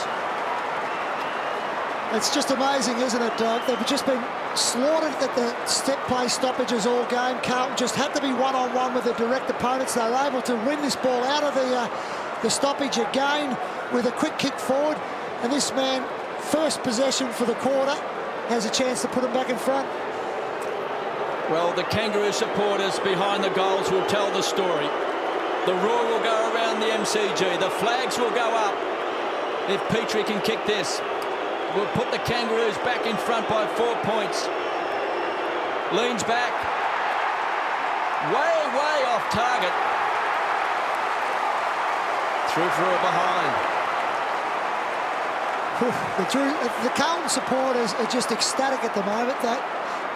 It's just amazing, isn't it? They've just been slaughtered at the step play stoppages all game. Carlton just had to be one-on-one with the direct opponents. They were able to win this ball out of the stoppage again with a quick kick forward. And this man, first possession for the quarter, has a chance to put him back in front. Well, the Kangaroo supporters behind the goals will tell the story. The roar will go around the MCG. The flags will go up. If Petrie can kick this, we'll put the Kangaroos back in front by 4 points. Leans back. Way off target. Through for a behind. The Carlton supporters are just ecstatic at the moment. They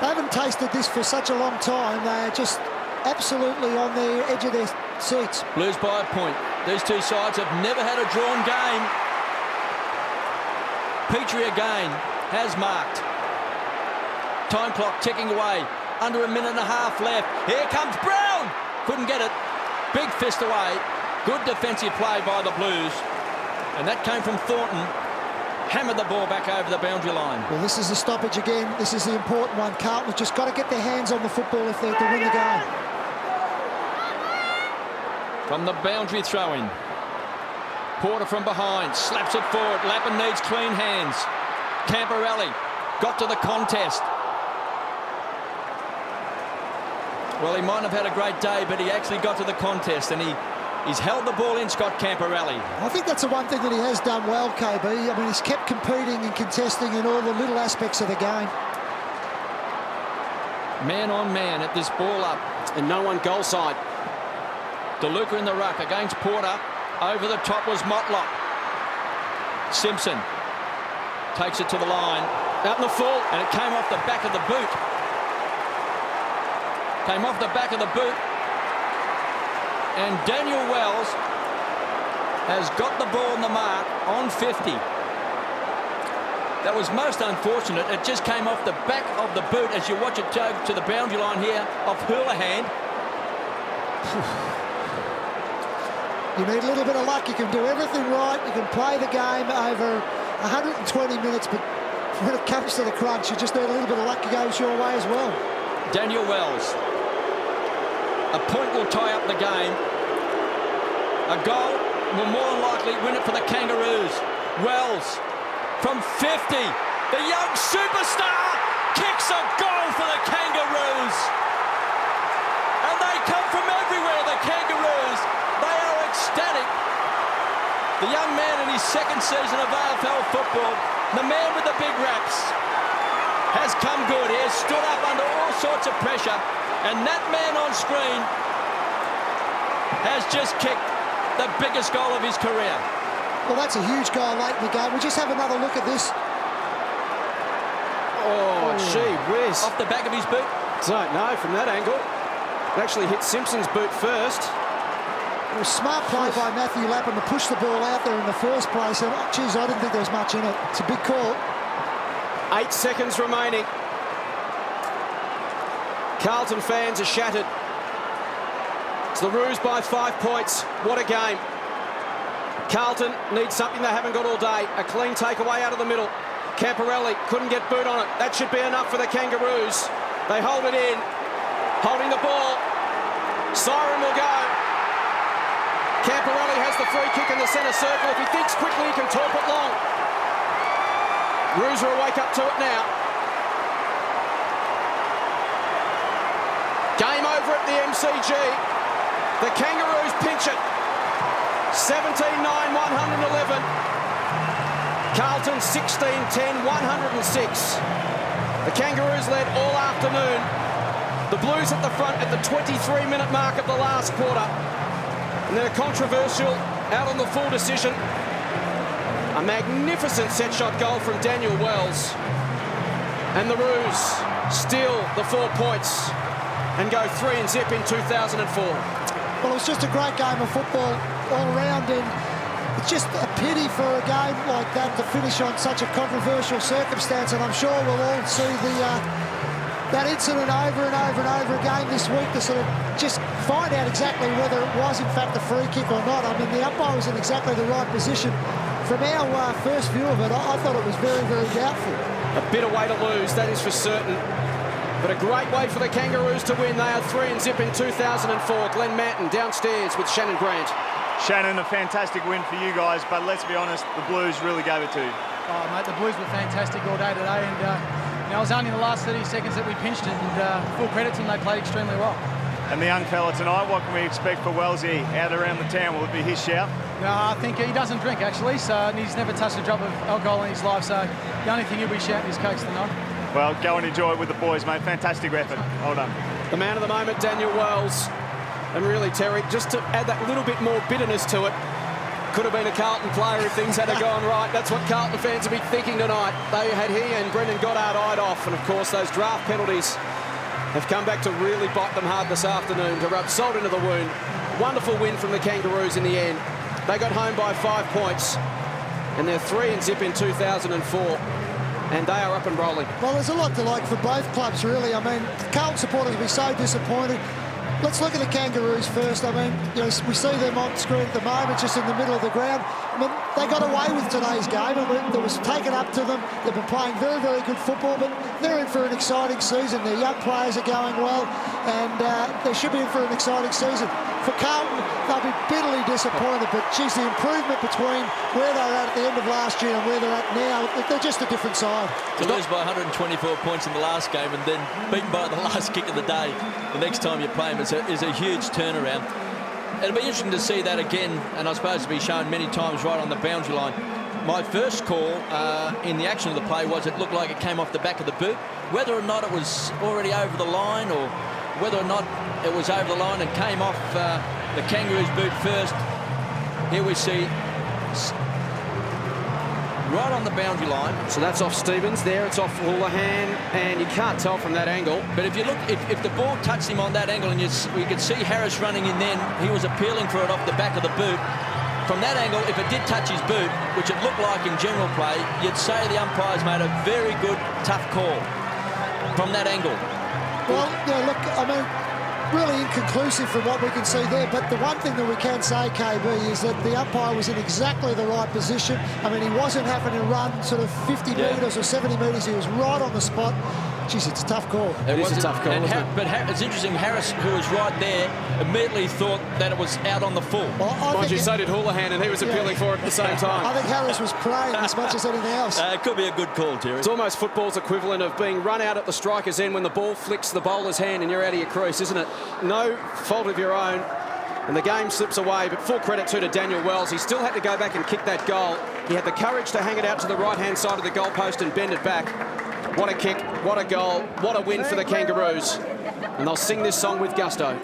haven't tasted this for such a long time. They are just absolutely on the edge of their seats. Blues by a point. These two sides have never had a drawn game. Petrie again has marked. Time clock ticking away. Under a minute and a half left. Here comes Brown. Couldn't get it. Big fist away. Good defensive play by the Blues. And that came from Thornton. Hammered the ball back over the boundary line. Well, this is the stoppage again. This is the important one. Carlton have just got to get their hands on the football if they're to win the game. From the boundary throw-in. Porter from behind. Slaps it forward. Lappin needs clean hands. Camporelli got to the contest. Well, he might have had a great day, but he actually got to the contest, and he's held the ball in, Scott Camporelli. I think that's the one thing that he has done well, KB. I mean, he's kept competing and contesting in all the little aspects of the game. Man on man at this ball up. And no one goal side. DeLuca in the ruck against Porter. Over the top was Motlop. Simpson takes it to the line. Out in the full. And it came off the back of the boot. Came off the back of the boot. And Daniel Wells has got the ball on the mark on 50. That was most unfortunate. It just came off the back of the boot as you watch it go to the boundary line here of Houlihan. You need a little bit of luck. You can do everything right. You can play the game over 120 minutes, but when it comes to the crunch, you just need a little bit of luck to go your way as well. Daniel Wells. A point will tie up the game. A goal will more than likely win it for the Kangaroos. Wells from 50. The young superstar kicks a goal for the Kangaroos. And they come from everywhere, the Kangaroos. They are ecstatic. The young man in his second season of AFL football, the man with the big raps, has come good. He has stood up under all sorts of pressure, and that man on screen has just kicked the biggest goal of his career. Well, that's a huge goal late in the game. We'll just have another look at this. Oh, gee whiz. Off the back of his boot? Don't know from that angle. It actually hit Simpson's boot first. It was smart play by Matthew Lappin to push the ball out there in the first place. And, geez, I didn't think there was much in it. It's a big call. 8 seconds remaining. Carlton fans are shattered. It's the Roos by 5 points. What a game. Carlton needs something they haven't got all day. A clean takeaway out of the middle. Camporelli couldn't get boot on it. That should be enough for the Kangaroos. They hold it in. Holding the ball. Siren will go. Camporelli has the free kick in the centre circle. If he thinks quickly, he can torp it long. Roos will wake up to it now. Game over at the MCG. The Kangaroos pinch it. 17-9, 111. Carlton 16-10, 106. The Kangaroos led all afternoon. The Blues at the front at the 23-minute mark of the last quarter. And then a controversial out on the full decision. A magnificent set shot goal from Daniel Wells. And the Roos steal the 4 points and go 3-0 in 2004. Well, it was just a great game of football all around, and it's just a pity for a game like that to finish on such a controversial circumstance, and I'm sure we'll all see that incident over and over and over again this week to sort of just find out exactly whether it was in fact a free kick or not. I mean, the umpire was in exactly the right position. From our first view of it, I thought it was very, very doubtful. A bitter way to lose, that is for certain. But a great way for the Kangaroos to win. They are 3-0 in 2004. Glenn Manton downstairs with Shannon Grant. Shannon, a fantastic win for you guys, but let's be honest, the Blues really gave it to you. Oh, mate, the Blues were fantastic all day today, and it was only in the last 30 seconds that we pinched it, and full credit to them, they played extremely well. And the young fella tonight, what can we expect for Wellesley out around the town? Will it be his shout? No, I think he doesn't drink, actually, so he's never touched a drop of alcohol in his life, so the only thing he'll be shouting is Cokes tonight. Well, go and enjoy it with the boys, mate. Fantastic effort. Well done. The man of the moment, Daniel Wells. And really, Terry, just to add that little bit more bitterness to it, Could have been a Carlton player if things had gone right. That's what Carlton fans will be thinking tonight. They had he and Brendan Goddard eyed off. And, of course, those draft penalties have come back to really bite them hard this afternoon, to rub salt into the wound. Wonderful win from the Kangaroos in the end. They got home by 5 points, and they're 3-0 in 2004, and they are up and rolling. Well, there's a lot to like for both clubs, really. I mean, Carlton supporters will be so disappointed. Let's look at the Kangaroos first. I mean, you know, we see them on screen at the moment, just in the middle of the ground. I mean, they got away with today's game. I mean, it was taken up to them. They've been playing very, very good football, but they're in for an exciting season. Their young players are going well, and they should be in for an exciting season. For Carlton, they'll be bitterly disappointed, but geez, the improvement between where they were at the end of last year and where they're at now, they're just a different side. To lose by 124 points in the last game and then beaten by the last kick of the day the next time you play them is a huge turnaround. It'll be interesting to see that again, and I suppose to be shown many times right on the boundary line. My first call in the action of the play was it looked like it came off the back of the boot. Whether or not it was already over the line or whether or not it was over the line and came off the Kangaroos boot first, here we see right on the boundary line. So that's off Stevens. There it's off Houlihan, and you can't tell from that angle. But if you look, if the ball touched him on that angle, and you could see Harris running in then, he was appealing for it off the back of the boot. From that angle, if it did touch his boot, which it looked like in general play, you'd say the umpires made a very good, tough call from that angle. Well, yeah, look, I mean, really inconclusive from what we can see there, but the one thing that we can say, KB, is that the umpire was in exactly the right position. I mean, he wasn't having to run sort of 50 metres or 70 metres. He was right on the spot. Jeez, it's a tough call. It is a tough call, isn't it? But it's interesting, Harris, who was right there, immediately thought that it was out on the full. Well, Mind you, so did Houlihan, and he was appealing for it at the same time. I think Harris was praying as much as anything else. It could be a good call, Terry. It's almost football's equivalent of being run out at the striker's end when the ball flicks the bowler's hand and you're out of your crease, isn't it? No fault of your own, and the game slips away, but full credit to Daniel Wells. He still had to go back and kick that goal. He had the courage to hang it out to the right-hand side of the goalpost and bend it back. What a kick, what a goal, what a win for the Kangaroos. And they'll sing this song with gusto.